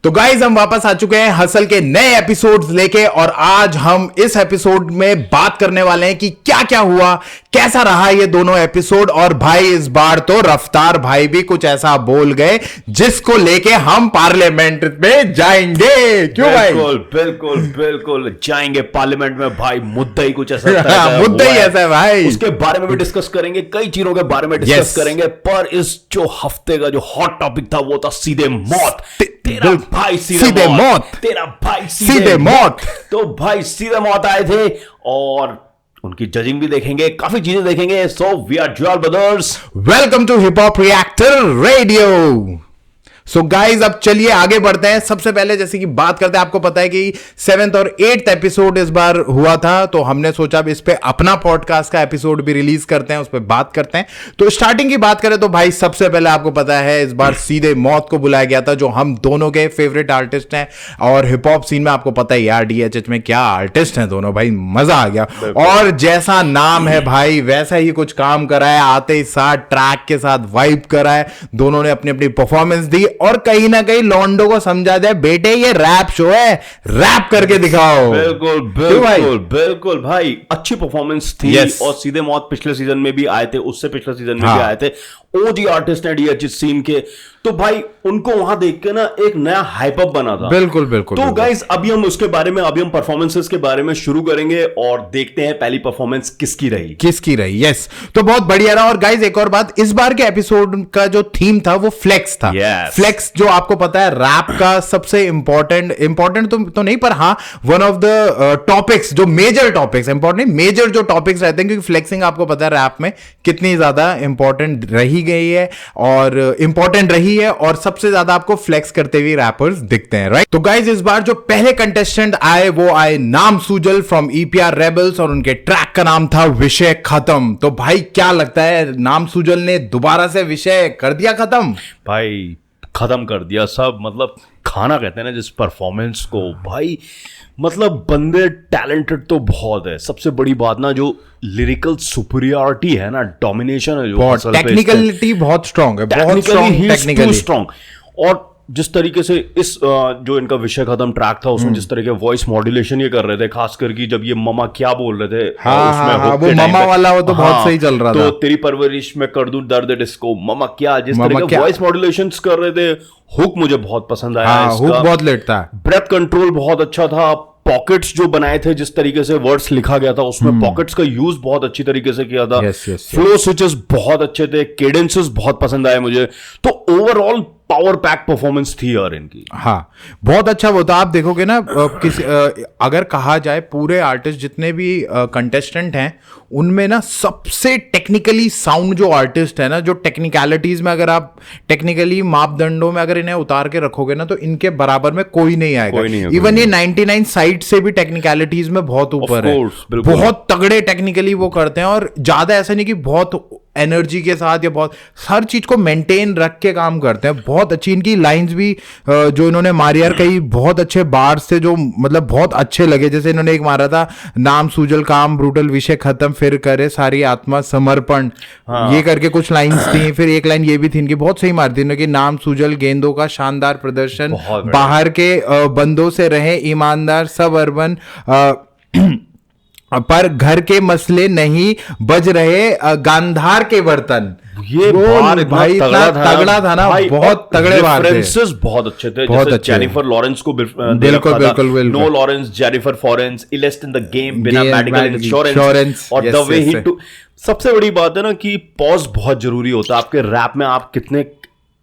तो गाइज हम वापस आ चुके हैं हसल के नए एपिसोड्स लेके और आज हम इस एपिसोड में बात करने वाले हैं कि क्या क्या हुआ, कैसा रहा ये दोनों एपिसोड। और भाई इस बार तो रफ्तार भाई भी कुछ ऐसा बोल गए जिसको लेके हम पार्लियामेंट में जाएंगे। क्यों भाई? बिल्कुल बिल्कुल बिल्कुल जाएंगे पार्लियामेंट में भाई। मुद्दा ही कुछ ऐसा मुद्दा ही ऐसा है भाई, उसके बारे में भी डिस्कस करेंगे, कई चीजों के बारे में डिस्कस करेंगे। पर इस जो हफ्ते का जो हॉट टॉपिक था वो था सीधे मौत। तेरा भाई सीधे मौत, तेरा भाई सीधे मौत। तो भाई सीधे मौत आए थे और उनकी जजिंग भी देखेंगे, काफी चीजें देखेंगे। So we are jewel brothers, welcome to hip hop reactor radio. So guys अब चलिए आगे बढ़ते हैं। सबसे पहले जैसे कि बात करते हैं, आपको पता है कि 7th और 8th एपिसोड इस बार हुआ था, तो हमने सोचा अब इस पे अपना पॉडकास्ट का एपिसोड भी रिलीज करते हैं, उस पर बात करते हैं। तो स्टार्टिंग की बात करें तो भाई सबसे पहले आपको पता है इस बार सीधे मौत को बुलाया गया था, जो हम दोनों के फेवरेट आर्टिस्ट हैं। और हिप हॉप सीन में आपको पता है यार DHH में क्या आर्टिस्ट हैं दोनों, भाई मजा आ गया। और जैसा नाम है भाई वैसा ही कुछ काम करा है, आते ही साथ ट्रैक के साथ वाइब करा है। दोनों ने अपनी अपनी परफॉर्मेंस दी और कहीं ना कहीं लॉन्डो को समझा दे बेटे ये रैप शो है, रैप करके दिखाओ। बिल्कुल बिल्कुल बिल्कुल भाई, अच्छी परफॉर्मेंस थी। और सीधे मौत पिछले सीजन में भी आए थे, उससे पिछले सीजन में भी आए थे। ओजी आर्टिस्ट हैं DHH सीन के, तो भाई उनको वहां देख के ना एक नया हाइप अप बना था। बिल्कुल बिल्कुल। तो गाइस अभी हम उसके बारे में, अभी हम परफॉर्मेंसेस के बारे में शुरू करेंगे और देखते हैं पहली परफॉर्मेंस किसकी रही। यस तो बहुत बढ़िया रहा। और गाइस एक और बात, इस बार के एपिसोड का जो थीम था वो फ्लेक्स था। फ्लेक्स जो आपको पता है रैप का सबसे इंपॉर्टेंट तो नहीं, पर हाँ वन ऑफ द टॉपिक्स, जो मेजर टॉपिक्स, इंपॉर्टेंट मेजर जो टॉपिक्स रहते हैं, क्योंकि फ्लेक्सिंग आपको पता है रैप में कितनी ज्यादा इंपॉर्टेंट रही गई है और इंपॉर्टेंट रही है, और सबसे ज्यादा आपको फ्लेक्स करते हुए रैपर्स दिखते हैं, राइट। तो गाइस इस बार जो पहले कंटेस्टेंट आए वो आए नाम सूजल फ्रॉम EPR रेबल्स और उनके ट्रैक का नाम था विषय खत्म। तो भाई क्या लगता है नाम सूजल ने दोबारा से विषय कर दिया खत्म? भाई खत्म कर दिया सब, मतलब खाना कहते हैं ना जिस परफॉर्मेंस को भाई, मतलब बंदे टैलेंटेड तो बहुत है। सबसे बड़ी बात ना जो लिरिकल सुपीरियरिटी है ना, डोमिनेशन है, जो टेक्निकलिटी बहुत स्ट्रांग है, बहुत स्ट्रांग। और जिस तरीके से इस जो इनका विषय खत्म ट्रैक था उसमें जिस तरह के वॉइस मॉड्यूलेशन ये कर रहे थे, खासकर कि जब ये ममा क्या बोल रहे थे उसमें वो ममा वाला वो तो बहुत सही चल रहा था। तो तेरी परवरिश में कर दूं दर्द डिस्को, ममा क्या, जिस तरह के वॉइस मॉड्यूलेशंस कर रहे थे, हुक मुझे बहुत पसंद आया। हुक बहुत लेट था, ब्रेथ कंट्रोल बहुत अच्छा था, पॉकेट्स जो बनाए थे, जिस तरीके से वर्ड्स लिखा गया था उसमें पॉकेट्स का यूज बहुत अच्छी तरीके से किया था। फ्लो स्विचेस बहुत अच्छे थे, केडेंसेस बहुत पसंद आए मुझे। तो ओवरऑल पावर पैक परफॉर्मेंस थी यार इनकी। हाँ बहुत अच्छा वो था। आप देखोगे ना अगर कहा जाए पूरे आर्टिस्ट जितने भी कंटेस्टेंट हैं उनमें ना सबसे टेक्निकली साउंड जो आर्टिस्ट है ना, जो टेक्निकलिटीज में अगर आप टेक्निकली मापदंडों में अगर इन्हें उतार के रखोगे ना, तो इनके बराबर में कोई नहीं आएगा। इवन ये 99 साइड से भी टेक्निकलिटीज में बहुत ऊपर है, बहुत तगड़े टेक्निकली वो करते हैं। और ज्यादा ऐसा नहीं कि बहुत एनर्जी के साथ या बहुत हर चीज को मेंटेन रख के काम करते हैं। बहुत अच्छी इनकी लाइंस भी जो इन्होंने मारी यार, कई बहुत अच्छे बार्स थे जो मतलब बहुत अच्छे लगे। जैसे इन्होंने एक मारा था नाम सूजल काम ब्रूटल विषय खत्म फिर करे सारी आत्मा समर्पण, ये करके कुछ लाइंस थी। फिर एक लाइन ये भी थी इनकी बहुत सही मारी थी इन्होंने कि नाम सूजल गेंदों का शानदार प्रदर्शन, बाहर के बंदों से रहे ईमानदार, सब अर्बन पर घर के मसले नहीं बज रहे गांधार के बर्तन। ये भाई इतना तगड़ा था ना, बहुत तगड़े बात थे। रेफरेंसेस बहुत अच्छे थे, जैसे जेनिफर लॉरेंस को बिल्कुल नो लॉरेंस, जेनिफर फॉरेंस, इलेस्ट इन द गेम, बिना मेडिकल इंश्योरेंस, और द वे ही टू। सबसे बड़ी बात है ना कि पॉज बहुत जरूरी होता है आपके रैप में। आप कितने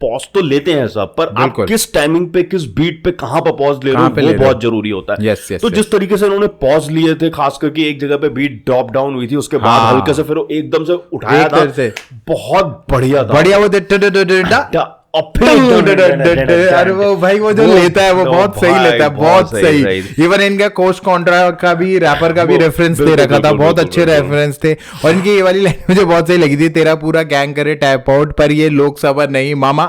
पॉज तो लेते हैं सब, पर आप किस टाइमिंग पे, किस बीट पे, कहां पर पॉज ले रहे हो, वो बहुत जरूरी होता है। तो जिस तरीके से उन्होंने पॉज लिए थे, खास करके एक जगह पे बीट ड्रॉप डाउन हुई थी, उसके बाद हल्के से फिर एकदम से उठाया था, बहुत बढ़िया था। बढ़िया वो अरे वो भाई वो जो लेता है वो बहुत सही लेता है, बहुत सही। इवन इनका कोस्ट कॉन्ट्रा का भी, रैपर का भी रेफरेंस दे रखा था, बहुत अच्छे रेफरेंस थे। और इनकी ये वाली लाइन मुझे बहुत सही लगी थी, तेरा पूरा गैंग करे टैप आउट पर ये लोकसभा नहीं मामा।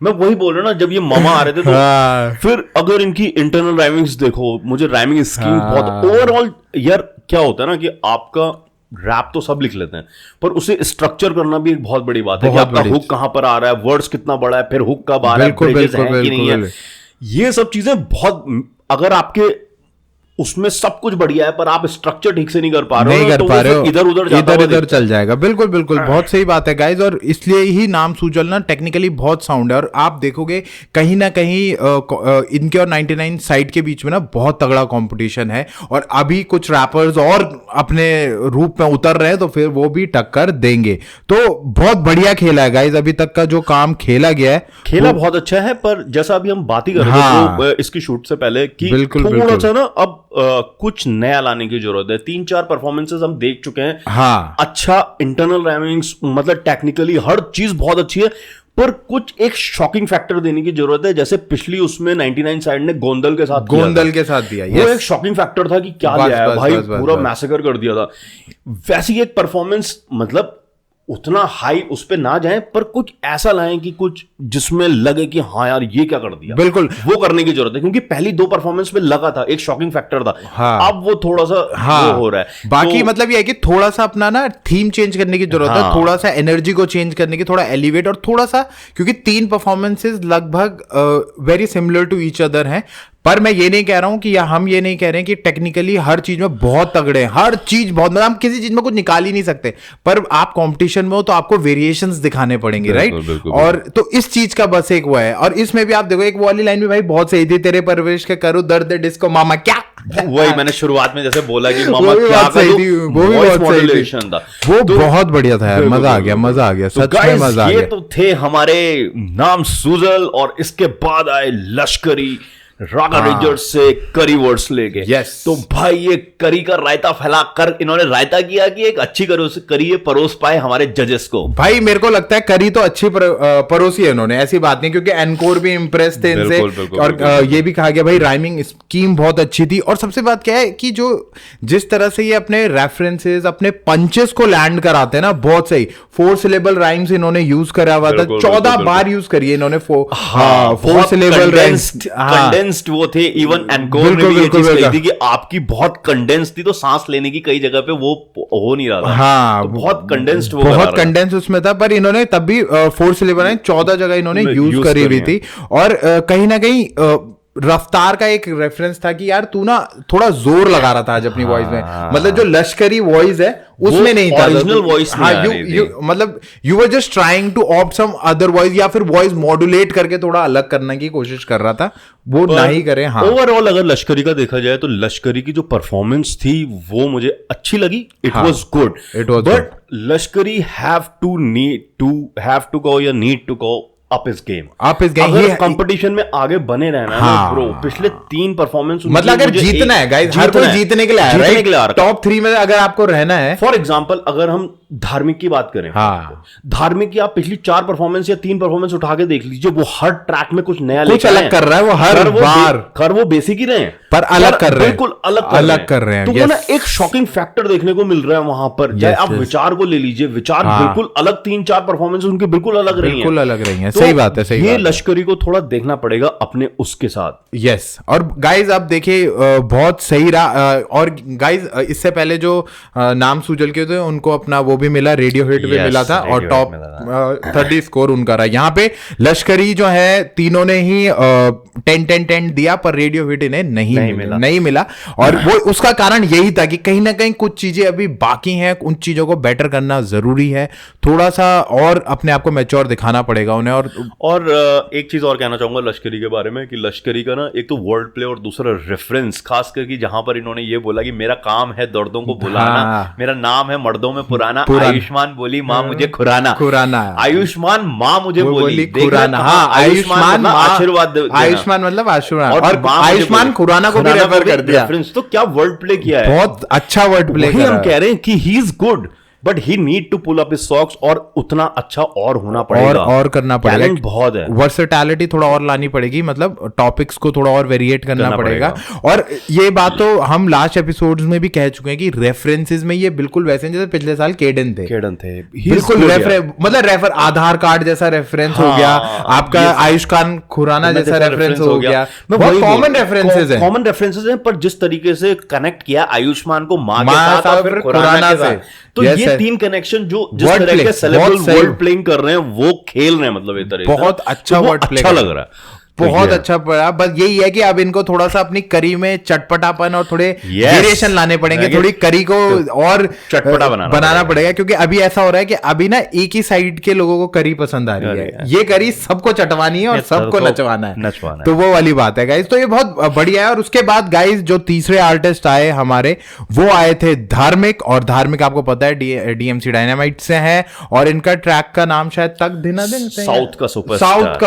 मैं वही बोल रहा हूँ ना, जब ये मामा आ रहे थे तो फिर अगर इनकी इंटरनल राइमिंग्स देखो, मुझे राइमिंग स्कीम बहुत ओवरऑल यार क्या होता है ना कि आपका रैप तो सब लिख लेते हैं, पर उसे स्ट्रक्चर करना भी एक बहुत बड़ी बात है कि आपका हुक कहां पर आ रहा है, वर्ड्स कितना बड़ा है, फिर हुक कब आ रहा है, ब्रिजेस हैं कि नहीं है, ये सब चीजें बहुत, अगर आपके उसमें सब कुछ बढ़िया है पर आप स्ट्रक्चर ठीक से नहीं कर पा रहे हो, इधर उधर चल जाएगा। बिल्कुल बिल्कुल, बहुत सही बात है गाइज, और इसलिए ही नाम सूजल ना टेक्निकली बहुत साउंड है। और आप देखोगे कहीं ना कहीं इनके और 99 साइड के बीच में ना बहुत तगड़ा कंपटीशन है, और अभी कुछ रैपर्स और अपने रूप में उतर रहे हैं तो फिर वो भी टक्कर देंगे। तो बहुत बढ़िया खेला है गाइज, अभी तक का जो काम खेला गया है, खेला बहुत अच्छा है। पर जैसा अभी हम बात ही कर रहे थे इसकी शूट से पहले कि थोड़ा सा ना अब कुछ नया लाने की जरूरत है। 3-4 परफॉर्मेंसेस हम देख चुके हैं। हाँ, अच्छा इंटरनल रैमिंग्स, मतलब टेक्निकली हर चीज बहुत अच्छी है, पर कुछ एक शॉकिंग फैक्टर देने की जरूरत है। जैसे पिछली उसमें 99 साइड ने गोंदल के साथ दिया, वो एक शॉकिंग फैक्टर था कि क्या दिया है भाई, पूरा मैसेकर कर दिया था। वैसी एक परफॉर्मेंस, मतलब उतना हाई उस पे ना जाएं, पर कुछ ऐसा लाएं कि कुछ जिसमें लगे कि हाँ यार ये क्या कर दिया। बिल्कुल, वो करने की जरूरत है, क्योंकि पहली 2 परफॉर्मेंस में लगा था, एक शॉकिंग फैक्टर था। हाँ, अब वो थोड़ा सा वो हो रहा है। बाकी तो, मतलब ये है कि थोड़ा सा अपना ना थीम चेंज करने की जरूरत है, थोड़ा सा एनर्जी को चेंज करने की, थोड़ा एलिवेट, और थोड़ा सा, क्योंकि 3 परफॉर्मेंसेस लगभग very similar to each other हैं। पर मैं ये नहीं कह रहा हूं कि, या हम ये नहीं कह रहे हैं कि टेक्निकली हर चीज में बहुत तगड़े हैं, हर चीज बहुत, मतलब हम किसी चीज में कुछ निकाल ही नहीं सकते, पर आप कंपटीशन में हो तो आपको वेरिएशंस दिखाने पड़ेंगे, राइट। और तो इस चीज का बस एक वो है। और इसमें भी आप देखो एक वाली लाइन भी भाई बहुत सही थी, तेरे परवरिश के करो दर्द डिस्को मामा क्या, वही मैंने शुरुआत में जैसे बोला कि मामा क्या, सही थी वो भी, बहुत सही थी वो, बहुत बढ़िया था यार, मजा आ गया सच में मजा आ गया। ये तो थे हमारे नाम सूजल, और इसके बाद आए लश्करी रागा रेंजर्स से करी वर्ड्स लेके। yes. तो भाई ये करी का रायता फैला कर इन्होंने रायता किया कि एक अच्छी करी ये परोस पाए हमारे जजेस को। भाई मेरे को लगता है करी तो अच्छी परोसी है इन्होंने, ऐसी बात नहीं, क्योंकि एनकोर भी इंप्रेस थे इनसे, और ये भी कहा गया भाई राइमिंग स्कीम बहुत अच्छी थी। और सबसे बात क्या है कि जो जिस तरह से ये अपने रेफरेंसेस, अपने पंचेस को लैंड कराते हैं ना, बहुत सही 4 सिलेबल राइम्स इन्होंने यूज करा हुआ था, 14 बार यूज करिए इन्होंने 4 सिलेबल राइम्स, वो थे। इवन एनकोर ने भी ये चीज कही थी कि आपकी बहुत कंडेंस थी, तो सांस लेने की कई जगह पे वो हो नहीं रहा था। हाँ, तो बहुत कंडेंस्ड, वो बहुत कंडेंस उसमें था, पर इन्होंने तब भी 4 सिलेबल 14 जगह इन्होंने यूज करी हुई थी। और कहीं ना कहीं रफ्तार का एक रेफरेंस था कि यार तू ना थोड़ा जोर लगा रहा था आज अपनी वॉइस में, मतलब जो लश्करी वॉइस है उसमें नहीं था, ओरिजिनल वॉइस में। हाँ, मतलब you were just trying to opt some other voice, या फिर वॉइस मॉड्यूलेट करके थोड़ा अलग करने की कोशिश कर रहा था, वो नहीं करे। हाँ, ओवरऑल अगर लश्करी का देखा जाए तो लश्करी की जो परफॉर्मेंस थी वो मुझे अच्छी लगी, इट वाज गुड, बट लश्करी हैव टू गो या नीड टू गो अप इस गेम। अगर कंपटीशन में आगे बने रहना है ब्रो, पिछले 3 परफॉर्मेंस, मतलब अगर जीतना है गाइस, हर कोई जीतने के लिए आ रहा है, टॉप 3 में अगर आपको रहना है। फॉर एग्जांपल अगर हम धार्मिक की बात करें, धार्मिक की आप पिछली 4 परफॉर्मेंस या 3 परफॉर्मेंस उठा के देख लीजिए, वो हर ट्रैक में कुछ नया कुछ अलग कर रहा है, वो हर बार वो बेसिक ही रहे हैं, पर अलग कर रहे हैं, बिल्कुल अलग कर रहे हैं। तो वो ना एक शॉकिंग फैक्टर देखने को मिल रहा है वहां पर। चाहे आप विचार को ले लीजिए, विचार बिल्कुल अलग, 3-4 परफॉर्मेंस उनकी बिल्कुल अलग रही है। सही बात है, सही ये लश्करी को थोड़ा देखना पड़ेगा अपने उसके साथ। यस, और गाइज आप देखिए बहुत सही रहा। और गाइज इससे पहले जो नाम सूजल के थे उनको अपना वो भी मिला, रेडियो हिट भी मिला था, और टॉप 30 स्कोर उनका रहा। यहाँ पे लश्करी जो है तीनों ने ही 10-10-10 दिया, पर रेडियो हिट इन्हें नहीं मिला। और वो उसका कारण यही था कि कहीं ना कहीं कुछ चीजें अभी बाकी हैं, उन चीजों को बेटर करना जरूरी है, थोड़ा सा और अपने आप को मैच्योर दिखाना पड़ेगा उन्हें। और एक चीज और कहना चाहूंगा लश्करी के बारे में कि लश्करी का ना एक तो वर्ड प्ले और दूसरा रेफरेंस, खास करके जहां पर इन्होंने ये बोला कि मेरा काम है दर्दों को भुलाना, मेरा नाम है मर्दों में पुराना, आयुष्मान बोली माँ मुझे खुराना, आयुष्मान माँ मुझे बोली खुराना। हाँ, आयुष्मान आशीर्वाद, आयुष्मान मतलब आशीर्वाद, और आयुष्मान खुराना को भी रेफर कर दिया। तो क्या वर्ड प्ले किया है, बहुत अच्छा वर्ड प्ले। हम कह रहे हैं कि he is good, but he need to pull up his socks, और उतना अच्छा और होना पड़ेगा, और करना पड़ेगा। टैलेंट बहुत है, वर्सेटैलिटी थोड़ा और लानी पड़ेगी, मतलब टॉपिक्स को थोड़ा और वेरिएट करना पड़ेगा। और ये बात तो हम लास्ट एपिसोड्स में भी कह चुके हैं कि रेफरेंसेस में ये बिल्कुल वैसे जैसे पिछले साल केडन थे बिल्कुल मतलब आधार कार्ड जैसा रेफरेंस हो गया, आपका आयुष्मान खुराना जैसा रेफरेंस हो गया, कॉमन रेफरेंसेस हैं। पर जिस तरीके से कनेक्ट किया आयुष्मान को माँ के साथ और फिर खुराना से, तो ये तीन कनेक्शन जो जिस तरह के सेलेब्रल वर्ड प्लेइंग कर रहे हैं वो खेल रहे हैं, मतलब एक तरह बहुत अच्छा वर्ड प्ले अच्छा लग रहा है, बहुत अच्छा पड़ा। बस यही है कि अब इनको थोड़ा सा अपनी करी में चटपटापन और थोड़े वेरिएशन लाने पड़ेंगे, थोड़ी करी को और चटपटा बनाना पड़ेगा, क्योंकि अभी ऐसा हो रहा है कि अभी ना एक ही साइड के लोगों को करी पसंद आ रही है, ये करी सबको चटवानी है और सबको नचवाना है, तो वो वाली बात है गाइज। तो ये बहुत बढ़िया है। और उसके बाद गाइज जो तीसरे आर्टिस्ट आए हमारे, वो आए थे धार्मिक, और धार्मिक आपको पता है डीएमसी डायनामाइट से है, और इनका ट्रैक का नाम शायद तक दिन साउथ का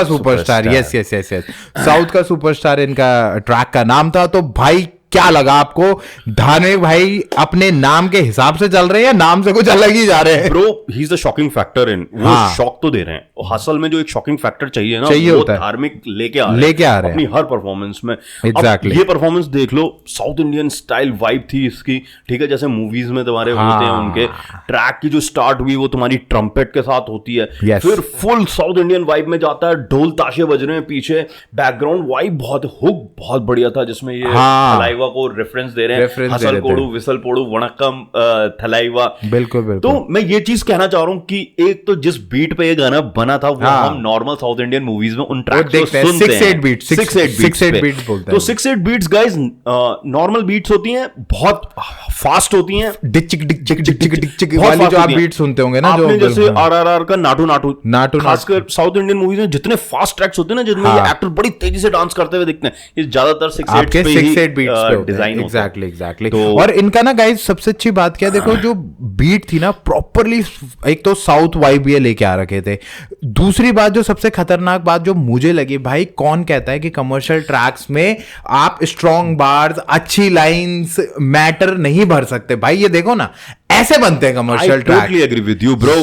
superstar, yes yes yes, south का सुपरस्टार इनका ट्रैक का नाम था। तो भाई क्या लगा आपको? धार्मिक भाई अपने नाम के हिसाब से चल रहे हैं या नाम से कुछ अलग ही जा रहे हैं? Bro he is the shocking factor in, वो शॉक तो दे रहे हैं, असल में जो एक शॉकिंग फैक्टर चाहिए ना, वो धार्मिक लेके आ रहे हैं अपनी हर परफॉर्मेंस में। एग्जैक्टली ये परफॉर्मेंस देख लो, साउथ इंडियन स्टाइल वाइब थी इसकी, ठीक है, जैसे मूवीज में तुम्हारे होते हैं उनके। ट्रैक की जो स्टार्ट हुई वो तुम्हारी ट्रम्पेट के साथ होती है, फिर फुल साउथ इंडियन वाइब में जाता है, ढोल ताशे बज रहे हैं पीछे, बैकग्राउंड वाइब बहुत हुक बहुत बढ़िया था, जिसमें ये को रेफरेंस दे रहे हैं, हसल कोडू विसल पोडू वणक्कम थलाइवा। बिल्कुल। तो मैं ये चीज कहना चाह रहा हूं कि एक तो जिस बीट पे ये गाना बना था वो हम नॉर्मल साउथ इंडियन मूवीज में उन ट्रैक्स को सुनते हैं, 6-8 बीट्स बोलते हैं। तो 6-8 बीट्स गाइस नॉर्मल बीट्स होती हैं, बहुत फास्ट होती हैं, डिचिक डिचिक डिचिक डिचिक वाली जो आप बीट सुनते होंगे ना, जो जैसे आरआरआर का नाटू नाटू, खासकर साउथ इंडियन मूवीज में जितने फास्ट ट्रैक्स होते हैं ना, जिनमें ये एक्टर बड़ी तेजी से डांस करते हुए दिखते हैं, ये ज्यादातर 6-8 बीट्स डिजाइन एग्जैक्टली। और इनका ना गाइस सबसे अच्छी बात क्या, देखो जो बीट थी ना प्रॉपरली, एक तो साउथ वाइब ये लेके आ रखे थे, दूसरी बात जो सबसे खतरनाक बात जो मुझे लगी, भाई कौन कहता है कि कमर्शियल ट्रैक्स में आप स्ट्रॉन्ग बार्स अच्छी लाइंस मैटर नहीं भर सकते? भाई ये देखो ना, ऐसे बनते हैं commercial track. Totally agree with you bro.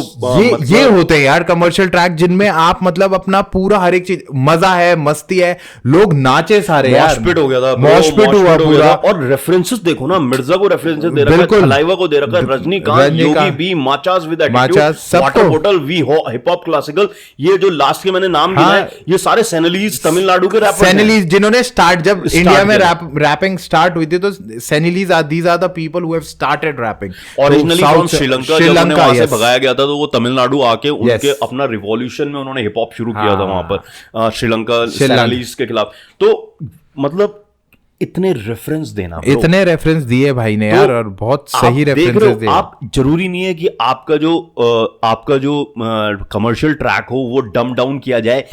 ये होते हैं यार कमर्शियल ट्रैक, जिनमें आप मतलब अपना पूरा हर एक चीज, मजा है, मस्ती है, लोग नाचे सारे यार, मॉशपिट हो गया था, मॉशपिट हुआ पूरा। और रेफरेंसेस देखो ना, मिर्जा को रेफरेंसेस दे रखा है, थलाइवा को दे रखा है, Rajinikanth, Yogi B, Machas with attitude, water bottle, वी हिप हॉप क्लासिकल, ये जो लास्ट के मैंने नाम गिनाए, ये सारे सेनेलीज तमिलनाडु के रैपर्स, सेनेलीज जिन्होंने स्टार्ट, जब इंडिया में रैपिंग स्टार्ट हुई थी, तो Sinhalese are these are the people who have started rapping. Sri Lanka जब उन्हें वहां से भगाया गया था, तो वो तमिलनाडु आके उनके अपना रिवॉल्यूशन में उन्होंने हिप हॉप शुरू किया था वहां पर, श्रीलंका सेनेलीज के खिलाफ। तो मतलब इतने रेफरेंस देना, इतने रेफरेंस दिए भाई ने यार, और बहुत सही रेफरेंसेस दिए। आप जरूरी नहीं है कि आपका जो कमर्शियल ट्रैक हो वो डम डाउन किया जाए।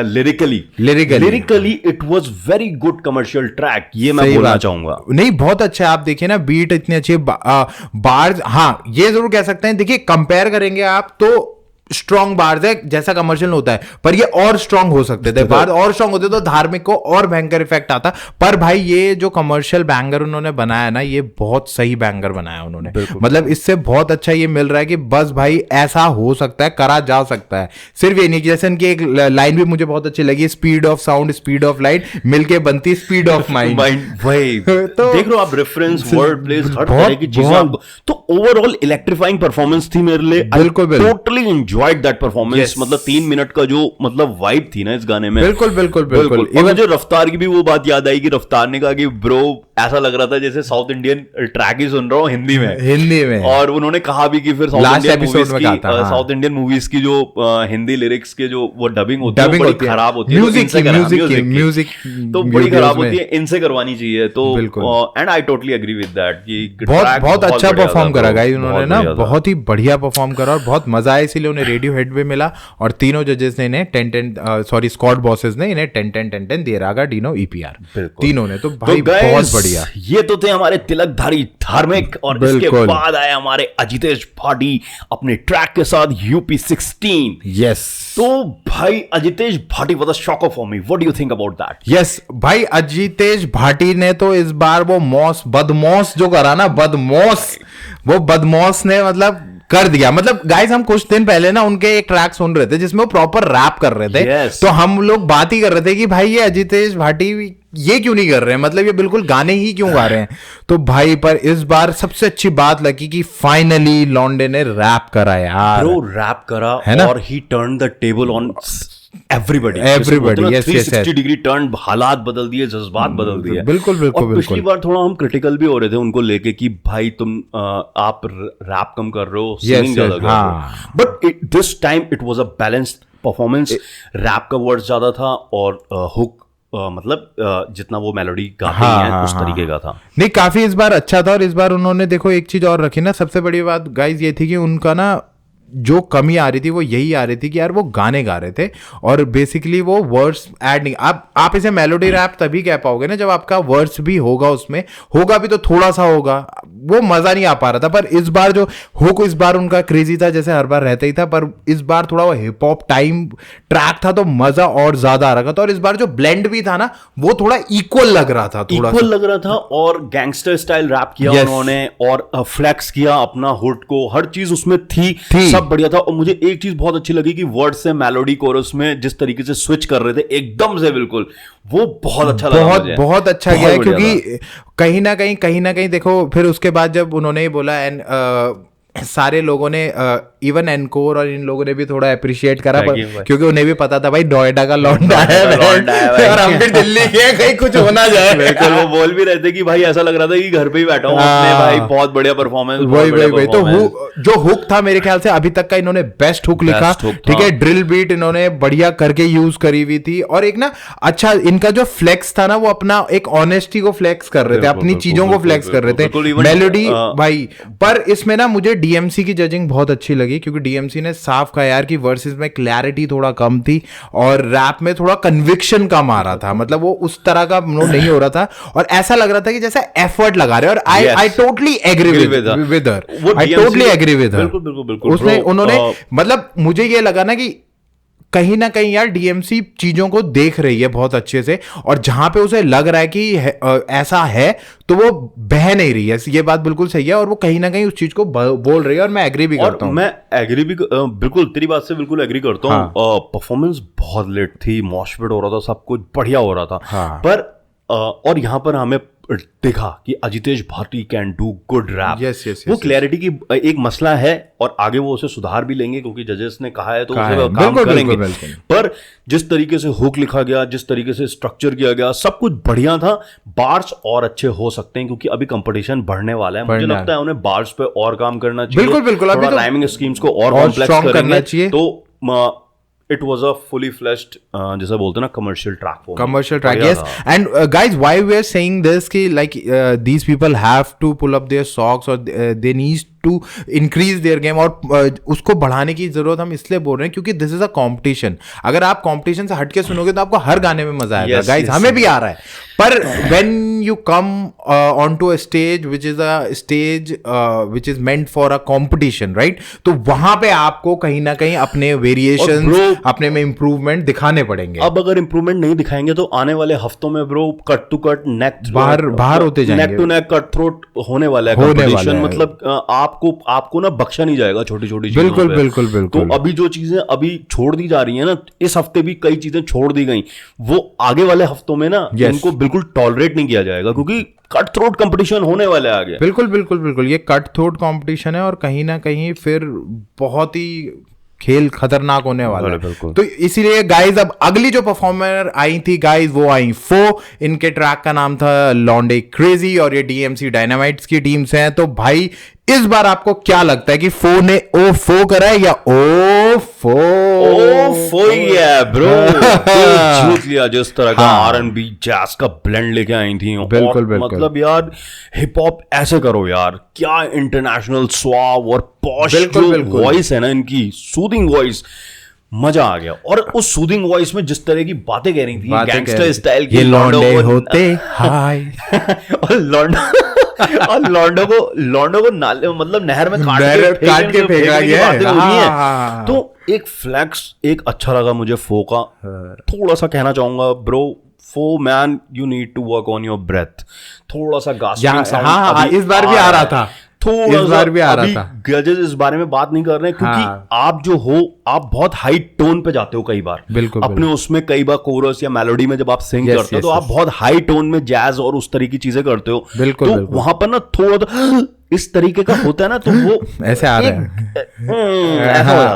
Lyrically it was very good commercial track, ये मैं बोलना चाहूंगा। नहीं बहुत अच्छा है, आप देखिए ना बीट इतनी अच्छी, बार्स, हाँ ये जरूर कह सकते हैं, देखिए कंपेयर करेंगे आप तो स्ट्रॉन्ग बार्स है जैसा कमर्शियल होता है, पर ये और स्ट्रॉन्ग हो सकते थे, बार और स्ट्रॉन्ग होते तो धार्मिक को और भयंकर इफेक्ट आता। पर भाई ये जो कमर्शियल बैंगर उन्होंने बनाया ना, ये बहुत सही बैंगर बनाया उन्होंने, मतलब इससे बहुत अच्छा ये मिल रहा है कि बस भाई ऐसा हो सकता है, करा जा सकता है। सिर्फ ये नहीं, जैसे इनकी एक लाइन भी मुझे बहुत अच्छी लगी, speed of sound speed of light मिलके बनती स्पीड ऑफ माइंड। वही तो देख लो आप, रेफरेंस, वर्ड प्लेस, हर तरह की चीजें। तो ओवरऑल इलेक्ट्रीफाइंग परफॉर्मेंस थी मेरे लिए, बिल्कुल टोटली एंजॉयड दैट परफॉर्मेंस। मतलब 3 मिनट का जो मतलब वाइब थी ना इस गाने में, बिल्कुल। मुझे रफ्तार की भी वो बात याद आई कि रफ्तार ने कहा कि ब्रो ऐसा लग रहा था जैसे साउथ इंडियन ट्रैक ही सुन रहा हूँ हिंदी में। और उन्होंने कहा भी कि फिर साउथ इंडियन मूवीज की जो हिंदी लिरिक्स के जो वो डबिंग होती है बड़ी खराब होती है, म्यूजिक तो बड़ी खराब होती है, इनसे करवानी चाहिए। तो and I totally agree with that कि बहुत अच्छा परफॉर्म करा गाइस उन्होंने ना, बहुत ही बढ़िया परफॉर्म करा और बहुत मजा आया, इसीलिए उन्हें रेडियो हेड भी मिला। और तीनों जजेस ने इन्हें 10 स्क्वाड बॉसेस ने इन्हें 10 दिए, रागा, डीनो, ईपीआर, तीनों ने। तो भाई बहुत बढ़िया। ये तो थे हमारे तिलकधारी धार्मिक, और इसके बाद आए हमारे अजितेश भाटी अपने ट्रैक के साथ UP16। यस, तो भाई Ajitesh Bhati was a shocker for me, what do you think about that? Yes भाई, अजितेश भाटी ने तो इस बार वो बदमौस जो करा ना, वो बदमौस ने मतलब कर दिया। मतलब गाइस हम कुछ दिन पहले ना उनके एक ट्रैक सुन रहे थे जिसमें वो प्रॉपर रैप कर रहे थे। yes. तो हम लोग बात ही कर रहे थे कि भाई ये अजितेश भाटी ये क्यों नहीं कर रहे हैं, मतलब ये बिल्कुल गाने ही क्यों गा रहे हैं। तो भाई पर इस बार सबसे अच्छी बात लगी कि फाइनली लॉन्डे ने रैप करा यार, ब्रो रैप करा है ना? और ही turn the table on everybody yes 360 degree turn, हालात बदल दिए, जज्बात बदल दिए। बिल्कुल बिल्कुल। पिछली बार थोड़ा हम क्रिटिकल भी हो रहे थे उनको लेके कि भाई तुम आप रैप कम कर रहे हो, सिंगिंग ज्यादा कर रहे हो, but this time it was a balanced performance. Rap का वर्ड ज्यादा था और हुक मतलब जितना वो मेलोडी गाते हैं उस तरीके का था। नहीं, काफी इस बार अच्छा था। और इस बार उन्होंने देखो एक चीज और रखी ना, सबसे बड़ी बात गाइज ये थी कि उनका ना जो कमी आ रही थी वो यही आ रही थी कि यार वो गाने गा रहे थे और बेसिकली वो वर्ड्स ऐड नहीं। आप इसे मेलोडी रैप तभी कह पाओगे ना जब आपका वर्ड्स भी होगा, उसमें होगा भी तो थोड़ा सा होगा, वो मजा नहीं आ पा रहा था। पर इस बार जो हुक इस बार उनका क्रेजी था, जैसे हर बार रहता ही था, पर इस बार थोड़ा वो हिप हॉप टाइम ट्रैक था तो मजा और ज्यादा आ रहा था। और इस बार जो ब्लेंड भी था ना वो थोड़ा इक्वल लग रहा था, इक्वल लग रहा था। और गैंगस्टर स्टाइल रैप किया उन्होंने और फ्लेक्स किया अपना हुड को, हर चीज उसमें थी। सब बढ़िया था। और मुझे एक चीज बहुत अच्छी लगी कि वर्ड से मेलोडी कोरस में जिस तरीके से स्विच कर रहे थे एकदम से, बिल्कुल वो बहुत अच्छा लगा मुझे। बहुत अच्छा गया है, क्योंकि कहीं ना कहीं देखो फिर उसके बाद जब उन्होंने ही बोला एंड सारे लोगों ने इवन एनकोर और इन लोगों ने भी थोड़ा अप्रिशिएट करा, क्योंकि उन्हें भी पता था भाई नोएडा का लौंडा है और हम भी दिल्ली के, कहीं कुछ होना जाए। बिल्कुल, वो बोल भी रहे थे कि भाई ऐसा लग रहा था कि घर पे ही बैठा हूं अपने, भाई बहुत बढ़िया परफॉर्मेंस। वही तो जो हुक था मेरे ख्याल से अभी तक का इन्होंने बेस्ट हुक लिखा, ठीक है। ड्रिल बीट इन्होंने बढ़िया करके यूज करी हुई थी और एक ना अच्छा इनका जो फ्लेक्स था ना वो अपना एक ऑनेस्टी को फ्लेक्स कर रहे थे, अपनी चीजों को फ्लेक्स कर रहे थे, मेलोडी भाई। पर इसमें ना मुझे डीएमसी की जजिंग बहुत अच्छी लगी, क्योंकि डीएमसी ने साफ कहा यार कि वर्सेस में क्लैरिटी थोड़ा कम थी और रैप में थोड़ा कन्विक्शन कम आ रहा था, मतलब वो उस तरह का नहीं हो रहा था और ऐसा लग रहा था कि जैसे एफर्ट लगा रहे। और I totally agree with her, I totally agree with her. बिल्कुल उसने उन्होंने मतलब मुझे ये लगा ना कि कहीं ना कहीं यार डीएमसी चीजों को देख रही है बहुत अच्छे से, और जहां पे उसे लग रहा है कि ऐसा है तो वो बह नहीं रही है, ये बात बिल्कुल सही है। और वो कहीं ना कहीं उस चीज को बोल रही है और मैं एग्री भी करता हूं। मैं एग्री भी बिल्कुल तेरी बात से बिल्कुल एग्री करता हूं। परफॉर्मेंस बहुत लेट थी, मॉशपिट हो रहा था, सब कुछ बढ़िया हो रहा था। पर और यहां पर हमें देखा कि Ajitesh Bhati can do good rap. वो क्लैरिटी की एक मसला है और आगे वो उसे सुधार भी लेंगे क्योंकि जजेस ने कहा है तो उसे काम करेंगे। पर जिस तरीके से हुक लिखा गया, जिस तरीके से स्ट्रक्चर किया गया, सब कुछ बढ़िया था। बार्स और अच्छे हो सकते हैं क्योंकि अभी कंपटीशन बढ़ने वाला है। मुझे लगता है उन्हें बार्स पे और काम करना चाहिए। बिल्कुल अभी राइमिंग स्कीम्स को और कॉम्प्लेक्स करना चाहिए। तो it was a fully fledged जैसा बोलते हैं ना commercial track yes. And guys, why we are saying this कि like these people have to pull up their socks or they need to increase their game और उसको बढ़ाने की जरूरत हम इसलिए बोल रहे हैं क्योंकि this is a competition। अगर आप competition से हटके सुनोगे तो आपको हर गाने में मजा आएगा। guys, हमें भी आ रहा है, पर when you come onto a stage which is a stage which is meant for a competition, right? तो वहां पे आपको कहीं ना कहीं अपने वेरिएशंस, अपने में इंप्रूवमेंट दिखाने पड़ेंगे। अब अगर इंप्रूवमेंट नहीं दिखाएंगे तो आने वाले हफ्तों में bro cut to cut neck बाहर होते जाएंगे, neck to neck cut throat होने वाला है कंपटीशन। मतलब आपको ना बख्शा नहीं जाएगा छोटी छोटी चीजों पे। बिल्कुल। तो अभी जो चीजें अभी छोड़ दी जा रही है ना, इस हफ्ते भी कई चीजें छोड़ दी गई, वो आगे वाले हफ्तों में ना उनको बिल्कुल टॉलरेट नहीं किया जाएगा क्योंकि कट थ्रोट कंपटीशन होने वाले आगे। बिल्कुल ये कट थ्रोट कंपटीशन है और कहीं ना कहीं फिर बहुत ही खेल खतरनाक होने वाला है। तो इसीलिए गाइज अब अगली जो परफॉर्मर आई थी गाइज वो आई फो। इनके ट्रैक का नाम था लॉन्डे क्रेजी और ये डीएमसी डायनामाइट्स की टीम से हैं। तो भाई इस बार आपको क्या लगता है कि फो ने ओ फो करा है या ओ फो ही है ब्रो? जीत लिया जिस तरह का R&B जैज का ब्लेंड लेके आई थी। बिल्कुल मतलब यार हिप हॉप ऐसे करो यार, क्या इंटरनेशनल स्वाव और पॉश जो वॉइस है ना इनकी, सूदिंग वॉइस, मजा आ गया। और उस सूदिंग वॉइस में जिस तरह की बातें कह रही थी, गैंगस्टर स्टाइल की, लौंडे होते हाय और लॉन्डो को नाले मतलब नहर में काट के फेंका गया। तो एक फ्लैक्स एक अच्छा लगा मुझे फो का। थोड़ा सा कहना चाहूंगा bro, for man you need to work on your breath. थोड़ा सा गास्पिंग साउंड इस बार भी आ रहा था, थोड़ा बार भी आ रहा था। गजेस इस बारे में बात नहीं कर रहे हैं क्योंकि आप जो हो आप बहुत हाई टोन पे जाते हो कई बार। बिल्कुल अपने उसमें कई बार कोरस या मेलोडी में जब आप सिंग करते हो तो आप बहुत हाई टोन में जैज और उस तरह की चीजें करते हो। बिल्कुल तो वहां पर ना थोड़ा इस तरीके का होता है ना, तो वो ऐसे आ रहा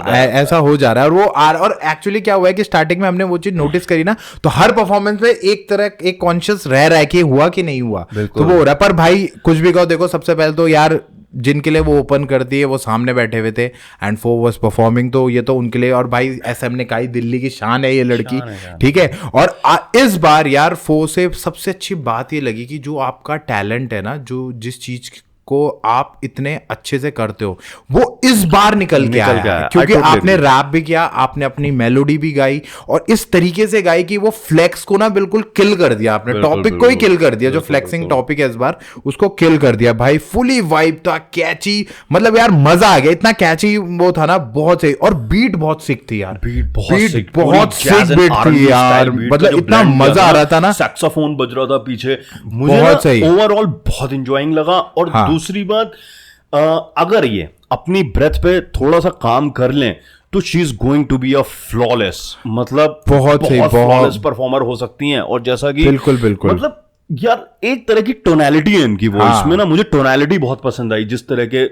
है, ऐसा हो जा रहा है। और वो और एक्चुअली क्या हुआ है कि स्टार्टिंग में हमने वो चीज नोटिस करी ना, तो हर परफॉर्मेंस में एक तरह एक कॉन्शियस रह रहा है कि हुआ कि नहीं हुआ, तो वो हो रहा है। पर भाई कुछ भी कहो, देखो सबसे पहले तो यार जिनके लिए वो ओपन करती है वो सामने बैठे हुए थे एंड फो वाज परफॉर्मिंग, तो ये तो उनके लिए, और भाई एसएम ने कहा दिल्ली की शान है ये लड़की, ठीक है। और इस बार यार फो से सबसे अच्छी बात ये लगी कि जो आपका टैलेंट है ना, जो जिस चीज को आप इतने अच्छे से करते हो, वो इस बार निकल के आया, क्योंकि आपने रैप भी किया, आपने अपनी मेलोडी भी गाई, और इस तरीके से गाई कि वो फ्लेक्स को ना बिल्कुल किल कर दिया आपने, टॉपिक को ही किल कर दिया, जो फ्लेक्सिंग टॉपिक है इस बार उसको किल कर दिया भाई। फुली वाइब था, कैची, मतलब यार मजा आ गया, इतना कैची वो था ना, बहुत सही। और बीट बहुत सिक थी यार, बीट बहुत सिक बीट थी यार, मतलब इतना मजा आ रहा था ना, सैक्सोफोन बज रहा था पीछे, मुझे बहुत सही, ओवरऑल बहुत एंजॉयिंग लगा। और दूसरी बात, अगर ये अपनी ब्रेथ पे थोड़ा सा काम कर लें तो she is going to be a flawless, मतलब बहुत फ्लॉलेस परफॉर्मर हो सकती हैं। और जैसा कि बिल्कुल मतलब यार एक तरह की टोनैलिटी है इनकी वॉइस में ना, मुझे टोनैलिटी बहुत पसंद आई, जिस तरह के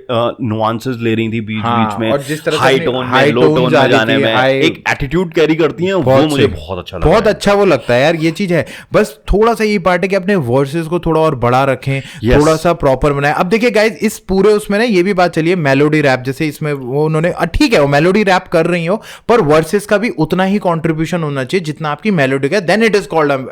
नुआंसेस ले रही थी बीच में, और जिस तरह हाई टोन में लो टोन में जाने में एक एटीट्यूड कैरी करती हैं, वो मुझे बहुत अच्छा लगा, बहुत अच्छा वो लगता है यार, ये चीज है। बस थोड़ा सा ये पार्ट है कि अपने वर्सेस को थोड़ा और बड़ा रखें, थोड़ा सा प्रॉपर बनाए। अब देखिए गाइस, इस पूरे उसमें ना ये भी बात चलिए, मेलोडी रैप जैसे इसमें वो उन्होंने, ठीक है वो मेलोडी रैप कर रही हो, पर वर्सेस का भी उतना ही कॉन्ट्रीब्यूशन होना चाहिए जितना आपकी मेलोडी का, then it is called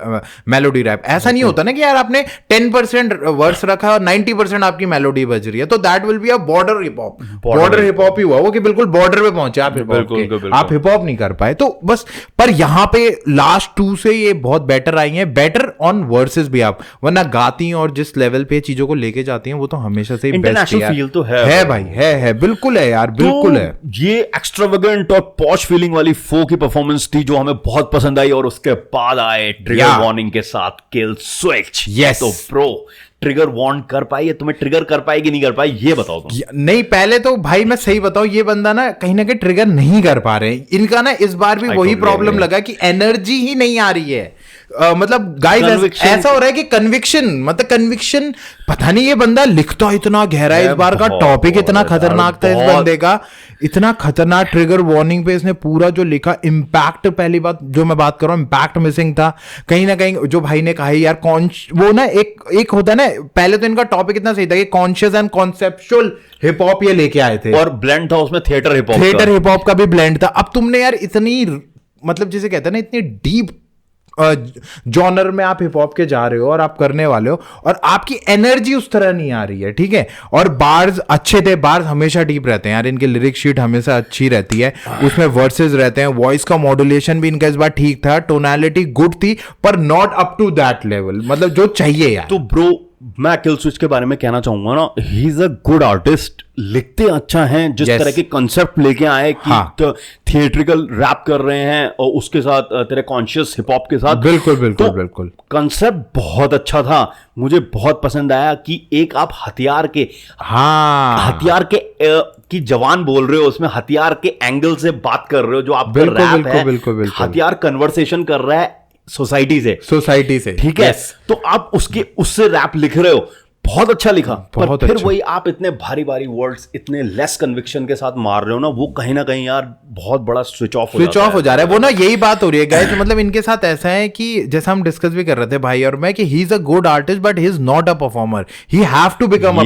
melody rap. ऐसा नहीं होता ना कि यार आपने 10% वर्स रखा और 90% आपकी मेलोडी बज रही है, तो that will be a border hip hop, border hip hop ही हुआ वो, कि बिल्कुल बॉर्डर पे पहुंचे आप हिप हॉप, आप हिप हॉप नहीं कर पाए। तो बस, पर यहां पे लास्ट 2 से ये बहुत बेटर आई हैं, बेटर ऑन वर्सेस भी आप, वरना गाती और जिस लेवल पे चीजों को लेके जाती हैं वो तो हमेशा से बेस्ट फील तो है भाई, है बिल्कुल है यार, बिल्कुल है। ये एक्स्ट्रावेगेंट और पॉश फीलिंग वाली फो की परफॉर्मेंस थी जो हमें बहुत पसंद आई, और उसके बाद आए ट्रिगर वार्निंग के साथ किल स्विच। यस, तो प्रो ट्रिगर वार्न कर पाई है, तुम्हें ट्रिगर कर पाएगी नहीं कर पाई, ये बताओ तुम। नहीं, पहले तो भाई मैं सही बताऊं, ये बंदा ना कहीं ना कहीं ट्रिगर नहीं कर पा रहे हैं। इनका ना इस बार भी वही प्रॉब्लम लगा कि एनर्जी ही नहीं आ रही है। मतलब गाइस ऐसा हो रहा है कि कन्विक्शन पता नहीं, ये बंदा लिखता इतना गहरा है, इस बार का टॉपिक इतना खतरनाक था इस बंदे का, इतना खतरनाक। ट्रिगर वार्निंग पे इसने पूरा जो लिखा, इम्पैक्ट, पहली बात जो मैं बात कर रहा हूं, इम्पैक्ट मिसिंग था कहीं ना कहीं। जो भाई ने कहा यार वो ना एक होता है ना, पहले तो इनका टॉपिक इतना सही था कि conscious and conceptual hip hop ये लेके आए थे, और ब्लेंड था उसमें थिएटर हिप हॉप का भी ब्लेंड था। अब तुमने यार इतनी, मतलब जिसे कहते हैं ना, इतनी डीप जॉनर में आप हिप हॉप के जा रहे हो और आप करने वाले हो, और आपकी एनर्जी उस तरह नहीं आ रही है, ठीक है। और बार्स अच्छे थे, बार्स हमेशा डीप रहते हैं यार, इनके लिरिक शीट हमेशा अच्छी रहती है, उसमें वर्सेस रहते हैं, वॉइस का मॉड्यूलेशन भी इनका इस बार ठीक था, टोनैलिटी गुड थी, पर not up to that level, मतलब जो चाहिए यार। तो ब्रो मैं किल स्विच के बारे में कहना चाहूंगा ना, ही इज अ गुड आर्टिस्ट, लिखते अच्छा हैं, जिस तरह के कंसेप्ट लेके आए कि थिएट्रिकल रैप कर रहे हैं और उसके साथ तेरे कॉन्शियस हिप हॉप के साथ, बिल्कुल कंसेप्ट बहुत अच्छा था, मुझे बहुत पसंद आया कि एक आप हथियार के की जवान बोल रहे हो, उसमें हथियार के एंगल से बात कर रहे हो, जो आपका रैप है हथियार कन्वर्सेशन कर रहा है सोसाइटी से, ठीक है। तो आप उससे रैप लिख रहे हो, बहुत अच्छा लिखा, पर फिर वही आप इतने भारी वर्ड्स इतने लेस कन्विक्शन के साथ मार रहे हो ना, वो कहीं ना कहीं यार बहुत बड़ा स्विच ऑफ हो जा रहा है। वो ना यही बात हो रही है गाइस, मतलब इनके साथ ऐसा है कि जैसा हम डिस्कस भी कर रहे थे भाई और मैं, कि he is a good artist but he is not a performer, he have to become a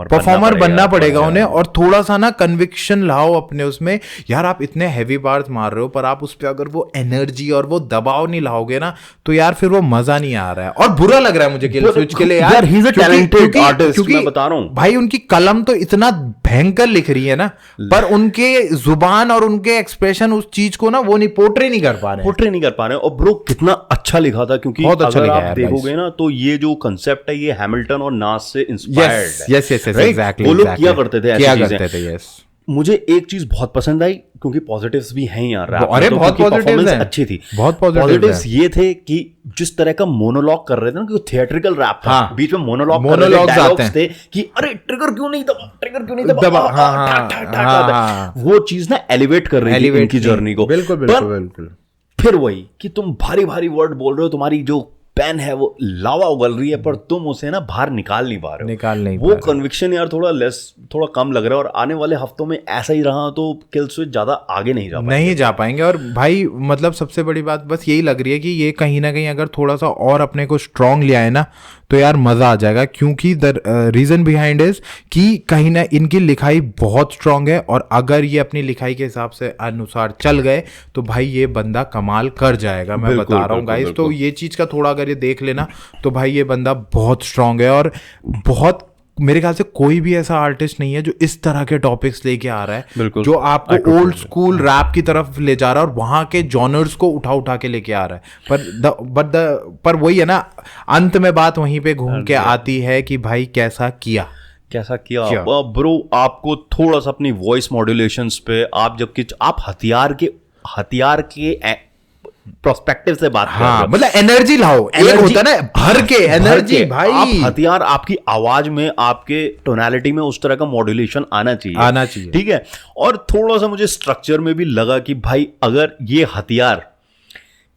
performer बनना पड़ेगा उन्हें, और थोड़ा सा ना कन्विक्शन लाओ अपने उसमें। यार आप इतने हैवी बार्स मार रहे हो, पर आप उस पर अगर वो एनर्जी और वो दबाव नहीं लाओगे ना, तो यार फिर वो मजा नहीं आ रहा है, और बुरा लग रहा है मुझे किल स्विच के लिए यार। टैलेंटेड आर्टिस्ट, मैं बता रहा हूं भाई, उनकी कलम तो इतना भयंकर लिख रही है ना, पर उनके जुबान और उनके एक्सप्रेशन उस चीज को ना वो नहीं पोर्ट्रे नहीं कर पा रहे। और ब्रो कितना अच्छा लिखा था, क्योंकि अगर आप देखोगे ना, तो ये जो कंसेप्ट है ये हैमिल्टन और नास से इंस्पायर्ड है। यस एग्जैक्टली, वो लोग किया करते थे। मुझे एक चीज बहुत पसंद आई, क्योंकि पॉजिटिव्स भी हैं यार, अरे बहुत पॉजिटिव्स हैं, अच्छी थी, बहुत पॉजिटिव्स ये थे कि जिस तरह का मोनोलॉग कर रहे थे ना, कि थिएट्रिकल रैप था, बीच में मोनोलॉग डायलॉग्स थे कि अरे ट्रिगर क्यों नहीं दबा, वो चीज ना एलिवेट कर रही थी इनकी जर्नी को। बिल्कुल। फिर वही कि तुम भारी वर्ड बोल रहे हो, तुम्हारी जो पेन है वो लावा उगल रही है, पर तुम उसे ना बाहर निकाल नहीं पा रहे हो। वो कन्विक्शन यार थोड़ा कम लग रहा है, और आने वाले हफ्तों में ऐसा ही रहा तो किल स्विच ज्यादा आगे नहीं जा पाएंगे। और भाई मतलब सबसे बड़ी बात बस यही लग रही है कि ये कहीं ना कहीं अगर थोड़ा सा और अपने को स्ट्रांग ले आए ना तो यार मजा आ जाएगा, क्योंकि द रीजन बिहाइंड इज कि कहीं ना इनकी लिखाई बहुत स्ट्रांग है, और अगर ये अपनी लिखाई के हिसाब से अनुसार चल गए तो भाई ये बंदा कमाल कर जाएगा, मैं बता रहा हूँ गाइस। तो ये चीज का थोड़ा अगर ये देख लेना तो भाई ये बंदा बहुत स्ट्रांग है, और बहुत मेरे ख्याल से कोई भी ऐसा आर्टिस्ट नहीं है जो इस तरह के टॉपिक्स लेके आ रहा है, जो आपको ओल्ड स्कूल रैप की तरफ ले जा रहा है और वहां के जॉनर्स को उठा के लेके आ रहा है। पर वही है ना, अंत में बात वहीं पे घूम के आती है कि भाई कैसा किया ब्रो। आपको थोड़ा सा अपनी वॉइस मॉड्यूलेशंस पे आप हथियार के प्रोस्पेक्टिव से बात कर रहे हो, मतलब एनर्जी लाओ, एक होता है ना भर के एनर्जी भाई। आप हथियार, आपकी आवाज में, आपके टोनैलिटी में उस तरह का मॉड्यूलेशन आना चाहिए, ठीक है। और थोड़ा सा मुझे स्ट्रक्चर में भी लगा कि भाई अगर ये हथियार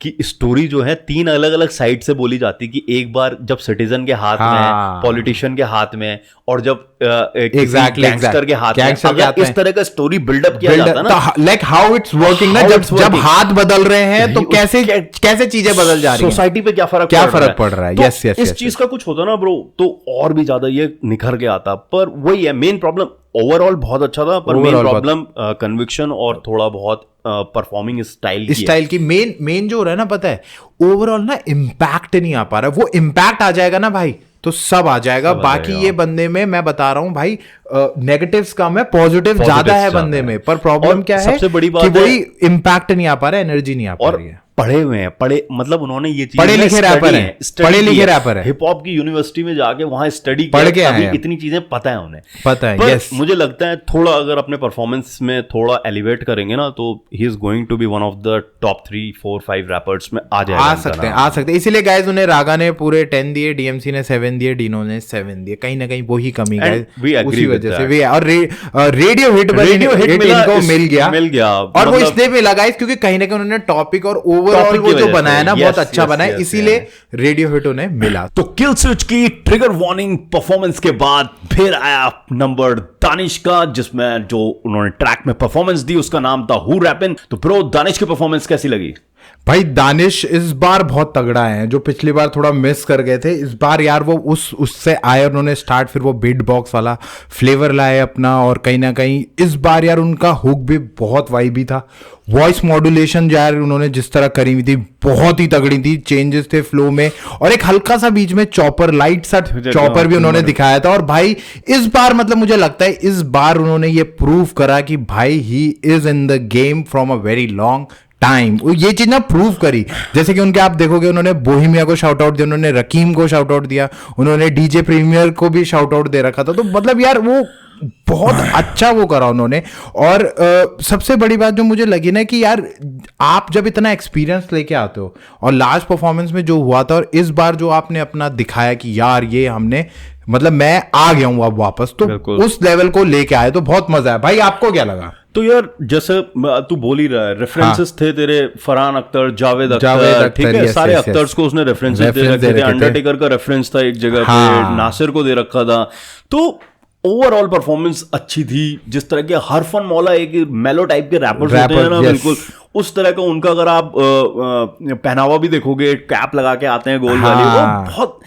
की स्टोरी जो है 3 अलग अलग साइड से बोली जाती, कि एक बार जब सिटीजन के हाथ में, पॉलिटिशियन के हाथ में, और जब गैंगस्टर के हाथ में, अगर इस तरह का स्टोरी बिल्डअप किया जाता ना, लाइक हाउ इट्स वर्किंग ना, जब हाथ बदल रहे हैं तो कैसे चीजें बदल जा रही हैं, सोसाइटी पे क्या फर्क पड़ रहा है। यस इस चीज का कुछ होता ना ब्रो तो और भी ज्यादा ये निखर के आता। पर वही है मेन प्रॉब्लम, ओवरऑल बहुत अच्छा था, पर मेन प्रॉब्लम कन्विक्शन और थोड़ा बहुत परफॉर्मिंग स्टाइल की मेन जो हो रहा है ना, पता है ओवरऑल ना इम्पैक्ट नहीं आ पा रहा है। वो इम्पैक्ट आ जाएगा ना भाई तो सब आ जाएगा। बाकी ये बंदे में मैं बता रहा हूं भाई नेगेटिव्स कम है, पॉजिटिव ज्यादा है बंदे में, पर प्रॉब्लम क्या है सबसे बड़ी बात कि वही इम्पैक्ट नहीं आ पा रहा है, एनर्जी नहीं आ पा रही है। पढ़े हुए हैं, मतलब उन्होंने ये चीज पढ़े लिखे रैपर है, हिप हॉप की यूनिवर्सिटी में जाके वहां स्टडी पढ़ के आए, इतनी चीजें पता है उन्हें, पता है। यस, मुझे लगता है थोड़ा अगर अपने परफॉर्मेंस में थोड़ा एलिवेट करेंगे ना तो he is going to be one of the top 3, 4, 5 rappers में आ सकते हैं। इसीलिए गाइस उन्हें रागा ने पूरे 10 दिए, डीएमसी ने 7 दिए, डिनो ने 7 दिए। कहीं ना कहीं वही कमी है, उसी वजह से भी। और रेडियो हिट इनको मिल गया, और वो इसलिए मिला गाइस क्योंकि कहीं ना कहीं उन्होंने टॉपिक और ओवरऑल वो जो बनाया ना बहुत अच्छा बनाया, इसीलिए रेडियो हिट उन्हें मिला। तो किल स्विच की ट्रिगर वार्निंग परफॉर्मेंस के बाद फिर आया नंबर दानिश का, जिसमें जो उन्होंने ट्रैक में परफॉर्मेंस दी उसका नाम था हू रैपिन। तो ब्रो दानिश की परफॉर्मेंस कैसी लगी? भाई दानिश इस बार बहुत तगड़ा है, जो पिछली बार थोड़ा मिस कर गए थे, इस बार यार वो उससे आए, उन्होंने स्टार्ट, फिर वो बीट बॉक्स वाला फ्लेवर लाए अपना, और कहीं ना कहीं इस बार यार उनका हुक भी बहुत वाइबी था। वॉइस मॉड्यूलेशन यार उन्होंने जिस तरह करी हुई थी बहुत ही तगड़ी थी, चेंजेस थे फ्लो में, और एक हल्का सा बीच में चॉपर, लाइट सा चॉपर भी उन्होंने दिखाया था। और भाई इस बार मतलब मुझे लगता है इस बार उन्होंने ये प्रूव करा कि भाई he is in the game from a very long time. ये चीज ना प्रूव करी, जैसे कि उनके आप देखोगे उन्होंने बोहेमिया को शाउट आउट दिया, उन्होंने रकीम को शाउट आउट दिया, उन्होंने डीजे प्रीमियर को भी शाउट आउट दे रखा था। तो मतलब यार वो बहुत अच्छा वो करा उन्होंने। और सबसे बड़ी बात जो मुझे लगी ना कि यार आप जब इतना एक्सपीरियंस लेके आते हो, और लास्ट परफॉर्मेंस में जो हुआ था और इस बार जो आपने अपना दिखाया कि यार ये हमने मतलब मैं आ गया हूं अब वापस, तो उस लेवल को लेके आए तो बहुत मजा आया। भाई आपको क्या लगा? तो यार जैसे तू बोल ही रहा है, रेफरेंसेस थे तेरे फरहान अख्तर, जावेद अख्तर, ठीक है, सारे अख्तर्स को उसने रेफरेंसेस दे रखे थे। अंडरटेकर का रेफरेंस था एक जगह पे, नासिर को दे रखा था। तो ओवरऑल परफॉर्मेंस अच्छी थी। जिस तरह के हरफन मौला एक मेलो टाइप के रैपर्स होते हैं ना, बिल्कुल उस तरह का उनका अगर आप पहनावा भी देखोगे, कैप लगा के आते हैं गोल वाली, वो बहुत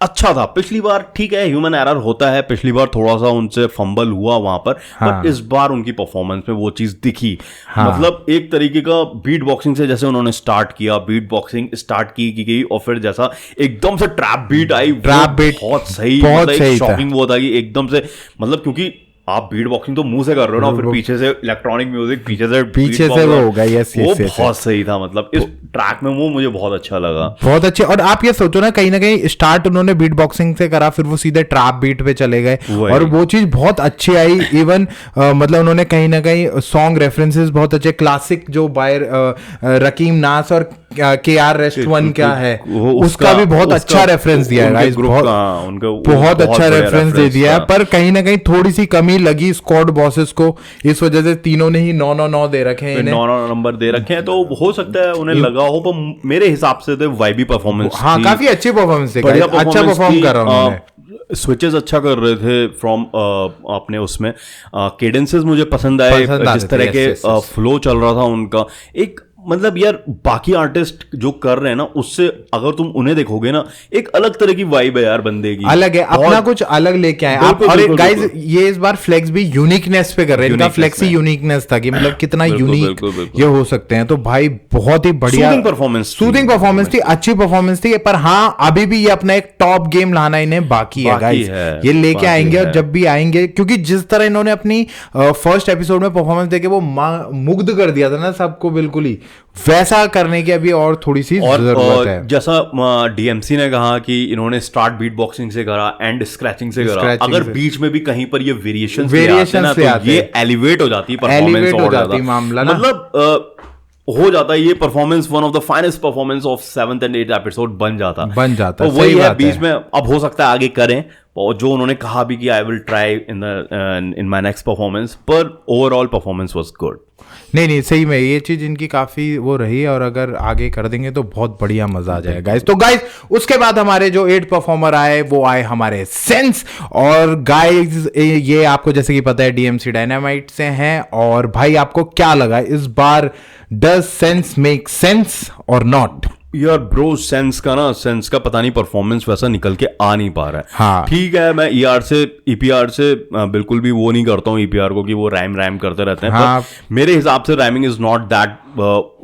अच्छा था। पिछली बार ठीक है ह्यूमन एरर होता है, पिछली बार थोड़ा सा उनसे फंबल हुआ वहां पर, बट इस बार उनकी परफॉर्मेंस में वो चीज दिखी। मतलब एक तरीके का बीट बॉक्सिंग से जैसे उन्होंने स्टार्ट किया, बीट बॉक्सिंग स्टार्ट की गई, और फिर जैसा एकदम से ट्रैप बीट आई, ट्रैप बीट बहुत सही, मतलब शॉकिंग वो था कि एकदम से, मतलब क्योंकि आप बीट बॉक्सिंग तो मुंह से कर रहे हो ना, फिर पीछे से इलेक्ट्रॉनिक म्यूजिक, पीछे से वो होगा। यस, वो बहुत सही था। मतलब इस ट्रैक में वो मुझे बहुत अच्छा लगा, बहुत अच्छे। और आप ये सोचो ना कहीं स्टार्ट उन्होंने बीट बॉक्सिंग से करा, फिर वो सीधे ट्रैप बीट पे चले गए, और वो चीज बहुत अच्छी आई। इवन मतलब उन्होंने कहीं ना कहीं सॉन्ग रेफरेंसेस बहुत अच्छे, क्लासिक जो बाय रकीम नास और KR Rest 1 क्या है, उसका भी बहुत अच्छा रेफरेंस दिया है गाइस, बहुत अच्छा रेफरेंस दे दिया है। पर कहीं ना कहीं थोड़ी सी कमी लगी स्क्वाड बॉसेस को, इस वजह से तीनों ने ही 9-9-9 दे रखे हैं, 9 नंबर दे रखे हैं, तो हो सकता है उन्हें लगा हो, पर मेरे हिसाब से तो वाइबी परफॉर्मेंस, हाँ काफी अच्छी परफॉर्मेंस थी, अच्छा परफॉर्म कर रहा हूँ, स्विचेस अच्छा कर रहे थे फ्रॉम अपने उसमें केडेंसेस मुझे पसंद आए, जिस तरह के फ्लो चल रहा था उनका, एक मतलब यार बाकी आर्टिस्ट जो कर रहे हैं ना उससे अगर तुम उन्हें देखोगे ना, एक अलग तरह की वाइब है यार, बंदे की अलग है, अपना कुछ अलग लेके आए आप। और गाइस ये इस बार फ्लेक्स भी यूनिकनेस पे कर रहे हैं, इनका फ्लेक्स ही यूनिकनेस था कि मतलब कितना यूनिक ये हो सकते हैं। तो भाई बहुत ही बढ़िया सूदिंग परफॉर्मेंस थी, अच्छी परफॉर्मेंस थी। पर हाँ अभी भी ये अपना एक टॉप गेम लाना इन्हें बाकी है गाइस, ये लेके आएंगे, और जब भी आएंगे, क्योंकि जिस तरह इन्होंने अपनी फर्स्ट एपिसोड में परफॉर्मेंस देके वो मुग्ध कर दिया था ना सबको, बिल्कुल ही वैसा करने की अभी और थोड़ी सी जरूरत है। जैसा DMC ने कहा कि इन्होंने स्टार्ट बीट बॉक्सिंग से करा, एंड स्क्रैचिंग से करा, अगर बीच में भी कहीं पर ये वेरिएशन से तो ये एलिवेट हो जाती है परफॉर्मेंस, हो जाती है मामला, मतलब हो जाता है ये performance one of the finest performance of 7th and 8th episode बन जाता तो वही है बीच में। अब हो सकता है आगे करें, और जो उन्होंने कहा भी कि I will try in my next performance, पर ओवरऑल परफॉर्मेंस वाज गुड। नहीं सही में ये चीज इनकी काफी वो रही है, और अगर आगे कर देंगे तो बहुत बढ़िया मजा आ जाएगा गाइस। तो गाइस उसके बाद हमारे जो 8 परफॉर्मर आए वो आए हमारे सेंस, और गाइस ये आपको जैसे कि पता है DMC डायनामाइट से हैं। और भाई आपको क्या लगा इस बार, डज सेंस मेक सेंस और नॉट? यार ब्रो सेंस का पता नहीं परफॉर्मेंस वैसा निकल के आ नहीं पा रहा है। हाँ ठीक है, मैं EPR से बिल्कुल भी वो नहीं करता हूँ EPR को कि वो रैम करते रहते हैं। हाँ। पर मेरे हिसाब से रैमिंग इज नॉट दैट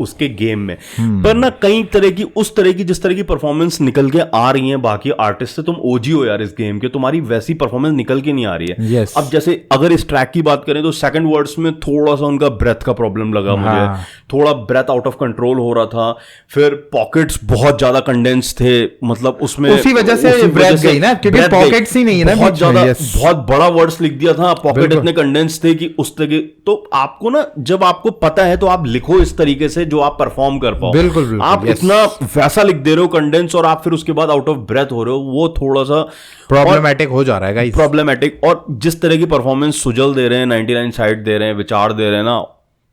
उसके गेम में। पर ना कई तरह की उस तरह की जिस तरह की परफॉर्मेंस निकल के आ रही है बाकी आर्टिस्ट से, तुम OG हो यार इस गेम के, तुम्हारी वैसी परफॉर्मेंस निकल के नहीं आ रही है। yes. अब जैसे अगर इस ट्रैक की बात करें तो सेकंड वर्ड्स में थोड़ा सा उनका ब्रेथ का प्रॉब्लम लगा मुझे, थोड़ा ब्रेथ आउट ऑफ कंट्रोल हो रहा था। फिर पॉकेट्स बहुत ज्यादा कंडेंस थे, मतलब उसमें उसी वजह से ब्रेथ गई ना, क्योंकि पॉकेट्स ही नहीं है ना, बहुत ज्यादा बहुत बड़ा वर्ड्स लिख दिया था, पॉकेट इतने कंडेंस थे कि उस तरह। तो आपको ना जब आपको पता है तो आप लिखो इस तरीके से जो आप परफॉर्म कर पाओ। बिल्कुल आप इतना वैसा लिख दे रहे हो कंडेंस, और आप फिर उसके बाद आउट ऑफ ब्रेथ हो रहे हो, वो थोड़ा सा प्रॉब्लमेटिक हो जा रहा है गाइस, प्रॉब्लमेटिक। और जिस तरह की परफॉर्मेंस सुजल दे रहे हैं, 99 साइड दे रहे हैं, विचार दे रहे हैं ना,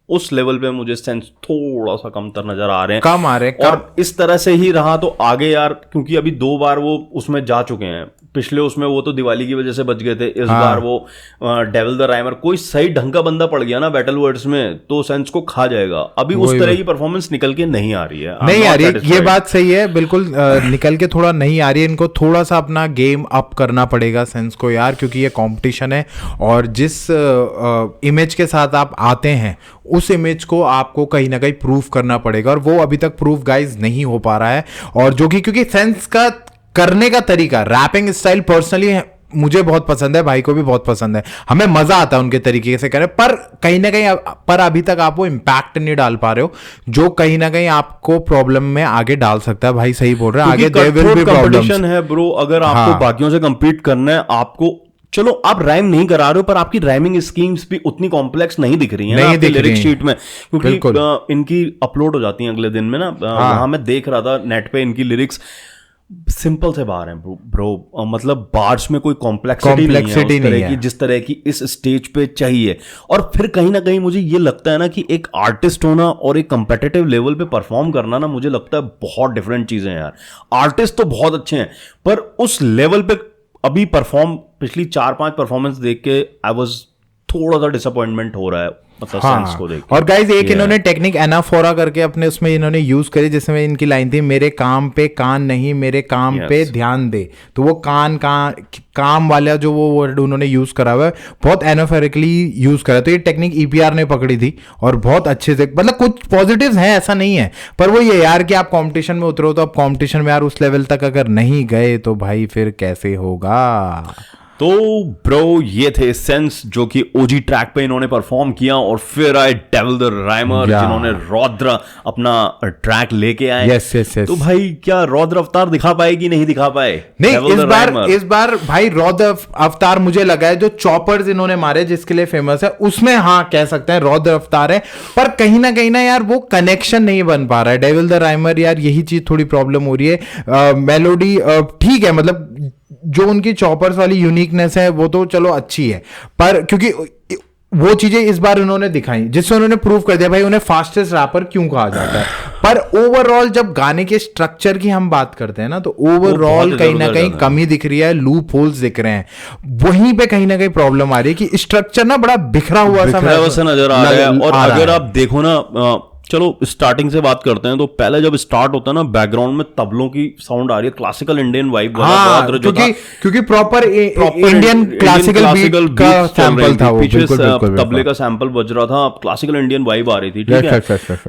उस लेवल पे मुझे सेंस थोड़ा सा कमतर नजर आ रहे हैं, कम आ रहे हैं। और इस तरह से ही रहा तो आगे यार, क्योंकि अभी 2 बार वो उसमें जा चुके हैं, पिछले उसमें वो तो दिवाली की वजह से बच गए थे, इस बार वो डेविल द राइमर, कोई सही ढंग का बंदा पड़ गया ना बैटल वर्ड्स में तो सेंस को खा जाएगा। अभी उस तरह की परफॉर्मेंस निकल के नहीं आ रही है, नहीं आ रही है, ये बात सही है बिल्कुल। निकल के थोड़ा नहीं आ रही है, इनको थोड़ा सा अपना गेम अप करना पड़ेगा सेंस को यार, क्योंकि ये कंपटीशन है, और जिस इमेज के साथ आप आते हैं उस इमेज को आपको कहीं ना कहीं प्रूफ करना पड़ेगा, और वो अभी तक प्रूफ गाइज नहीं हो पा रहा है। और जो कि क्योंकि सेंस का करने का तरीका, रैपिंग स्टाइल पर्सनली मुझे बहुत पसंद है, भाई को भी बहुत पसंद है, हमें मजा आता है उनके तरीके से करें, पर कहीं ना कहीं पर अभी तक आप वो इम्पैक्ट नहीं डाल पा रहे हो, जो कहीं ना कहीं आपको प्रॉब्लम में आगे डाल सकता है। भाई सही बोल रहे हैं, आगे देयर विल बी कंपटीशन है ब्रो। अगर आपको बाकियों से कंपीट करना है, आपको चलो आप राइम नहीं करा रहे हो, पर आपकी राइमिंग स्कीम्स भी उतनी कॉम्प्लेक्स नहीं दिख रही है ना लिरिक शीट में, क्योंकि इनकी अपलोड हो जाती है अगले दिन में ना। वहां मैं देख रहा था नेट पे, इनकी लिरिक्स सिंपल से बार हैं ब्रो, मतलब बार्स में कोई कॉम्प्लेक्सिटी नहीं है जिस तरह की इस स्टेज पे चाहिए। और फिर कहीं ना कहीं मुझे ये लगता है ना कि एक आर्टिस्ट होना और एक कंपेटिटिव लेवल पे परफॉर्म करना ना, मुझे लगता है बहुत डिफरेंट चीजें हैं यार। आर्टिस्ट तो बहुत अच्छे हैं, पर उस लेवल पे अभी परफॉर्म, पिछली 4-5 परफॉर्मेंस देख के आई वाज थोड़ा सा डिसअपॉइंटमेंट हो रहा है, मतलब सेंस को देख। और गाइज एक इन्होंने टेक्निक एनाफोरा करके अपने उसमें इन्होंने यूज करी, जिसमें इनकी लाइन थी, मेरे काम पे कान नहीं, मेरे काम पे ध्यान दे। तो वो काम वाला जो वो वर्ड उन्होंने यूज करा हुआ है, बहुत एनाफोरिकली यूज करा। तो ये टेक्निक EPR ने पकड़ी थी, और बहुत अच्छे से, मतलब कुछ पॉजिटिव्स हैं ऐसा नहीं है, पर वो ये यार कि आप कंपटीशन में उतरो, तो आप कंपटीशन में यार उस लेवल तक अगर नहीं गए तो भाई फिर कैसे होगा। तो ब्रो ये थे सेंस जो कि ओजी ट्रैक पे इन्होंने परफॉर्म किया, और फिर आए डेविल द राइमर जिन्होंने रौद्र अपना ट्रैक लेके आए। yes. तो भाई क्या रौद्र अवतार दिखा पाए कि नहीं दिखा पाए? नहीं, इस बार भाई रौद्र अवतार मुझे लगा है जो चॉपर्स इन्होंने मारे जिसके लिए फेमस है उसमें हाँ कह सकते हैं रौद्र अवतार है, पर कहीं ना यार वो कनेक्शन नहीं बन पा रहा है। डेविल द राइमर यार यही चीज थोड़ी प्रॉब्लम हो रही है। मेलोडी ठीक है, मतलब जो उनकी चॉपर्स वाली यूनिकनेस है वो तो चलो अच्छी है, पर क्योंकि वो चीजें इस बार उन्होंने दिखाई जिससे उन्होंने प्रूव कर दिया भाई उन्हें फास्टेस्ट रैपर क्यों कहा जाता है। पर ओवरऑल जब गाने के स्ट्रक्चर की हम बात करते हैं ना तो ओवरऑल कहीं ना कहीं कमी दिख रही है, लूप होल्स दिख रहे हैं, वहीं पे कहीं ना कहीं प्रॉब्लम आ रही है कि स्ट्रक्चर ना बड़ा बिखरा हुआ सा नजर आ रहा है। और अगर आप देखो ना, चलो स्टार्टिंग से बात करते हैं, तो पहले जब स्टार्ट होता है ना बैकग्राउंड में तबलों की साउंड आ रही है, क्लासिकल इंडियन वाइब वाला, क्योंकि प्रॉपर इंडियन क्लासिकल बीट का सैंपल था वो, पीछे तबले का सैंपल बज रहा था, क्लासिकल इंडियन वाइब आ रही थी, ठीक है।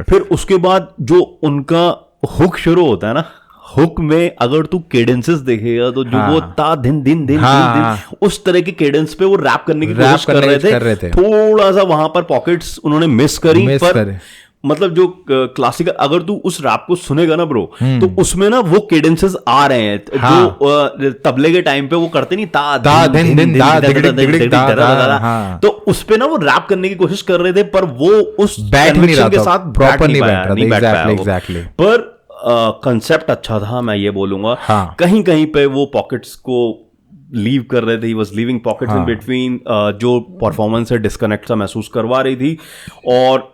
फिर उसके बाद जो उनका हुक शुरू होता है ना, हुक में अगर तू केडेंसेस देखेगा तो जो वो ता दिन दिन दिन दिन उस तरह के केडेंस पे वो रैप करने की कोशिश कर रहे थे। थोड़ा सा वहां पर पॉकेट्स उन्होंने मिस करी, पर मतलब जो क्लासिकल अगर तू उस रैप को सुनेगा ना ब्रो, तो उसमें ना वो केडेंसेस आ रहे हैं जो तबले के टाइम पे वो करते नहीं ता दिन दिन तो उस पे ना वो रैप करने की कोशिश कर रहे थे, पर वो उस कन्विक्शन के साथ प्रॉपर नहीं बैठ पाया। पर कंसेप्ट अच्छा था, मैं ये बोलूंगा। कहीं कहीं पे वो पॉकेट्स को लीव कर रहे थे, he was leaving pockets in between, जो परफॉर्मेंस से डिस्कनेक्ट सा महसूस करवा रही थी। और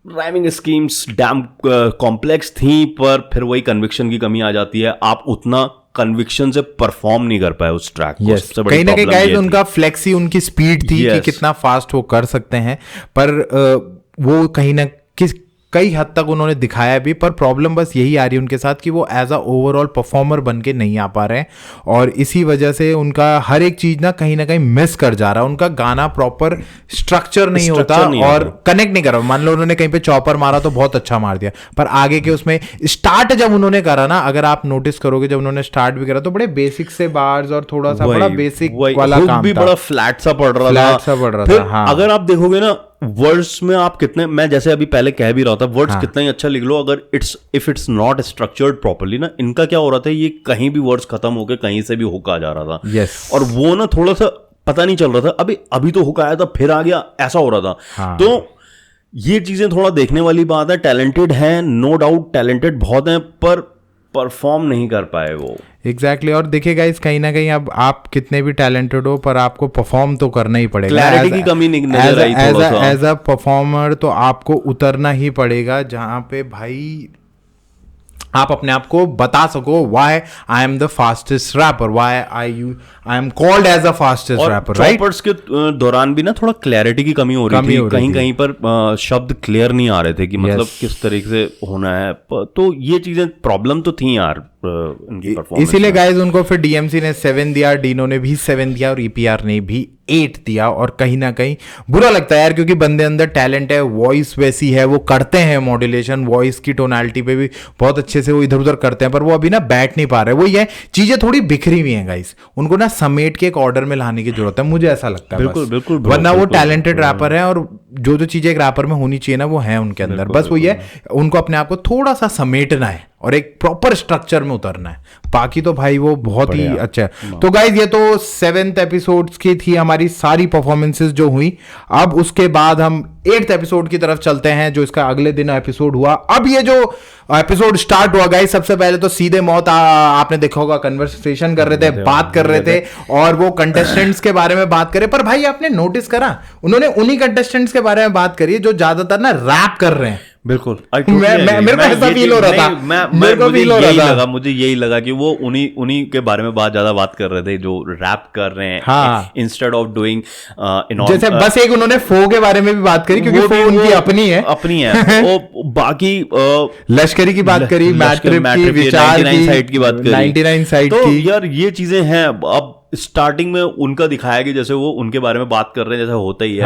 राइमिंग स्कीम्स डैम कॉम्प्लेक्स थी, पर फिर वही कन्विक्शन की कमी आ जाती है, आप उतना कन्विक्शन से परफॉर्म नहीं कर पाए उस ट्रैक को। कहीं ना कहीं गाइस उनका फ्लेक्सी, उनकी स्पीड थी कि कितना फास्ट वो कर सकते हैं, पर वो कहीं ना कई हद तक उन्होंने दिखाया भी, पर प्रॉब्लम बस यही आ रही है उनके साथ कि वो एज अ ओवरऑल परफॉर्मर बन के नहीं आ पा रहे हैं, और इसी वजह से उनका हर एक चीज ना कहीं मिस कर जा रहा है। उनका गाना प्रॉपर स्ट्रक्चर नहीं होता और कनेक्ट नहीं कर रहा। मान लो उन्होंने कहीं पे चॉपर मारा तो बहुत अच्छा मार दिया, पर आगे के उसमें स्टार्ट जब उन्होंने करा ना, अगर आप नोटिस करोगे जब उन्होंने स्टार्ट भी करा तो बड़े बेसिक से बार्स और थोड़ा सा बड़ा बेसिक वाला काम भी बड़ा फ्लैट सा पड़ रहा था। अगर आप देखोगे ना वर्ड्स में आप कितने, मैं जैसे अभी पहले कह भी रहा था, वर्ड्स कितना ही अच्छा लिख लो, अगर if it's not structured properly ना, इनका क्या हो रहा था, ये कहीं भी वर्ड्स खत्म होके कहीं से भी हुक आ जा रहा था। और वो ना थोड़ा सा पता नहीं चल रहा था, अभी तो हुक आया था फिर आ गया, ऐसा हो रहा था। तो ये चीजें थोड़ा देखने वाली बात है। टैलेंटेड है, नो डाउट टैलेंटेड बहुत है, पर परफॉर्म नहीं कर पाए वो। एग्जैक्टली और देखिए गाइस, कहीं ना कहीं अब आप कितने भी टैलेंटेड हो, पर आपको परफॉर्म तो करना ही पड़ेगा। क्लैरिटी की कमी नजर आई थोड़ा सा। एज अ परफॉर्मर तो आपको उतरना ही पड़ेगा जहां पे भाई आप अपने आप को बता सको, why I am the fastest rapper, why I am called as a fastest rapper, right. Choppers के दौरान भी ना थोड़ा क्लैरिटी की कमी हो रही थी, कहीं पर शब्द क्लियर नहीं आ रहे थे कि मतलब किस तरीके से होना है। तो ये चीजें प्रॉब्लम तो थी यार इनकी परफॉर्मेंस। इसीलिए गाइस उनको फिर डीएमसी ने 7 दिया, डीनो ने भी 7 दिया और ईपीआर ने भी 8 दिया। और कहीं ना कहीं बुरा लगता है यार, क्योंकि बंदे अंदर टैलेंट है, वॉइस वैसी है, वो करते हैं मॉड्यूलेशन, वॉइस की टोनालिटी पे भी बहुत अच्छे से वो इधर उधर करते हैं, पर वो अभी ना बैठ नहीं पा रहे। वो ये चीजें थोड़ी बिखरी हुई हैं गाइस, उनको ना समेट के एक ऑर्डर में लाने की जरूरत है, मुझे ऐसा लगता है। बिल्कुल, वरना वो टैलेंटेड रैपर है, और जो चीजें एक रैपर में होनी चाहिए ना वो है उनके अंदर। बस वो ये उनको अपने आप को थोड़ा सा समेटना है और एक प्रॉपर स्ट्रक्चर में उतरना है, बाकी तो भाई वो बहुत ही अच्छा है। तो गाइज ये तो 7th एपिसोड्स की थी हमारी सारी परफॉर्मेंसेस जो हुई। अब उसके बाद हम 8th एपिसोड की तरफ चलते हैं, जो इसका अगले दिन एपिसोड हुआ। अब ये जो एपिसोड स्टार्ट हुआ गाइज, सबसे पहले तो सीधे मौत आपने देखा होगा कन्वर्सेशन कर रहे थे, बात कर रहे थे, और वो कंटेस्टेंट्स के बारे में बात करे। पर भाई आपने नोटिस करा, उन्होंने उन्हीं कंटेस्टेंट्स के बारे में बात करी जो ज्यादातर ना रैप कर रहे हैं। बिल्कुल, मेरे को ऐसा फील हो रहा था, मुझे यही लगा कि वो उन्हीं के बारे में ज्यादा बात कर रहे थे जो रैप कर रहे हैं, इंस्टेड ऑफ डूइंग जैसे बस एक उन्होंने फो के बारे में भी बात करी, क्योंकि फो उनकी अपनी है वो बाकी लश्करी की बात करी, मैट्रिप की, विचार की, 99 साइड की बात करी, 99 साइड की। तो यार ये चीजें हैं। अब स्टार्टिंग में उनका दिखाया कि जैसे वो उनके बारे में बात कर रहे हैं जैसे होता ही है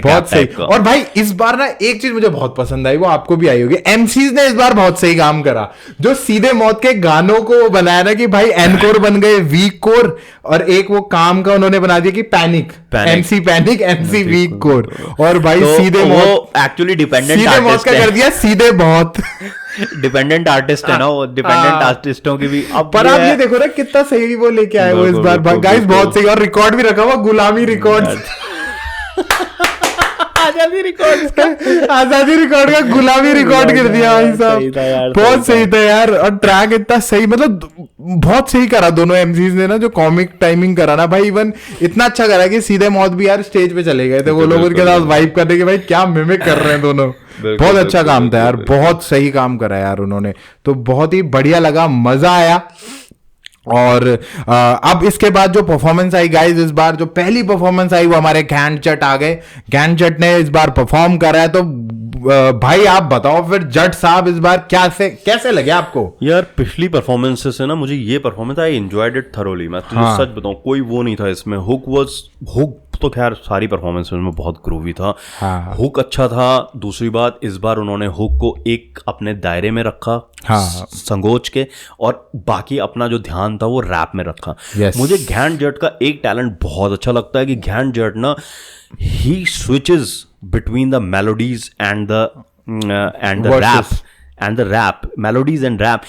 बहुत सही। और भाई इस बार ना एक चीज मुझे बहुत पसंद आई, वो आपको भी आई होगी, एमसीज ने इस बार बहुत सही काम करा, जो सीधे मौत के गानों को बनाया ना कि भाई एनकोर बन गए वीक कोर, और एक वो काम का उन्होंने बना दिया कि panic, MC panic, MC week core, और भाई तो सीधे मौत एक्चुअली डिपेंडेंट आर्टिस्ट का कर दिया सीधे बहुत डिपेंडेंट आर्टिस्ट है ना वो, डिपेंडेंट आर्टिस्टों की भी। अब पर आप ये देखो ना कितना सही वो लेके आए वो इस बार, गाइस बहुत सही, और रिकॉर्ड भी रखा हुआ गुलामी रिकॉर्ड आजादी रिकॉर्ड का गुलामी रिकॉर्ड कर दिया भाई साहब, बहुत सही था यार। और ट्रैक इतना सही, मतलब बहुत सही करा दोनों एमसीज ने ना, जो कॉमिक टाइमिंग करा ना भाई, इवन इतना अच्छा करा कि सीधे मौत भी यार स्टेज पे चले गए थे वो लोग उनके साथ वाइब करने के, भाई क्या मिमिक कर रहे हैं दोनों। बहुत अच्छा काम था यार, बहुत सही काम करा यार उन्होंने, तो बहुत ही बढ़िया लगा, मजा आया। और अब इसके बाद जो परफॉर्मेंस आई गाइस, इस बार जो पहली परफॉर्मेंस आई वो हमारे ज्ञान चट आ गए, ज्ञान चट ने इस बार परफॉर्म करा है, तो भाई आप बताओ फिर जट साहब इस बार कैसे लगे आपको? यार पिछली परफॉर्मेंसेस से ना मुझे ये performance I enjoyed it thoroughly, मैं तुझे सच बताऊं कोई वो नहीं था इसमें, हुक तो खैर सारी परफॉर्मेंस में बहुत ग्रूवी था, हुक अच्छा था। दूसरी बात इस बार उन्होंने हुक को एक अपने दायरे में रखा, संगोच के, और बाकी अपना जो ध्यान था वो रैप में रखा। मुझे ज्ञान जट का एक टैलेंट बहुत अच्छा लगता है कि ज्ञान जट ना ही switches between the melodies and the rap, melodies and rap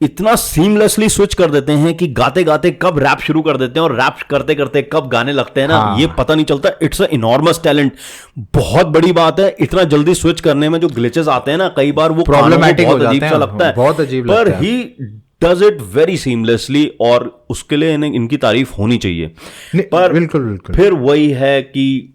इतना सीमलेसली स्विच कर देते हैं कि गाते गाते कब रैप शुरू कर देते हैं और रैप करते करते कब गाने लगते हैं ना, ये पता नहीं चलता। इट्स अ इनॉर्मस टैलेंट, बहुत बड़ी बात है। इतना जल्दी स्विच करने में जो ग्लिचेस आते हैं ना कई बार वो प्रॉब्लमेटिक बहुत अजीब सा लगता है, बहुत अजीब पर he does it very seamlessly, और उसके लिए इनकी तारीफ होनी चाहिए। पर बिल्कुल फिर वही है कि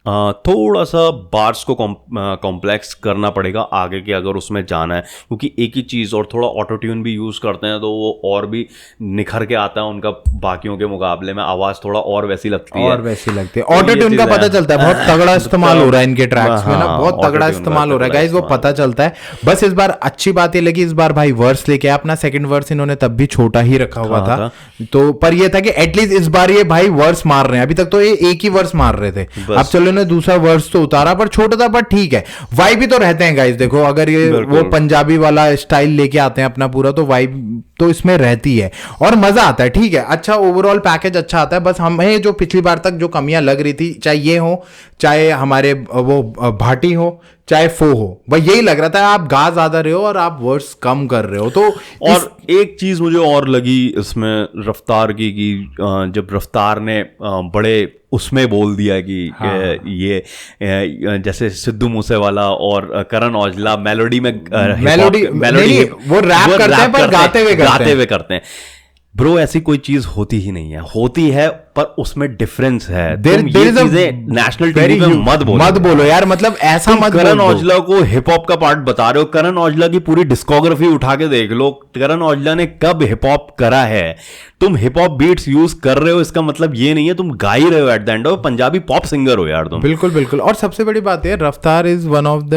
थोड़ा सा बार्स को कॉम्प्लेक्स करना पड़ेगा आगे के अगर उसमें जाना है, क्योंकि एक ही चीज़ और थोड़ा ऑटो ट्यून भी यूज़ करते हैं तो वो और भी निखर के आता है उनका, बाकियों के मुकाबले में आवाज़ थोड़ा और वैसी लगती है, ऑटो ट्यून का पता चलता है, बहुत तगड़ा इस्तेमाल हो रहा है इनके ट्रैक्स में ना, बहुत तगड़ा इस्तेमाल हो रहा है गाइस, वो पता चलता है। बस इस बार अच्छी बात ये लगी, इस बार भाई वर्स लेके अपना सेकंड वर्स इन्होंने तब भी छोटा ही रखा हुआ था, तो पर ये था कि एटलीस्ट इस बार ये भाई वर्स मार रहे हैं, अभी तक तो ये एक ही वर्स मार रहे थे, अब चलो ने दूसरा वर्स तो उतारा पर छोटा था, पर ठीक है, वाइब भी तो रहते हैं गाइस। देखो अगर ये वो पंजाबी वाला स्टाइल लेके आते हैं अपना पूरा, तो वाइब तो इसमें रहती है और मजा आता है, ठीक है, अच्छा ओवरऑल पैकेज अच्छा आता है। बस हमें जो पिछली बार तक जो कमियां लग रही थी, चाहे ये हो, चाहे हमारे वो भाटी हो, चाहे फो हो, भाई यही लग रहा था आप गा ज्यादा रहे हो और आप वर्ड्स कम कर रहे हो। तो और एक चीज मुझे और लगी इसमें रफ्तार की, कि जब रफ्तार ने बड़े उसमें बोल दिया कि ये जैसे सिद्धू मूसेवाला और करण औजला मेलोडी में वो रैप करते हैं पर गाते हुए करते हैं। ब्रो ऐसी कोई चीज होती ही नहीं है, होती है पर उसमें डिफरेंस है। तुम ये चीजें नेशनल टीवी पे मत बोलो यार, मतलब ऐसा मत बोलो। करण औजला को हिप हॉप का पार्ट बता रहे हो, करण औजला की पूरी डिस्कोग्राफी उठा के देख लो, करण औजला ने कब हिप हॉप करा है। तुम हिप हॉप बीट्स यूज कर रहे हो, इसका मतलब ये नहीं है तुम गा ही रहे हो, at the end of Punjabi pop singer हो यार तुम। बिल्कुल बिल्कुल। और सबसे बड़ी बात है, Raftaar is one of the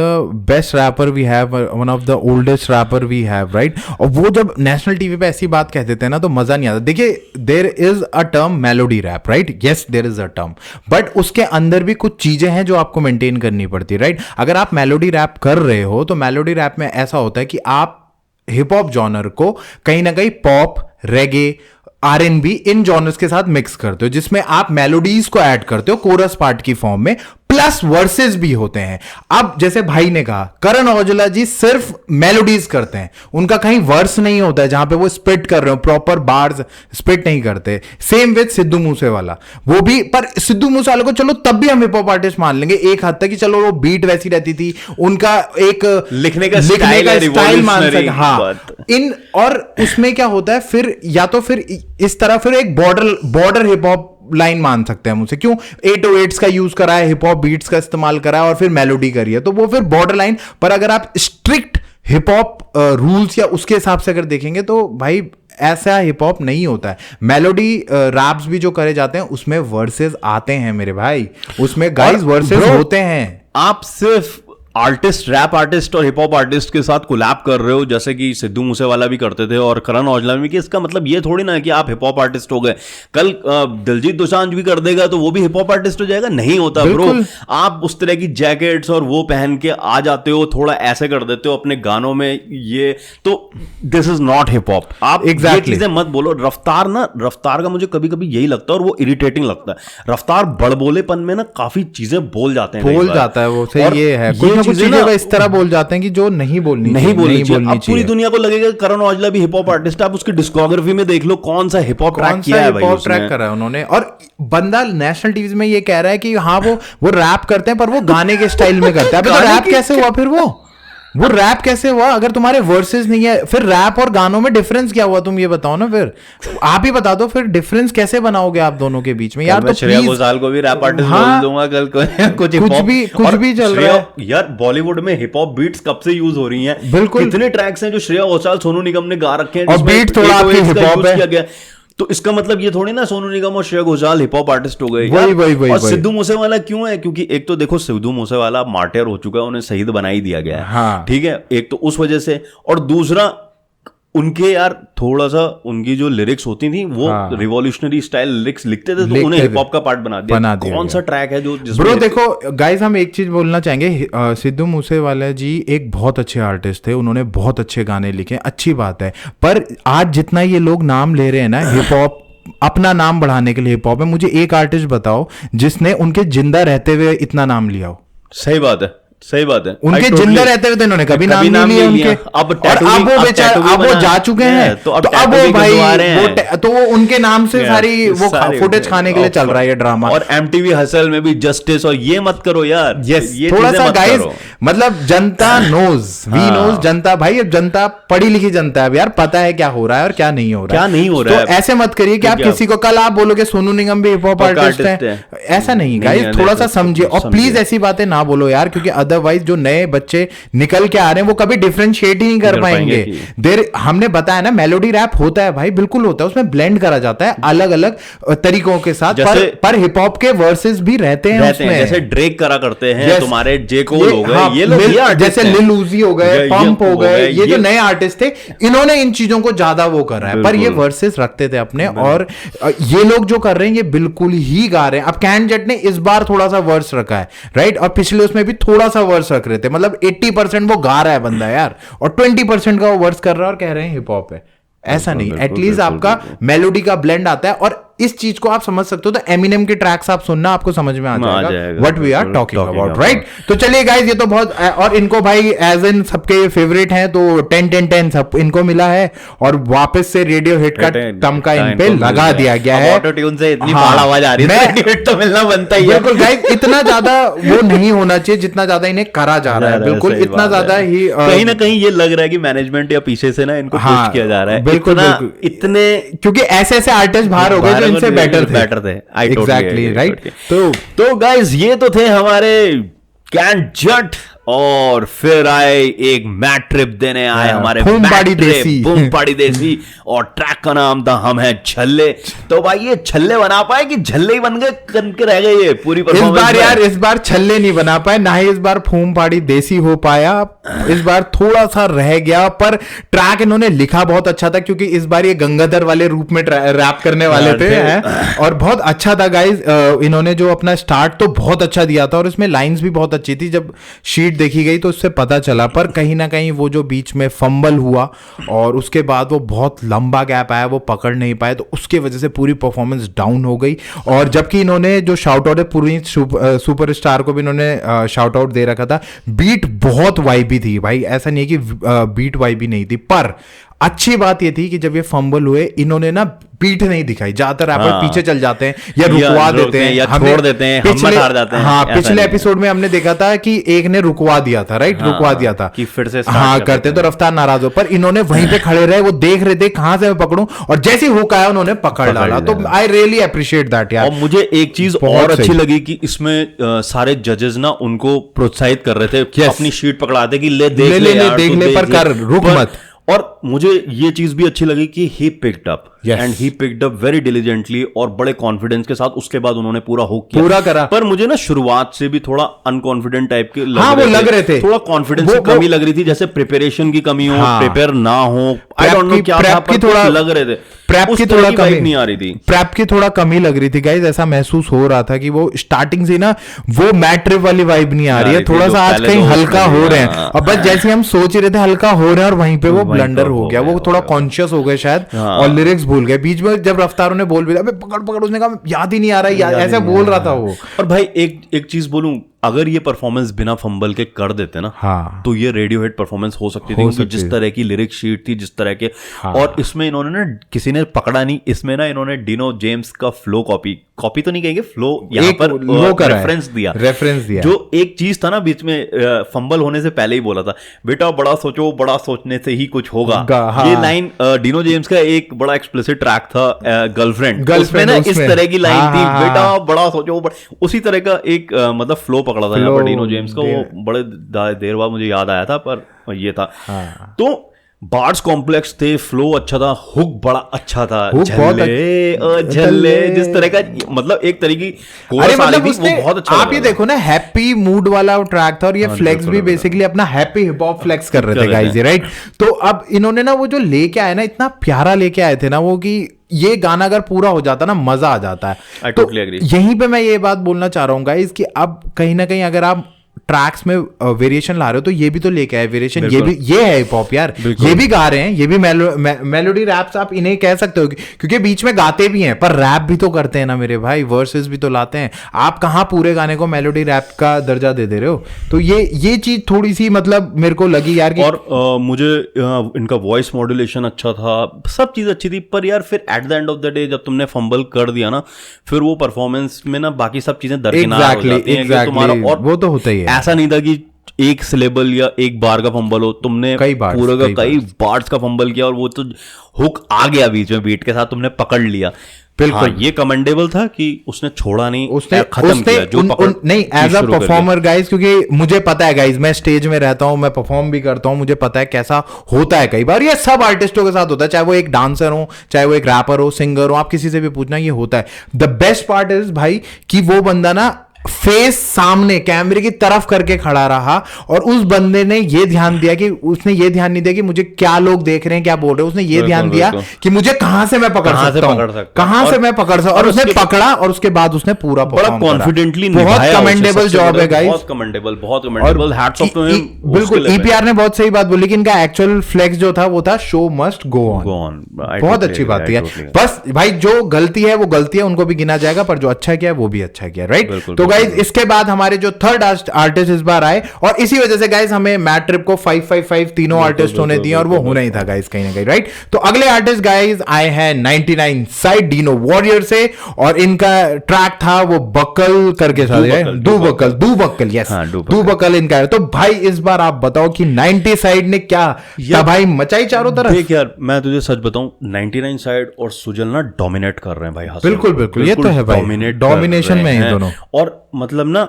best rapper we have, one of the oldest rapper we have, right. और वो जब नेशनल टीवी पे ऐसी बात कह देते हैं ना, तो मजा नहीं आता। देखिए there is a term melody rap, right, yes there is a term, but उसके अंदर भी कुछ चीजें हैं जो आपको मेंटेन करनी पड़ती है, राइट। अगर आप मेलोडी रैप कर रहे हो तो मेलोडी रैप में ऐसा होता है कि आप हिप हॉप जॉनर को कहीं ना कहीं पॉप, रेगे, R&B इन जॉनर्स के साथ मिक्स करते हो, जिसमें आप मेलोडीज को ऐड करते हो कोरस पार्ट की फॉर्म में, प्लस वर्सेस भी होते हैं। अब जैसे भाई ने कहा, करण औजला जी सिर्फ मेलोडीज करते हैं, उनका कहीं वर्स नहीं होता है जहां पे वो स्पिट कर रहे हो, प्रॉपर बार्स स्पिट नहीं करते। सेम विद सिद्धू मूसेवाला, वो भी, पर सिद्धू मूसेवाला को चलो तब भी हम हिप हॉप आर्टिस्ट मान लेंगे एक हद तक कि चलो वो बीट वैसी रहती थी, उनका एक लिखने का स्टाइल मान सकते, हाँ इन। और उसमें क्या होता है फिर, या तो फिर इस तरह फिर एक बॉर्डर हिप हॉप लाइन मान सकते हैं मुझसे, क्यों 808s का यूज करा है, हिप हॉप बीट्स का इस्तेमाल करा है और फिर मेलोडी करी है, तो वो फिर बॉर्डर लाइन। पर अगर आप स्ट्रिक्ट हिप हॉप रूल्स या उसके हिसाब से अगर देखेंगे तो भाई ऐसा हिप हॉप नहीं होता है। मेलोडी रैप्स भी जो करे जाते हैं उसमें वर्सेस आते हैं मेरे भाई, उसमें गाइस वर्सेस होते हैं। आप सिर्फ आर्टिस्ट, रैप आर्टिस्ट और हिप हॉप आर्टिस्ट के साथ कोलैब कर रहे हो, जैसे कि सिद्धू मूसेवाला भी करते थे और करण औजला भी, कि इसका मतलब ये थोड़ी ना है कि आप हिप हॉप आर्टिस्ट हो गए। कल दिलजीत दोसांझ भी कर देगा तो वो भी हिप हॉप आर्टिस्ट हो जाएगा? नहीं होता ब्रो। आप उस तरह की जैकेट्स और वो पहन के आ जाते हो, थोड़ा ऐसे कर देते हो अपने गानों में, ये तो this is not hip hop. आप ये चीजें मत बोलो। रफ्तार का मुझे कभी कभी यही लगता है और वो इरिटेटिंग लगता है। रफ्तार बड़बोलेपन में ना काफी चीजें बोल जाते हैं, बोल जाता है वो, सही ये है, कुछ चीजें इस तरह बोल जाते हैं कि जो नहीं बोलनी चाहिए। पूरी दुनिया को लगेगा करण औजला भी हिप हॉप आर्टिस्ट। आप उसकी डिस्कोग्राफी में देख लो कौन सा हिप हॉप ट्रैक किया है भाई, ट्रैक करा है उन्होंने। और बंदा नेशनल टीवी में ये कह रहा है कि हाँ वो रैप करते हैं पर वो गाने के स्टाइल में करते हैं। तो रैप कैसे हुआ फिर? वो रैप कैसे हुआ अगर तुम्हारे वर्सेस नहीं है? फिर रैप और गानों में डिफरेंस क्या हुआ, तुम ये बताओ ना। फिर आप ही बता दो, फिर डिफरेंस कैसे बनाओगे आप दोनों के बीच में यार? तो श्रेया घोषाल को भी रैप आर्टिस्ट बोल दूंगा कल को। कुछ भी चल रहा है यार। बॉलीवुड में हिप हॉप बीट्स कब से यूज हो रही हैं? बिल्कुल, कितने ट्रैक्स हैं जो श्रेया घोषाल, सोनू निगम ने गा रखे हैं और बीट थोड़ा आपकी हिप हॉप है। तो इसका मतलब ये थोड़ी ना सोनू निगम और Shreya Ghoshal hip hop artist हो गए। वही और सिद्धू मूसेवाला क्यों है? क्योंकि एक तो देखो सिद्धू मूसेवाला मार्टियर हो चुका है, उन्हें शहीद बना ही दिया गया है। हाँ। ठीक है, एक तो उस वजह से, और दूसरा उनके यार थोड़ा सा उनकी जो लिरिक्स होती थी वो रिवॉल्यूशनरी स्टाइल लिरिक्स लिखते थे, तो उन्हें हिप हॉप का पार्ट बना दिया। कौन सा ट्रैक है जो ब्रो देखो गाइस, हम एक चीज बोलना चाहेंगे, सिद्धू मूसेवाला जी एक बहुत अच्छे आर्टिस्ट थे, उन्होंने बहुत अच्छे गाने लिखे, अच्छी बात है। पर आज जितना ये लोग नाम ले रहे हैं ना हिप हॉप, अपना नाम बढ़ाने के लिए हिप हॉप में, मुझे एक आर्टिस्ट बताओ जिसने उनके जिंदा रहते हुए इतना नाम लिया हो। सही बात है, सही बात है। उनके जिंदा रहते हुए तो इन्होंने कभी नाम नहीं लिया उनके। अब वो जा चुके हैं, तो अब वो भाई तो वो उनके नाम से सारी वो फुटेज खाने के लिए चल रहा है ये ड्रामा। और MTV हसल में भी जस्टिस, और ये मत करो यार। थोड़ा सा गाइस, मतलब जनता नोज, वी नोज, जनता भाई, अब जनता पढ़ी लिखी जनता है यार, पता है क्या हो रहा है और क्या नहीं हो रहा है। तो ऐसे मत करिए कि आप किसी को कल आप बोलोगे सोनू निगम भी हिप हॉप आर्टिस्ट है, ऐसा नहीं गाइस, थोड़ा सा समझिए। और प्लीज ऐसी बातें ना बोलो यार, क्योंकि अदरवाइज जो नए बच्चे निकल के आ रहे हैं वो कभी डिफरेंशिएट ही नहीं कर पाएंगे। हमने बताया ना, मेलोडी रैप होता है भाई, बिल्कुल होता है, उसमें ब्लेंड करा जाता है अलग अलग तरीकों के साथ, पर हिप हॉप के वर्सेस भी रहते हैं उसमें। जैसे ड्रेक करा करते हैं, तुम्हारे जे कोल हो गए, ये लोग जैसे लिल उजी हो गए, पंप हो गए, ये जो नए आर्टिस्ट थे, इन्होंने इन चीजों को ज्यादा वो कर रहा है, पर ये वर्सेस रखते थे अपने। और ये लोग जो कर रहे हैं ये बिल्कुल ही गा रहे हैं। अब कैन जेट ने इस बार थोड़ा सा वर्स रखा है, राइट, और पिछले उसमें भी थोड़ा सा वर्स रख रहे थे, मतलब 80% वो गा रहा है बंदा यार, और 20% का वो वर्स कर रहा है और कह रहे हैं हिप हॉप है। ऐसा नहीं, एटलीस्ट आपका मेलोडी का ब्लेंड आता है। और इस चीज को आप समझ सकते हो तो एमिनेम के ट्रैक्स आप सुनना, आपको समझ में आ जाएगा what we are talking about, right. तो चलिए गाइस, ये तो बहुत, और इनको भाई एज इन सबके फेवरेट हैं, तो 10-10-10 सब इनको मिला है, और वापस से रेडियो हिट का तमका इन पे लगा दिया गया है। ऑटो ट्यून से इतनी फाड़ आवाज आ रही है, हिट तो मिलना बनता ही है। बिल्कुल गाइस, इतना ज्यादा वो नहीं होना चाहिए जितना ज्यादा इन्हें करा जा रहा है। बिल्कुल इतना ज्यादा ही कहीं ना कहीं ये लग रहा है कि मैनेजमेंट या पीछे से ना इनको पुश किया जा रहा है। बिल्कुल इतने, क्योंकि ऐसे आर्टिस्ट बाहर हो गए जो इनसे बेटर थे। Exactly, right. तो गाइस, ये तो थे हमारे कैन जट, और फिर आए एक मैट ट्रिप देने आए हमारे बूमपाड़ी देसी, और ट्रैक का नाम था हम हैं छल्ले। तो भाई ये छल्ले बना पाए कि झल्ले ही बन गए, करके रह गए ये पूरी परफॉर्मेंस? इस बार यार, इस बार छल्ले नहीं बना पाए, ना ही इस बार फूमपाड़ी देसी हो पाया, इस बार थोड़ा सा रह गया। पर ट्रैक इन्होंने लिखा बहुत अच्छा था, क्योंकि इस बार ये गंगाधर वाले रूप में रैप करने वाले थे, और बहुत अच्छा था गाइज। इन्होंने जो अपना स्टार्ट तो बहुत अच्छा दिया था, और इसमें लाइंस भी बहुत अच्छी थी, जब शीट देखी गई तो उससे पता चला। पर कहीं ना कहीं वो जो बीच में फंबल हुआ और उसके बाद वो बहुत लंबा गैप आया, वो पकड़ नहीं पाए, तो उसके वजह से पूरी परफॉर्मेंस डाउन हो गई। और जबकि इन्होंने जो शाउट आउट है, पूरी सुपरस्टार को भी इन्होंने शाउट आउट दे रखा था। बीट बहुत वाइबी थी भाई, ऐसा नहीं है कि बीट वाइबी नहीं थी, पर अच्छी बात ये थी कि जब ये फंबल हुए, इन्होंने ना पीठ नहीं दिखाई। ज्यादातर रैपर पीछे चल जाते हैं या रुकवा देते हैं या छोड़ देते हैं, हिम्मत हार जाते हैं। हाँ, पिछले एपिसोड में हमने देखा था कि एक ने रुकवा दिया था, राइट, रुकवा दिया था कि फिर से हाँ करते तो रफ्तार नाराज हो, पर इन्होंने वहीं पे खड़े रहे, वो देख रहे थे कहां से मैं पकड़ूं, और जैसे ही हुक आया उन्होंने पकड़ डाला। तो आई रियली अप्रिशिएट दैट यार। और मुझे एक चीज और अच्छी लगी कि इसमें सारे जजेस ना उनको प्रोत्साहित कर रहे थे, अपनी शीट पकड़ा दे कि ले देख ले, पर कर, रुक मत। और मुझे ये चीज भी अच्छी लगी कि he picked up and he picked up very diligently और बड़े कॉन्फिडेंस के साथ। उसके बाद उन्होंने पूरा हुक किया, पूरा करा। पर मुझे ना शुरुआत से भी थोड़ा अनकॉन्फिडेंट टाइप के लग रहे थे, थोड़ा कॉन्फिडेंस की कमी लग रही थी, जैसे प्रिपरेशन की कमी हो, प्रिपेयर ना हो, आई डोंट नो क्या था, पर थोड़ा लग रहे थे प्रेप की थोड़ा कमी नहीं आ रही थी, प्रेप की थोड़ा कमी लग रही थी गाइस। ऐसा महसूस हो रहा था कि वो स्टार्टिंग से ना वो मैट ट्रिप वाली वाइब नहीं आ रही है, थोड़ा सा आज कहीं हल्का हो रहे हैं। अब बस जैसे हम सोच रहे थे हल्का हो रहे हैं, और वहीं पे वो ब्लंडर हो गया, वो थोड़ा कॉन्शियस हो गए शायद, और लिरिक्स भूल गए बीच में। जब रफ्तारों ने बोल भी दिया, पकड़ पकड़, उसने कहा याद ही नहीं आ रहा है, ऐसा बोल रहा था वो। और भाई एक चीज बोलूं, अगर ये परफॉर्मेंस बिना फंबल के कर देते ना, तो ये रेडियोहेड परफॉर्मेंस हो सकती थी, क्योंकि जिस तरह की लिरिक शीट थी, जिस तरह के, और इसमें इन्होंने ना किसी ने पकड़ा नहीं, इसमें ना इन्होंने डिनो जेम्स का फ्लो कॉपी तो नहीं कहेंगे, फ्लो यहाँ पर रेफरेंस दिया। जो एक चीज था ना बीच में फंबल होने से पहले ही बोला था, बेटा बड़ा सोचो, बड़ा सोचने से ही कुछ होगा। ये लाइन डिनो जेम्स का एक बड़ा एक्सप्लिसिट ट्रैक था, गर्लफ्रेंड, उसमें ना इस तरह की लाइन थी, बेटा बड़ा सोचो, उसी तरह का एक मतलब फ्लो पकड़ा था यहाँ पर डिनो जेम्स का। वो बड़े देर बाद मुझे याद आया था, पर ये था। तो बार्ड्स कॉम्प्लेक्स थे, फ्लो अच्छा था, हुक बड़ा अच्छा था, झल्ले जिस तरह का, मतलब एक तरीके की, अरे मतलब उसने, वो बहुत अच्छा, आप ये देखो ना, हैप्पी मूड वाला ट्रैक था, और ये फ्लेक्स भी बेसिकली अपना हैप्पी हिप हॉप फ्लेक्स कर रहे थे गाइस, राइट। तो अब इन्होंने ना वो जो लेके आए ना, इतना प्यारा लेके आए थे ना वो, कि ये गाना अगर पूरा हो जाता ना मजा आ जाता है। तो यहीं पे मैं ये बात बोलना चाह रहा हूँ गाइस कि अब कहीं ना कहीं अगर आप ट्रैक्स में वेरिएशन ला रहे हो, तो ये भी तो लेके आए वेरिएशन, ये है हिप हॉप यार, ये भी गा रहे हैं, ये भी मेलोडी रैप्स आप इन्हें कह सकते हो, क्योंकि बीच में गाते भी हैं, पर रैप भी तो करते हैं ना मेरे भाई, वर्सेस भी तो लाते हैं। आप कहाँ पूरे गाने को मेलोडी रैप का दर्जा दे रहे हो? तो ये चीज थोड़ी सी मतलब मेरे को लगी यार कि, और मुझे इनका वॉइस मॉड्यूलेशन अच्छा था, सब चीज अच्छी थी, पर यार फिर at the end of the day जब तुमने फंबल कर दिया ना, फिर वो परफॉर्मेंस में ना बाकी सब चीजें दरकिनार हो जाती हैं तुम्हारा, और वो तो होता ही है। ऐसा नहीं था कि एक सिलेबल या एक बार का फंबल हो, तुमने पूरा का कई बार्स का फंबल किया, और वो तो हुक आ गया बीच में बीट के साथ, तुमने पकड़ लिया। बिल्कुल ये कमेंडेबल था कि उसने छोड़ा नहीं, उसने खत्म किया जो नहीं एज अ परफॉर्मर गाइस, क्योंकि मुझे पता है गाइस, मैं स्टेज में रहता हूं, मैं परफॉर्म भी करता हूं, मुझे पता है कैसा होता है। कई बार ये सब आर्टिस्टों के साथ होता है, चाहे वो एक डांसर हो, चाहे वो एक रैपर हो, सिंगर हो, आप किसी से भी पूछना, ये होता है। द बेस्ट पार्ट इज भाई कि वो बंदा ना फेस सामने कैमरे की तरफ करके खड़ा रहा, और उस बंदे ने ये ध्यान दिया कि उसने ये ध्यान नहीं दिया कि मुझे क्या लोग देख रहे हैं, क्या बोल रहे हैं, उसने ये ध्यान दिया कि मुझे कहां से मैं पकड़ सकता हूं, कहां से मैं पकड़ सकता हूं, और उसने पकड़ा, और उसके बाद उसने पूरा बड़ा कॉन्फिडेंटली, बहुत कमेंडेबल जॉब है गाइस, बहुत commendable, hats off to him. बिल्कुल ईपीआर ने बहुत सही बात बोली कि इनका एक्चुअल फ्लेक्स जो था वो था शो मस्ट गो ऑन, बहुत अच्छी बात थी। बस भाई जो गलती है वो गलती है, उनको भी गिना जाएगा, पर जो अच्छा किया वो भी अच्छा किया, राइट। तो गाइस इसके बाद हमारे जो थर्ड आर्टिस्ट इस बार आए, और इसी वजह से गाइस हमें मैट ट्रिप को 555 तीनों आर्टिस्ट होने दिए, और वो होना ही था गाइस कहीं ना कहीं, राइट। तो अगले आर्टिस्ट गाइस आए हैं 99 साइड डिनो वॉरियर से, और इनका ट्रैक था वो बकल करके, दू बकल, यस दू बकल इनका है। तो भाई इस बार आप बताओ कि 90 साइड ने क्या भाई मचाई चारों तरफ। देख यार मैं तुझे सच बताऊं, 99 साइड और सुजल ना डोमिनेट कर रहे हैं भाई, बिल्कुल ये तो है भाई, डोमिनेशन में ही दोनों। और मतलब ना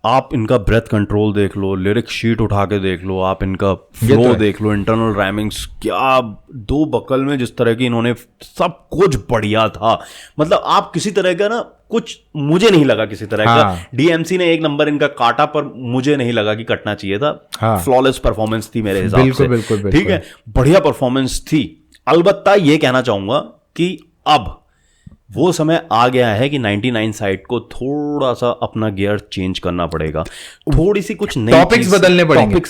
आप इनका ब्रेथ कंट्रोल देख लो, लिरिक शीट उठा के देख लो, आप इनका फ्लो देख लो, इंटरनल राइमिंग्स, क्या दो बकल में जिस तरह की इन्होंने सब कुछ बढ़िया था। मतलब आप किसी तरह का ना कुछ, मुझे नहीं लगा किसी तरह का, डीएमसी ने एक नंबर इनका काटा, पर मुझे नहीं लगा कि कटना चाहिए था। फ्लॉलेस परफॉर्मेंस थी मेरे हिसाब से, ठीक है, बढ़िया परफॉर्मेंस थी। अलबत्ता ये कहना चाहूंगा कि अब वो समय आ गया है कि 99 साइड को थोड़ा सा अपना गियर चेंज करना पड़ेगा, थोड़ी सी कुछ नई टॉपिक्स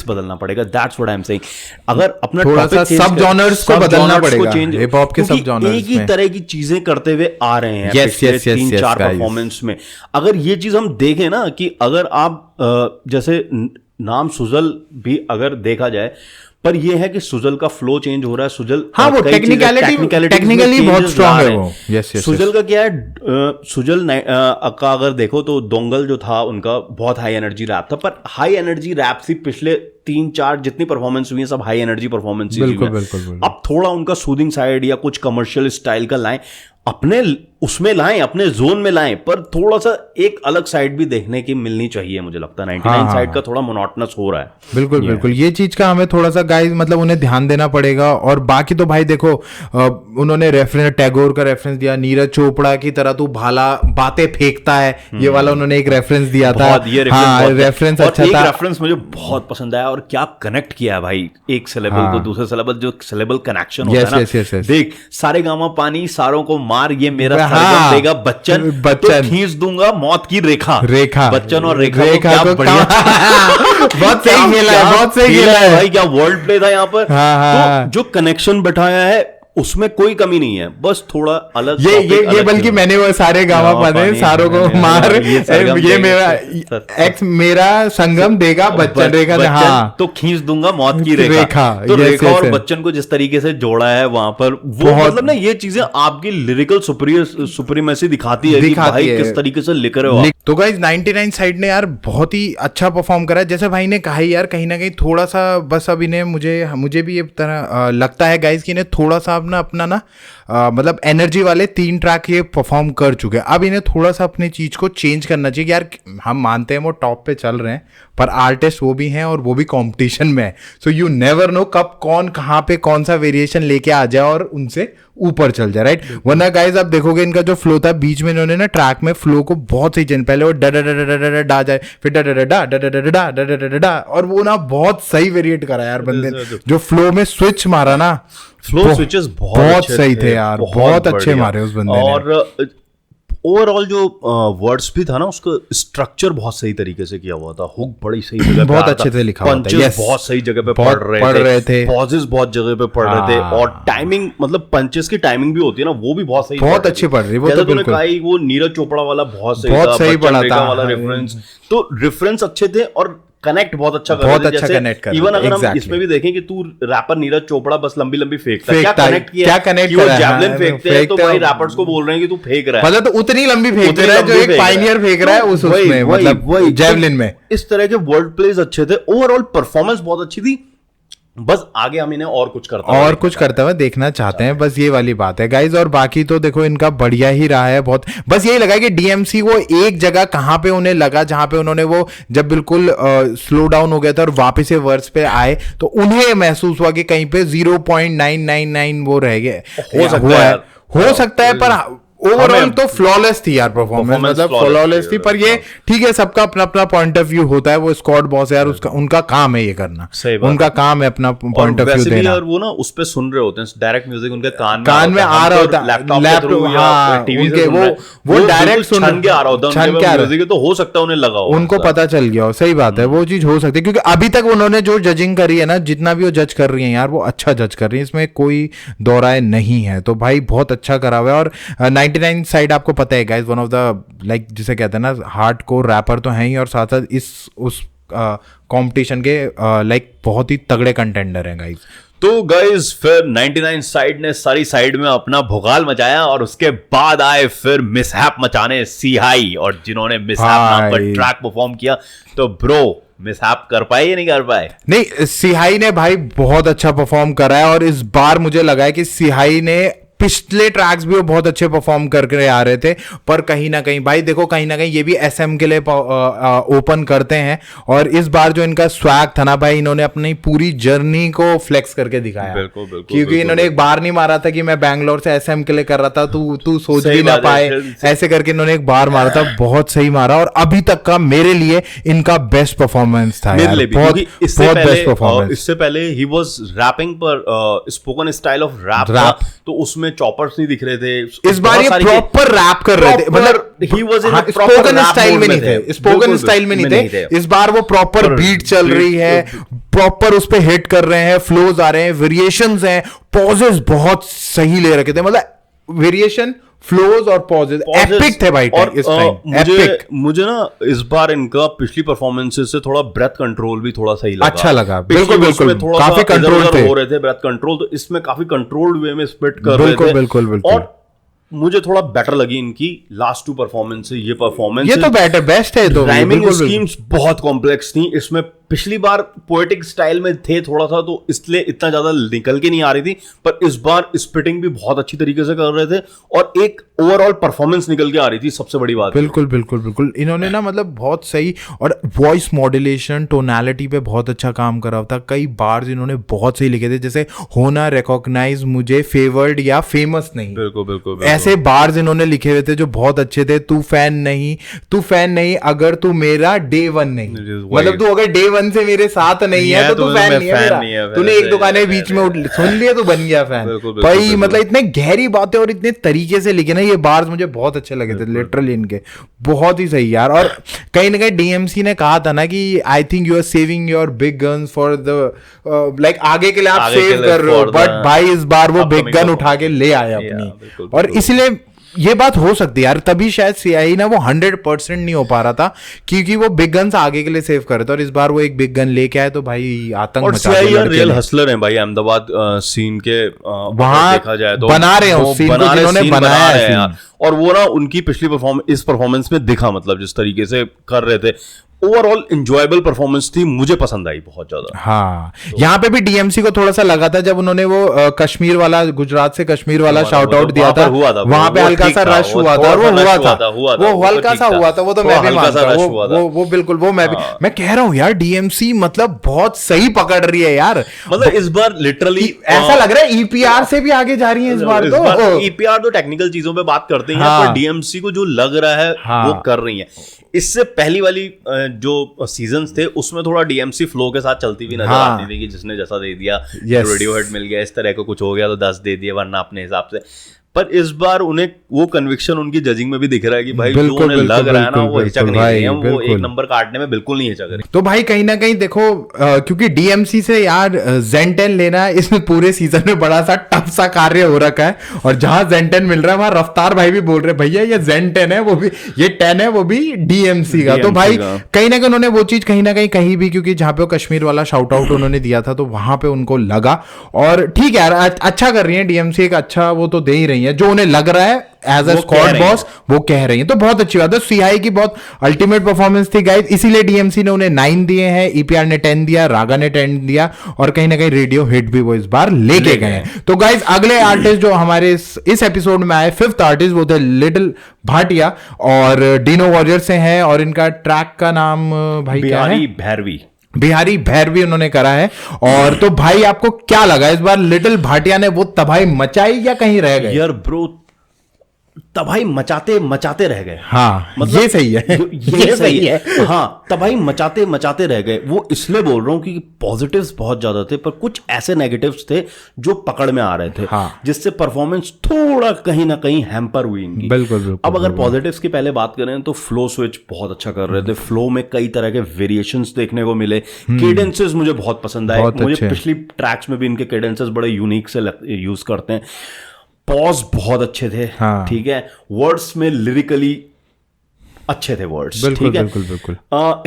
बदलना पड़ेगा। That's what I am saying. अगर अपना थोड़ा सा सब जॉनर्स को बदलना पड़ेगा, हिप हॉप के सब जॉनर्स में एक ही तरह की चीजें करते हुए आ रहे हैं पिछले 3-4 परफॉर्मेंस में। अगर ये चीज हम देखें ना कि अगर आप जैसे नाम सुजल भी अगर देखा जाए, पर ये है कि सुजल का फ्लो चेंज हो रहा है, सुजल हाँ वो टेक्निकली बहुत स्ट्रांग है वो। यस सुजल का क्या है, सुजल का अगर देखो तो दोंगल जो था उनका बहुत हाई एनर्जी रैप था, पर हाई एनर्जी रैप से पिछले 3-4 जितनी परफॉर्मेंस हुई है सब हाई एनर्जी परफॉर्मेंस। बिल्कुल। अब थोड़ा उनका सूदिंग साइड या कुछ कमर्शियल स्टाइल का लाएं, अपने उसमें लाएं, अपने जोन में लाएं, पर थोड़ा सा एक अलग साइड भी देखने की मिलनी चाहिए। मुझे लगता है 99 साइड का थोड़ा मोनोटोनस हो रहा है। बिल्कुल ये चीज का हमें थोड़ा सा गाइस मतलब उन्हें ध्यान देना पड़ेगा। और बाकी तो भाई देखो उन्होंने रेफरेंस टैगोर का रेफरेंस दिया, नीरज चोपड़ा की तरह तू भाला बातें फेंकता है, ये वाला उन्होंने एक रेफरेंस दिया था। रेफरेंस अच्छा था। रेफरेंस मुझे बहुत पसंद आया और क्या कनेक्ट किया है भाई एक सिलेबल को दूसरे सिलेबल, जो सिलेबल कनेक्शन होता है ना। देख सारे गामा पानी सारों को मार, ये मेरा देगा बच्चन तो खींच दूंगा मौत की रेखा। बच्चन और रेखा क्या बढ़िया बहुत सही खेला है भाई, क्या वर्ल्ड प्ले था यहाँ पर। तो जो कनेक्शन बैठाया है उसमें कोई कमी नहीं है, बस थोड़ा अलग ये बल्कि मैंने वो सारे गावा पाने सारों को मार, ये मेरा एक्स मेरा संगम देगा बच्चन रेखा, हाँ तो खींच दूंगा मौत की रेखा। तो रेखा और बच्चन को जिस तरीके से जोड़ा है वहां पर, वो मतलब ना ये चीजें आपकी लिरिकल सुप्रीमेसी दिखाती है कि भाई किस तरीके से लिख रहे हो। तो गाइस 99 साइड ने यार बहुत ही अच्छा परफॉर्म करा है, जैसे भाई ने कहा यार कहीं ना कहीं थोड़ा सा बस अब इन्हें मुझे भी ये तरह लगता है गाइस कि इन्हें थोड़ा सा अपना ना मतलब एनर्जी वाले 3 ट्रैक ये परफॉर्म कर चुके हैं। अब इन्हें थोड़ा सा अपनी चीज को चेंज करना चाहिए। यार हम मानते हैं वो टॉप पे चल रहे हैं, पर आर्टिस्ट वो भी हैं और वो भी कंपटीशन में है, सो यू नेवर नो कब कौन कहाँ पे कौन सा वेरिएशन लेके आ जाए और उनसे ऊपर चल जाए, राइट। वरना गाइज आप देखोगे इनका जो फ्लो था बीच में इन्होंने ना ट्रैक में फ्लो को बहुत सही चेंज, पहले वो डा जाए फिर डा और वो ना बहुत सही वेरिएट करा यार बंदे ने, जो फ्लो में स्विच मारा ना, फ्लो स्विचेस बहुत सही थे यार, बहुत अच्छे मारे उस बंदे ने। और ओवरऑल जो वर्ड्स भी था ना उसका स्ट्रक्चर बहुत सही तरीके से किया हुआ था, हुक बड़ी सही जगह पे बहुत अच्छे से लिखा हुआ था, पंचेस बहुत सही जगह पे पढ़ रहे थे, पॉजेस बहुत जगह पे पढ़ रहे थे, और टाइमिंग मतलब पंचेस की टाइमिंग भी होती है ना वो भी बहुत सही, बहुत अच्छी पढ़ रही। जैसे तूने कहा वो नीरज चोपड़ा वाला बहुत सही पढ़ा था वाला रेफरेंस, तो रेफरेंस अच्छे थे और कनेक्ट बहुत अच्छा कनेक्ट कर। इवन अगर हम इसमें भी देखें कि तू रैपर नीरज चोपड़ा बस लंबी लंबी फेंकता है, क्या कनेक्ट किया, वो जैवलिन फेंकते हैं तो भाई रैपर्स को बोल रहे हैं कि तू फेंक रहा है, मतलब तो उतनी लंबी फेंक रहा है जो एक पायनियर फेंक रहा है उसमें, मतलब जैवलिन में। इस तरह के वर्ड प्लेज अच्छे थे, ओवरऑल परफॉर्मेंस बहुत अच्छी थी, बस आगे हम इन्हें और कुछ करते हुए देखना चाहते हैं, बस ये वाली बात है गाइज। और बाकी तो देखो इनका बढ़िया ही रहा है बहुत, बस यही लगा कि डीएमसी वो एक जगह कहां पे उन्हें लगा जहां पे उन्होंने वो जब बिल्कुल स्लो डाउन हो गया था और वापस से वर्स पे आए तो उन्हें महसूस हुआ कि कहीं पे 0.999 वो रह गए, हो सकता है पर ओवरऑल तो फ्लॉलेस थी यार परफॉर्मेंस, मतलब फ्लॉलेस थी। पर ये ठीक है, सबका अपना अपना पॉइंट ऑफ व्यू होता है, वो स्क्वाड बॉस है यार, उसका उनका काम है ये करना, उनका काम है अपना पॉइंट ऑफ व्यू देना। और वो ना उस पे सुन रहे होते हैं डायरेक्ट म्यूजिक, उनके कान में आ रहा होता है, लैपटॉप उनके वो डायरेक्ट सुन के आ रहा होता है म्यूजिक, तो हो सकता है उन्हें लगा हो, उनको पता चल गया हो। सही बात है, वो चीज हो सकती है, क्योंकि अभी तक उन्होंने जो जजिंग करी है ना, जितना भी वो जज कर रही है यार वो अच्छा जज कर रही है, इसमें कोई दो राय नहीं है। तो भाई बहुत अच्छा करा हुआ है। और 99 साइड आपको पता है guys one of the like जिसे कहते हैं ना हार्डकोर रैपर तो हैं ही, और साथ साथ उस कंपटीशन के लाइक बहुत ही तगड़े कंटेंडर हैं गाइस। तो गाइस फिर 99 साइड ने सारी साइड में अपना भोगाल मचाया और उसके बाद आए फिर मिसहैप मचाने सीहाई, और जिन्होंने मिसहैप नाम का ट्रैक परफॉर्म किया। तो ब्रो मिसहैप कर पाए या नहीं कर पाए? नहीं, सीहाई ने भाई बहुत अच्छा परफॉर्म करा है, और इस बार मुझे लगा है कि सीहाई ने पिछले ट्रैक्स भी वो बहुत अच्छे परफॉर्म करके आ रहे थे, पर कहीं ना कहीं भाई देखो कहीं ना कहीं ये भी एसएम के लिए ओपन करते हैं, और इस बार जो इनका स्वैग था ना भाई, इन्होंने अपनी पूरी जर्नी को फ्लेक्स करके दिखाया। बिल्कुल, क्योंकि इन्होंने एक बार नहीं मारा था कि मैं बैंगलोर से एसएम के लिए कर रहा था, तू सोच भी ना पाए, ऐसे करके इन्होंने एक बार मारा था, बहुत सही मारा, और अभी तक का मेरे लिए इनका बेस्ट परफॉर्मेंस था यार, बहुत बेस्ट परफॉर्मेंस। इससे पहले ही वाज रैपिंग पर स्पोकन स्टाइल ऑफ रैप, तो उसमें चॉपर्स नहीं दिख रहे थे। इस बार ये प्रॉपर रैप कर रहे थे, मतलब he was in spoken style में नहीं थे, स्पोकन स्टाइल में नहीं थे। इस बार वो प्रॉपर बीट चल रही है, प्रॉपर उस पे हिट कर रहे हैं, फ्लोज आ रहे हैं, वेरिएशंस हैं, पॉजेस बहुत सही ले रखे थे, मतलब वेरिएशन फ्लोज और पॉजेस एपिक थे भाई। और इस टाइम मुझे ना इस बार इनका पिछली परफॉर्मेंसेस से थोड़ा ब्रेथ कंट्रोल भी थोड़ा सही लगा, अच्छा लगा। बिल्कुल काफी कंट्रोल हो रहे थे ब्रेथ कंट्रोल, तो इसमें काफी कंट्रोल्ड वे में स्पिट कर रहे थे। बिल्कुल। और मुझे थोड़ा बेटर लगी इनकी लास्ट 2 परफॉर्मेंस से ये परफॉर्मेंस, ये तो बेस्ट है। तो राइमिंग स्कीम्स बहुत कॉम्प्लेक्स थी, इसमें पिछली बार पोएटिक स्टाइल में थे थोड़ा सा, तो इसलिए इतना ज्यादा निकल के नहीं आ रही थी, पर इस बार स्पिटिंग भी बहुत अच्छी तरीके से कर रहे थे और एक ओवरऑल परफॉर्मेंस निकल के आ रही थी, सबसे बड़ी बात। बिल्कुल बिल्कुल बिल्कुल, इन्होंने ना मतलब बहुत सही, और वॉइस मॉड्यूलेशन, टोनैलिटी पे बहुत अच्छा काम करा था। कई बार इन्होंने बहुत सही लिखे थे, जैसे होना रिकॉग्नाइज मुझे फेवर्ड या फेमस नहीं। बिल्कुल बिल्कुल, ऐसे बार्स इन्होंने लिखे हुए थे जो बहुत अच्छे थे। तू फैन नहीं अगर तू मेरा डे वन नहीं, मतलब तू अगर डे वन से मेरे साथ नहीं है तो तू फैन नहीं है मेरा। तूने एक दो गाने बीच में सुन लिए तो बन गया फैन भाई। मतलब इतने गहरी बातें और इतने तरीके से लिखे ना ये बार्स, मुझे बहुत अच्छे लगे थे लिटरली इनके, बहुत ही सही यार। और कहीं ना कहीं डीएमसी ने कहा था ना कि I think you are saving your big guns for the like आगे के लिए आप सेव कर रहे हो, बट भाई इस बार वो बिग गन उठा के ले आए अपनी, और इसलिए ये बात हो सकती है यार, तभी शायद सीआई ना वो 100% नहीं हो पा रहा था क्योंकि वो बिग गन्स आगे के लिए सेव कर रहे थे, और इस बार वो एक बिग गन लेके आए तो भाई आतंक मचा दिया। सीआई रियल हसलर हैं भाई, अहमदाबाद सीन के वहां देखा जाए तो बना रहे हैं उस सीन को जिन्होंने बनाया है, और वो ना उनकी पिछली इस परफॉर्मेंस में दिखा, मतलब जिस तरीके से कर रहे थे, ओवरऑल एंजॉयबल परफॉर्मेंस थी, मुझे पसंद आई बहुत ज्यादा। हाँ तो यहाँ पे भी डीएमसी को थोड़ा सा लगा था जब उन्होंने वो कश्मीर वाला, गुजरात से कश्मीर वाला शाउट आउट दिया था, वहां पे हल्का सा रश हुआ था, वो हल्का सा हुआ था, वो तो मैं भी मानता हूं, वो बिल्कुल, वो मैं कह रहा हूँ यार डीएमसी मतलब बहुत सही पकड़ रही है यार, मतलब इस बार लिटरली ऐसा लग रहा है ईपीआर से भी आगे जा रही है इस बार। तो ईपीआर तो टेक्निकल चीजों पे बात करते हैं, पर डीएमसी को जो लग रहा है वो कर रही है। इससे पहली वाली जो सीजन्स थे उसमें थोड़ा डीएमसी फ्लो के साथ चलती हुई नजर आती थी कि जिसने जैसा दे दिया, रेडियोहेड मिल गया, इस तरह को कुछ हो गया तो 10 दे दिए, वरना अपने हिसाब से। पर इस बार उन्हें वो कन्विक्शन उनकी जजिंग में भी दिख रहा है कि भाई जो उन्हें लग रहा है ना वो हिचक नहीं रही है, वो एक नंबर काटने में बिल्कुल नहीं हिचक रही। तो भाई कहीं ना कहीं देखो क्योंकि डीएमसी से यार जेन10 लेना इस पूरे सीजन में बड़ा सा टफ सा कार्य हो रखा है, और जहां जेन10 मिल रहा है वहां रफ्तार भाई भी बोल रहे भैया ये जेन10 है, वो भी ये 10 है, वो भी डीएमसी का। तो भाई कहीं ना कहीं उन्होंने वो चीज कहीं ना कहीं भी, क्योंकि जहां पे वो कश्मीर वाला शाउट आउट उन्होंने दिया था तो वहां पे उनको लगा, और ठीक है यार अच्छा कर रही है डीएमसी, एक अच्छा वो तो दे ही रही है, जो उन्हें लग रहा है एज अ स्क्वाड बॉस वो कह रही हैं, तो बहुत अच्छी बात है। सीआई की बहुत अल्टीमेट परफॉर्मेंस थी गाइस, इसीलिए डीएमसी ने उन्हें 9 दिए हैं, ईपीआर ने 10 दिया, रागा ने 10 दिया, और कहीं ना कहीं रेडियो हिट भी वो इस बार लेके गए हैं। तो गाइस अगले आर्टिस्ट जो हमारे इस एपिसोड में आए, 5th आर्टिस्ट, वो थे लिटिल भाटिया, और डिनो वॉरियर से हैं, और इनका ट्रैक का नाम भाई क्या है? बिहारी भैरवी उन्होंने करा है। और तो भाई आपको क्या लगा इस बार लिटिल भाटिया ने वो तबाही मचाई या कहीं रह गए? यार ब्रो तबाही मचाते रह गए। हाँ मतलब ये सही है, ये सही है। हाँ तबाही मचाते रह गए। वो इसलिए बोल रहा हूं कि पॉजिटिव्स बहुत ज्यादा थे, पर कुछ ऐसे नेगेटिव्स थे जो पकड़ में आ रहे थे, हाँ। जिससे परफॉर्मेंस थोड़ा कहीं ना कहीं हैम्पर हुई इनकी। बिल्कुल। अब अगर पॉजिटिव्स की पहले बात करें तो फ्लो स्विच बहुत अच्छा कर रहे थे, फ्लो में कई तरह के वेरिएशंस देखने को मिले, केडेंसेस मुझे बहुत पसंद आए, मुझे पिछली ट्रैक्स में भी इनके केडेंसेस बड़े यूनिक से यूज करते हैं। पॉज बहुत अच्छे थे, हाँ। ठीक है, वर्ड्स में लिरिकली अच्छे थे वर्ड्स, ठीक है, बिल्कुल।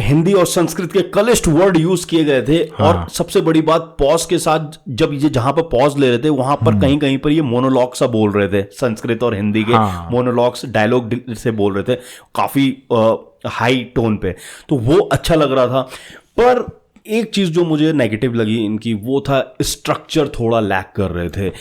हिंदी और संस्कृत के कलिष्ट वर्ड यूज किए गए थे, हाँ। और सबसे बड़ी बात पॉज के साथ जब ये जहां पर पॉज ले रहे थे वहां पर कहीं कहीं पर ये मोनोलॉग सा बोल रहे थे, संस्कृत और हिंदी के मोनोलॉग्स डायलॉग से बोल रहे थे काफी हाई टोन पे, तो वो अच्छा लग रहा था। पर एक चीज जो मुझे नेगेटिव लगी इनकी वो था स्ट्रक्चर थोड़ा लैक कर रहे थे,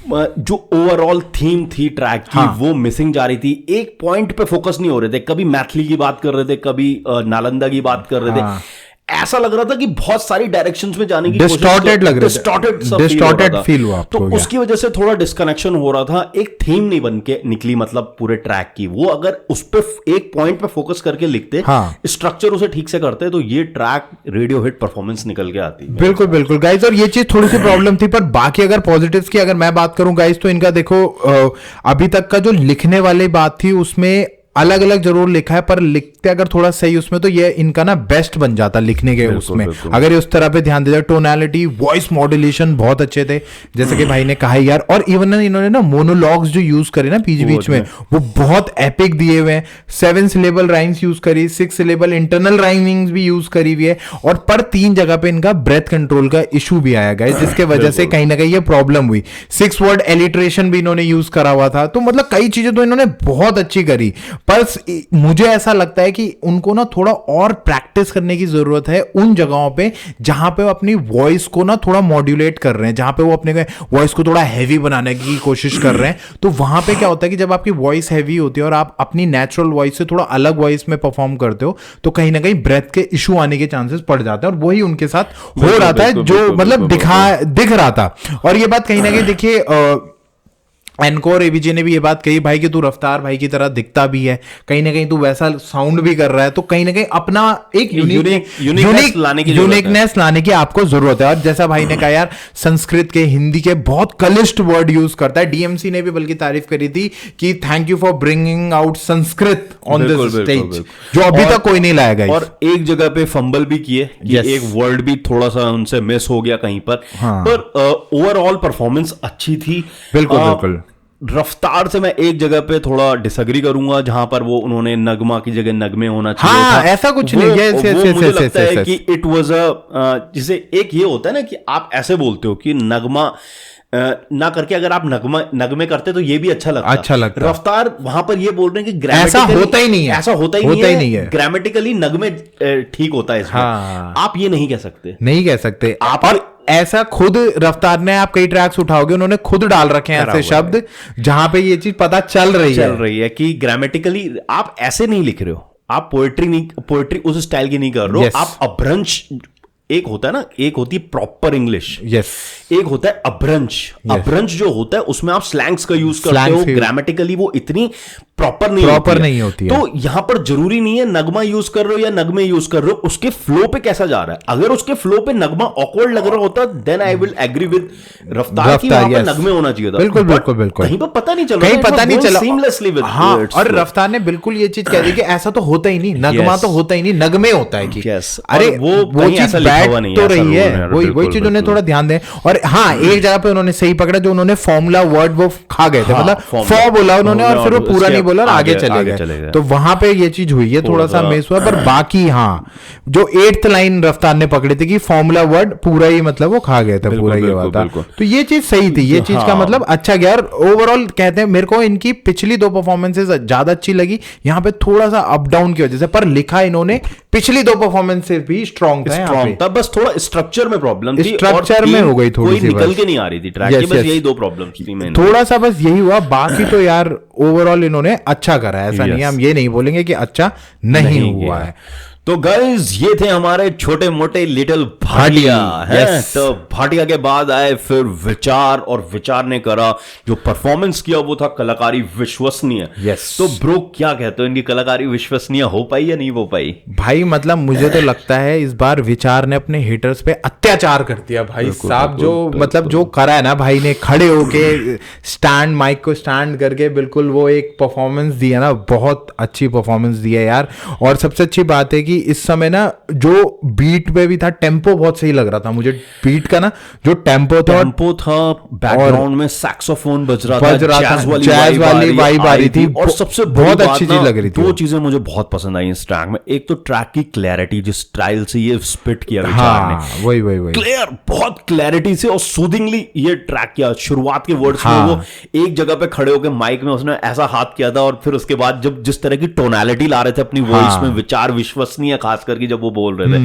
जो ओवरऑल थीम थी ट्रैक की, हाँ। वो मिसिंग जा रही थी, एक पॉइंट पे फोकस नहीं हो रहे थे, कभी मैथिली की बात कर रहे थे, कभी नालंदा की बात कर रहे थे, ऐसा लग रहा था कि बहुत सारी डायरेक्शंस में जाने की डिस्टॉर्टेड लग रहा था, डिस्टॉर्टेड फील हुआ, तो उसकी वजह से थोड़ा डिस्कनेक्शन हो रहा था, एक थीम नहीं बन के निकली मतलब पूरे ट्रैक की। वो अगर उस पे एक पॉइंट पे फोकस करके लिखते, हाँ। स्ट्रक्चर उसे ठीक से करते, तो ये ट्रैक रेडियो हिट परफॉर्मेंस निकल के आती। बिल्कुल गाइस, और ये चीज थोड़ी सी प्रॉब्लम थी, पर बाकी अगर पॉजिटिव्स की अगर मैं बात करूं गाइस, तो इनका देखो अभी तक का जो लिखने वाली बात थी उसमें अलग अलग जरूर लिखा है, पर लिखते अगर थोड़ा सही उसमें तो ये इनका ना बेस्ट बन जाता लिखने के उसमें, अगर ये उस तरह पे ध्यान दे जाए। टोनैलिटी, वॉइस मॉड्यूलेशन बहुत अच्छे थे, जैसे कि भाई ने कहा यार, और इवन इन्होंने ना मोनोलॉग्स जो यूज करे ना बीच में, वो बहुत एपिक दिए हुए हैं। 7 सिलेबल राइम्स यूज करी, 6 सिलेबल इंटरनल राइमिंग्स भी यूज करी हुई है, और पर 3 जगह पे इनका ब्रेथ कंट्रोल का इशू भी आया गया, जिसके वजह से कहीं ना कहीं ये प्रॉब्लम हुई। 6 वर्ड एलिट्रेशन भी इन्होंने यूज करा हुआ था, तो मतलब कई चीजें तो इन्होंने बहुत अच्छी करी। पर मुझे ऐसा लगता है कि उनको ना थोड़ा और प्रैक्टिस करने की जरूरत है उन जगहों पे जहां पे वो अपनी वॉइस को ना थोड़ा मॉड्यूलेट कर रहे हैं, जहां पे वो अपने वॉइस को थोड़ा हैवी बनाने की कोशिश कर रहे हैं। तो वहां पे क्या होता है कि जब आपकी वॉइस हैवी होती है और आप अपनी नेचुरल वॉइस से थोड़ा अलग वॉइस में परफॉर्म करते हो तो कहीं ना कहीं ब्रेथ के इशू आने के चांसेस पड़ जाते हैं, और वही उनके साथ हो रहा था, जो मतलब दिख रहा था। और ये बात कहीं ना कहीं देखिए एनकोर एबीजे ने भी ये बात कही भाई कि तू रफ्तार भाई की तरह दिखता भी है, कहीं ना कहीं तू वैसा साउंड भी कर रहा है, तो कहीं ना कहीं अपना एक यूनिकनेस लाने की आपको जरूरत है। और जैसा भाई ने कहा यार, संस्कृत के, हिंदी के बहुत कलिष्ट वर्ड यूज करता है। डीएमसी ने भी बल्कि तारीफ करी थी कि thank you for bringing out Sanskrit on this stage, जो अभी तक कोई नहीं लाया गया। और एक जगह पे फंबल भी किए, एक वर्ड भी थोड़ा सा उनसे मिस हो गया कहीं पर, पर ओवरऑल परफॉर्मेंस अच्छी थी। बिल्कुल बिल्कुल। रफ्तार से मैं एक जगह पे थोड़ा डिसएग्री करूंगा, जहां पर वो उन्होंने नगमा की जगह नगमे होना चाहिए था। ऐसा कुछ नहीं है। मुझे लगता है कि इट वाज जिसे एक ये होता है ना कि आप ऐसे बोलते हो कि नगमा ना करके अगर आप नगमे करते तो ये भी अच्छा लगता। रफ्तार वहां पर ये बोल रहे हैं कि ऐसा होता ही नहीं है, ऐसा होता ही नहीं है। ग्रामेटिकली नगमे ठीक होता है इसमें। आप ये नहीं कह सकते आप। और ऐसा खुद रफ्तार ने, आप कई ट्रैक्स उठाओगे उन्होंने खुद डाल रखे हैं ऐसे शब्द जहां पे ये चीज पता चल रही है कि ग्रामेटिकली आप ऐसे नहीं लिख रहे हो, आप पोएट्री उस स्टाइल की नहीं कर रहे हो। आप अभ्रंश, एक होता है ना, एक होती है प्रॉपर इंग्लिश, एक होता है अभ्रंश। अभ्रंश जो होता है उसमें आप स्लैंग्स का यूज करते हो, ग्रामेटिकली वो इतनी प्रॉपर नहीं होती है। तो यहां पर जरूरी नहीं है नगमा यूज कर रहे हो या नगमे यूज कर रहे हो, उसके फ्लो पे कैसा जा रहा है। अगर उसके फ्लो पे नगमा ऑकवर्ड लग रहा होता then I will agree with Raftaar की वहां पे नगमे होना चाहिए था। बिल्कुल कहीं पर पता नहीं चला सीमलेसली विद। और रफ्तार ने बिल्कुल ये चीज कह दी कि ऐसा तो होता ही नहीं, नगमा तो होता ही नहीं, नगमे होता है कि अरे वो चीज बैठ तो रही है, वही चीज उन्हें थोड़ा ध्यान दें। और हाँ, एक जगह पे उन्होंने सही पकड़ा, जो उन्होंने फॉर्मूला वर्ड वो खा गए थे, मतलब फॉ बोला उन्होंने और फिर वो पूरा नहीं बोला और आगे चले गए, तो वहां पे ये चीज हुई है, थोड़ा सा मिस हुआ। पर बाकी हाँ, जो 8th लाइन रफ्तार ने पकड़ी थी कि फॉर्मूला वर्ड पूरा ही, मतलब वो खा गए थे, पूरा ही हुआ था, तो ये चीज सही थी। ये चीज का मतलब अच्छा गया। और ओवरऑल कहते हैं, मेरे को इनकी पिछली 2 परफॉर्मेंसेस ज्यादा अच्छी लगी, यहाँ पे थोड़ा सा अप डाउन की वजह से, पर लिखा इन्होंने पिछली 2 परफॉर्मेंसेस भी स्ट्रॉन्ग था, बस थोड़ा स्ट्रक्चर में प्रॉब्लम थी, स्ट्रक्चर में हो गई थोड़ी सी, निकल के नहीं आ रही थी ट्रैक की, बस यही 2 प्रॉब्लम्स थी मैंने, थोड़ा सा बस यही हुआ। बाकी तो यार ओवरऑल इन्होंने अच्छा करा है, ऐसा नहीं है, हम ये नहीं बोलेंगे कि अच्छा नहीं हुआ है। तो गाइस, ये थे हमारे छोटे मोटे लिटिल भाटिया। तो भाटिया के बाद आए फिर विचार, और विचार ने करा जो परफॉर्मेंस किया वो था कलाकारी विश्वसनीय। तो ब्रो क्या कहते हो, इनकी कलाकारी विश्वसनीय हो पाई या नहीं हो पाई? भाई मतलब मुझे तो लगता है इस बार विचार ने अपने हिटर्स पे अत्याचार कर दिया भाई साहब। जो मतलब जो करा है ना भाई ने, खड़े होके स्टैंड, माइक को स्टैंड करके बिल्कुल वो एक परफॉर्मेंस दी है ना, बहुत अच्छी परफॉर्मेंस दी है यार। और सबसे अच्छी बात है कि इस समय ना जो बीट पे भी था, टेम्पो बहुत सही लग रहा था मुझे, बीट का ना जो टेम्पो था, बैकग्राउंड में सैक्सोफोन बज रहा था, जैज वाली वाइब आ रही थी, और सबसे बहुत अच्छी चीज लग रही थी। 2 चीजें मुझे बहुत पसंद आई इस ट्रैक में। एक तो ट्रैक की क्लैरिटी, जिस स्टाइल से ये स्पिट किया विचार ने, वही क्लियर, बहुत क्लैरिटी से और सूदिंगली ये ट्रैक किया। शुरुआत के वर्ड्स में वो एक जगह पे खड़े होकर माइक में उसने ऐसा हाथ किया था, और फिर उसके बाद जब जिस तरह की टोनैलिटी ला रहे थे अपनी वॉइस में, विचार विश्वसनीय, खास करके जब वो बोल रहे थे।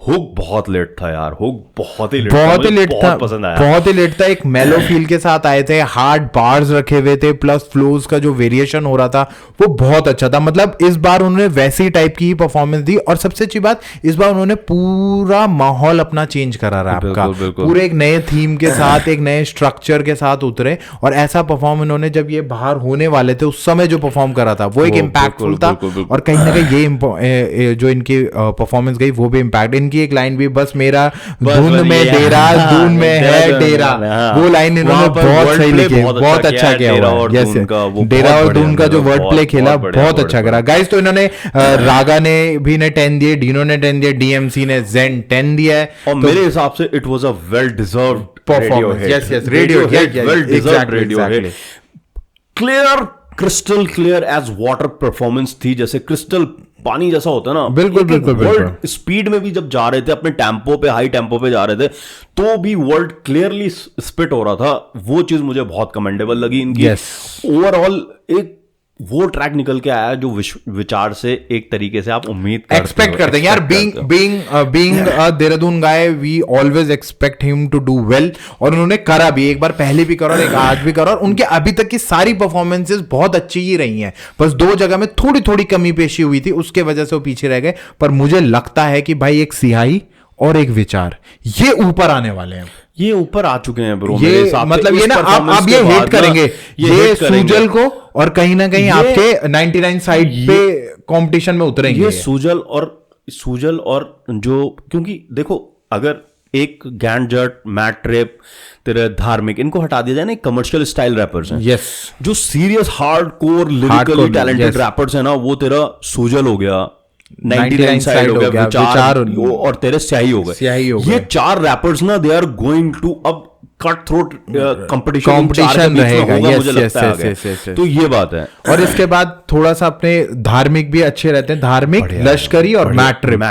हुक बहुत लेट था यार, हुक बहुत ही लेट था, पसंद आया, बहुत ही लेट था। एक मेलो फील के साथ आए थे, हार्ड बार्स रखे हुए थे, प्लस फ्लोज का जो वेरिएशन हो रहा था वो बहुत अच्छा था। मतलब इस बार उन्होंने वैसी टाइप की परफॉर्मेंस दी। और सबसे अच्छी बात, इस बार उन्होंने पूरा माहौल अपना चेंज करा रहा है आपका, पूरे एक नए थीम के साथ, एक नए स्ट्रक्चर के साथ उतरे। और ऐसा परफॉर्म इन्होंने जब ये बाहर होने वाले थे उस समय जो परफॉर्म करा था वो एक इम्पैक्टफुल था। और कहीं ना कहीं ये जो इनकी परफॉर्मेंस गई वो भी इम्पैक्ट। इनकी एक लाइन भी, बस मेरा धुन में डेरा, धुन में है डेरा, वो लाइन इन्होंने बहुत सही लिखी, बहुत अच्छा किया हुआ है। डेरा और धुन का जो वर्ड प्ले खेला बहुत अच्छा करा गाइस। तो इन्होंने रागा ने भी 10 दिए, डीनो ने 10 दिए, डीएमसी ने zen 10 दिया है। और मेरे हिसाब से it was a well deserved performance. Yes radio hit, well deserved radio hit. Clear, crystal clear as water performance थी, जैसे क्रिस्टल पानी जैसा होता है ना। बिल्कुल स्पीड में भी जब जा रहे थे, अपने टेम्पो पे, हाई टेम्पो पे जा रहे थे, तो भी वर्ड क्लियरली स्पिट हो रहा था। वो चीज मुझे बहुत कमेंडेबल लगी इनकी। ओवरऑल एक वो ट्रैक निकल के आया जो विचार से एक तरीके से आप उम्मीद एक्सपेक्ट करते हैं यार। Being Dehradun guy, we always expect him to do well, और उन्होंने करा भी, एक बार पहले भी करा और एक आज भी करा, और उनके अभी तक की सारी परफॉर्मेंसेस बहुत अच्छी ही रही हैं। बस 2 जगह में थोड़ी थोड़ी कमी पेशी हुई थी, उसके वजह से वो पीछे रह गए। पर मुझे लगता है कि भाई एक सिहाई और एक विचार ये ऊपर आने वाले हैं, ये ऊपर आ चुके हैं ब्रो। ये मतलब ये ना आप ये हेट करेंगे ये सूजल को, और कहीं ना कहीं आपके 99 साइड पे कंपटीशन में उतरेंगे ये सूजल और जो, क्योंकि देखो अगर एक गैंड जट, मैट ट्रिप, तेरे धार्मिक, इनको हटा दिया जाए ना, कमर्शियल स्टाइल रैपर्स हैं। यस, जो serious hard core lyrically talented rappers हैं ना, वो तेरा सूजल हो गया, 99 साइड हो गया, विचार और तेरे स्याही हो गए। ये 4 रैपर्स ना, दे आर गोइंग टू अब कट थ्रोट कंपटीशन रहेगा, मुझे लगता है। तो ये बात है। और इसके बाद थोड़ा सा अपने धार्मिक भी अच्छे रहते हैं, धार्मिक, लश्करी और मैट ट्रिप,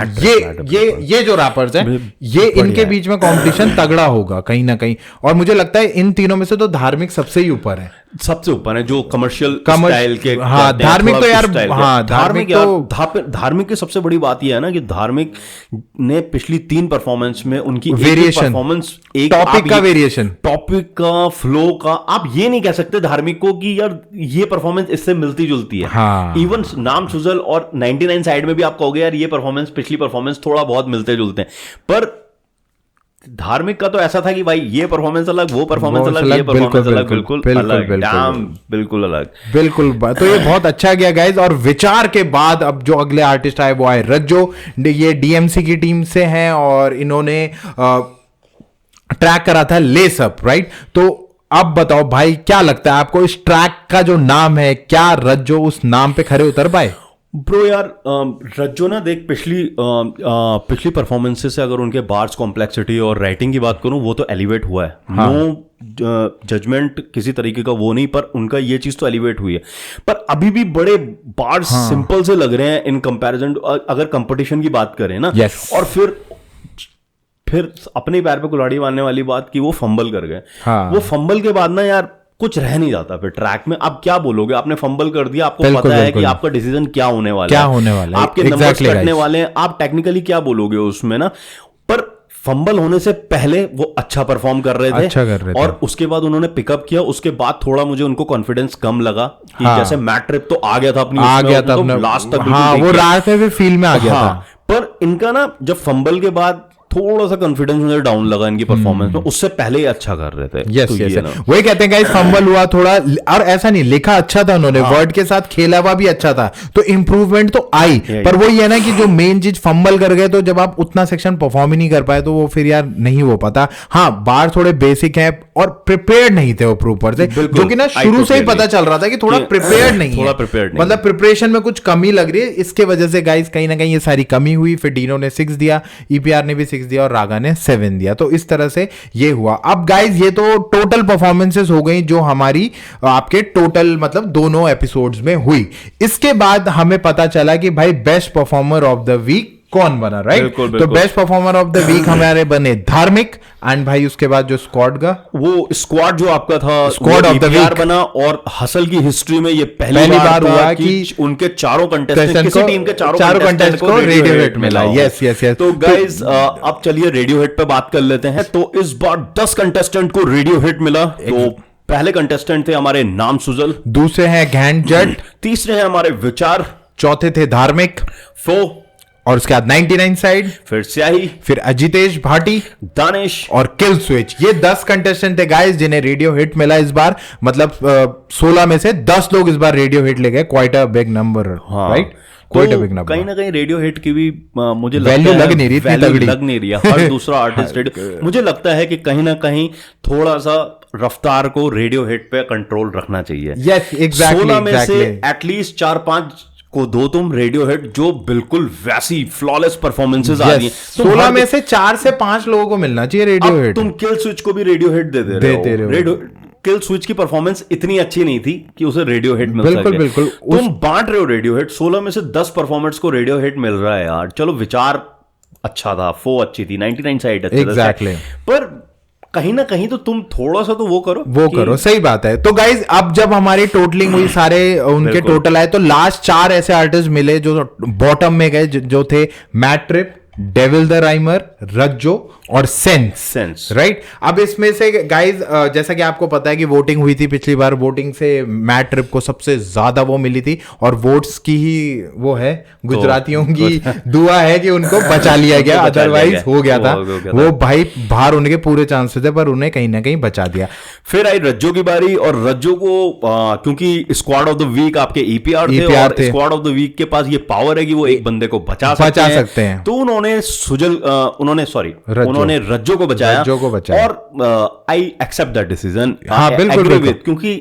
ये जो रैपर्स हैं, ये इनके बीच में कंपटीशन तगड़ा होगा कहीं ना कहीं। और मुझे लगता है इन तीनों में से तो धार्मिक सबसे ही ऊपर है, सबसे ऊपर है, जो कमर्शियल स्टाइल के। हाँ, धार्मिक तो यार, हाँ धार्मिक की सबसे बड़ी बात यह है ना कि धार्मिक ने पिछली 3 परफॉर्मेंस में उनकी परफॉर्मेंस, एक टॉपिक का वेरिएशन, टॉपिक का, फ्लो का, आप ये नहीं कह सकते धार्मिक को कि यार ये परफॉर्मेंस इससे मिलती जुलती है। हाँ। इवन नाम सुजल और 99 साइड में भी आप कहोगे यार ये परफॉर्मेंस पिछली परफॉर्मेंस थोड़ा बहुत मिलते जुलते हैं, पर धार्मिक का तो ऐसा था कि भाई ये परफॉर्मेंस अलग, वो परफॉर्मेंस अलग, ये परफॉर्मेंस अलग, बिल्कुल अलग, बिल्कुल अलग, बिल्कुल। तो ये बहुत अच्छा गया गाइज। और विचार के बाद अब जो अगले आर्टिस्ट आए वो आए रज्जो, ये डीएमसी की टीम से हैं, और इन्होंने ट्रैक करा था लेस अप, राइट? तो अब बताओ भाई, क्या लगता है आपको इस ट्रैक का जो नाम है, क्या रज्जो उस नाम पे खरे उतर पाए? ब्रो यार, रज्जो ना देख, पिछली परफॉर्मेंसेस से अगर उनके बार्स कॉम्प्लेक्सिटी और राइटिंग की बात करूं, वो तो एलिवेट हुआ है। हाँ। नो जजमेंट किसी तरीके का वो नहीं, पर उनका ये चीज तो एलिवेट हुई है। पर अभी भी बड़े बार्स सिंपल से लग रहे हैं इन कंपैरिजन, अगर कंपटीशन की बात करें ना। और फिर अपने पैर पे कुल्हाड़ी मारने वाली बात की, वो फंबल कर गए। हाँ। वो फंबल के बाद ना यार कुछ रह नहीं जाता फिर ट्रैक में। आप क्या बोलोगे, आपने फंबल कर दिया, आपको पता है कि आपका डिसीजन क्या होने वाला है, आपके नंबर्स कटने वाले हैं, आप टेक्निकली क्या बोलोगे उसमें ना। पर फंबल होने से पहले वो अच्छा परफॉर्म कर रहे थे, और उसके बाद उन्होंने पिकअप किया। उसके बाद थोड़ा मुझे उनको कॉन्फिडेंस कम लगा कि जैसे मैट ट्रिप तो आ गया था अपनी, लास्ट तक, वो रात में भी फील्ड में आ गया था। पर इनका ना जब फंबल के बाद थोड़ा सा कॉन्फिडेंस मुझे डाउन लगा इनकी परफॉर्मेंस में, उससे पहले ही अच्छा कर रहे थे। वही कहते हैं गाइस, फंबल हुआ थोड़ा, और ऐसा नहीं, लिखा अच्छा था उन्होंने, वर्ड के साथ खेला हुआ भी अच्छा था, तो इंप्रूवमेंट तो आई। पर वही है ना कि जो मेन चीज फंबल कर गए, तो जब आप उतना सेक्शन परफॉर्म ही नहीं कर पाए, तो वो फिर यार नहीं हो पाता। हाँ, बार थोड़े बेसिक है और प्रिपेयर्ड नहीं थे वो प्रॉपर से, जो कि ना शुरू से ही पता चल रहा था कि थोड़ा प्रिपेयर्ड नहीं है, मतलब प्रिपरेशन में कुछ कमी लग रही है। इसके वजह से गाइस कहीं ना कहीं ये सारी कमी हुई। फिर डीनो ने 6 दिया, ईपीआर ने भी 6 दिया, और रागा ने 7 दिया। तो इस तरह से ये हुआ। अब गाइस ये तो टोटल परफॉर्मेंसेस हो गई जो हमारी आपके टोटल मतलब दोनों एपिसोड्स में हुई। इसके बाद हमें पता चला कि भाई best performer of the week कौन बना, राइट? तो best performer of the week हमारे बने धार्मिक, एंड भाई उसके बाद जो स्क्वाड का, वो स्क्वाड जो आपका था, स्क्वाड ऑफ द वीक बना। और हसल की हिस्ट्री में ये पहली बार हुआ कि उनके चारों कंटेस्टेंट, किसी टीम के चारों कंटेस्टेंट को रेडियो हिट मिला। Yes yes yes. तो गाइस अब चलिए रेडियो हिट पे बात कर लेते हैं। तो इस बार 10 कंटेस्टेंट को रेडियो हिट मिला। तो पहले कंटेस्टेंट थे हमारे नाम सुजल, दूसरे हैं गैंड जट, तीसरे हैं हमारे विचार, चौथे थे धार्मिक, फो, और उसके बाद 99 साइड, फिर स्याही, फिर अजितेश भाटी, दानिश और किल स्विच। ये 10 कंटेस्टेंट थे गाइस जिन्हें रेडियो हिट मिला इस बार। मतलब 16 में से 10 लोग इस बार रेडियो हिट ले गए। Quite a big number, right? Quite a big number. कहीं ना कहीं रेडियो हिट की भी मुझे वैल्यू लग नहीं रही, लग नहीं रही है। हर दूसरा आर्टिस्ट मुझे लगता है कि कहीं ना कहीं थोड़ा सा रफ्तार को रेडियो हिट पे कंट्रोल रखना चाहिए। Yes exactly. 16 में से एटलीस्ट 4-5 को दो तुम रेडियो हिट जो बिल्कुल वैसी फ्लॉलेस परफॉर्मेंसेस आ रही हैं। 16 में से 4 से 5 लोगों को मिलना चाहिए रेडियो हिट। तुम किल स्विच को भी रेडियो हिट दे रहे हो। रेडियो किल स्विच की परफॉर्मेंस इतनी अच्छी नहीं थी कि उसे रेडियो हिट मिल सके। बिल्कुल। तुम बांट रहे हो रेडियो हिट। 16 में से 10 परफॉर्मेंस को रेडियो हिट मिल रहा है यार। चलो विचार अच्छा था, फो अच्छी थी, 99 साइड अच्छी थी, पर कहीं ना कहीं तो तुम थोड़ा सा तो वो करो सही बात है। तो गाइज अब जब हमारी टोटलिंग हुई, सारे उनके टोटल आए, तो लास्ट 4 ऐसे आर्टिस्ट मिले जो बॉटम में गए, जो थे मैट ट्रिप, डेविल द राइमर, रज्जो और सेंस, राइट। अब इसमें से गाइज जैसा कि आपको पता है कि वोटिंग हुई थी पिछली बार, वोटिंग से मैट ट्रिप को सबसे ज्यादा वो मिली थी, और वोट्स की ही वो है, गुजरातियों की दुआ है कि उनको बचा लिया गया, अदरवाइज हो गया था वो भाई बाहर होने के पूरे चांसेस थे, पर उन्हें कहीं ना कहीं बचा दिया। फिर आई रज्जो की बारी, और रज्जो को क्योंकि स्क्वाड ऑफ द वीक आपके ईपीआर थे, और स्क्वाड ऑफ द वीक के पास ये पावर है कि वो एक बंदे को बचा सकते हैं, तो उन्होंने रज्जो को बचाया, और आई एक्सेप्ट दैट डिसीजन। हाँ, बिल्कुल, क्योंकि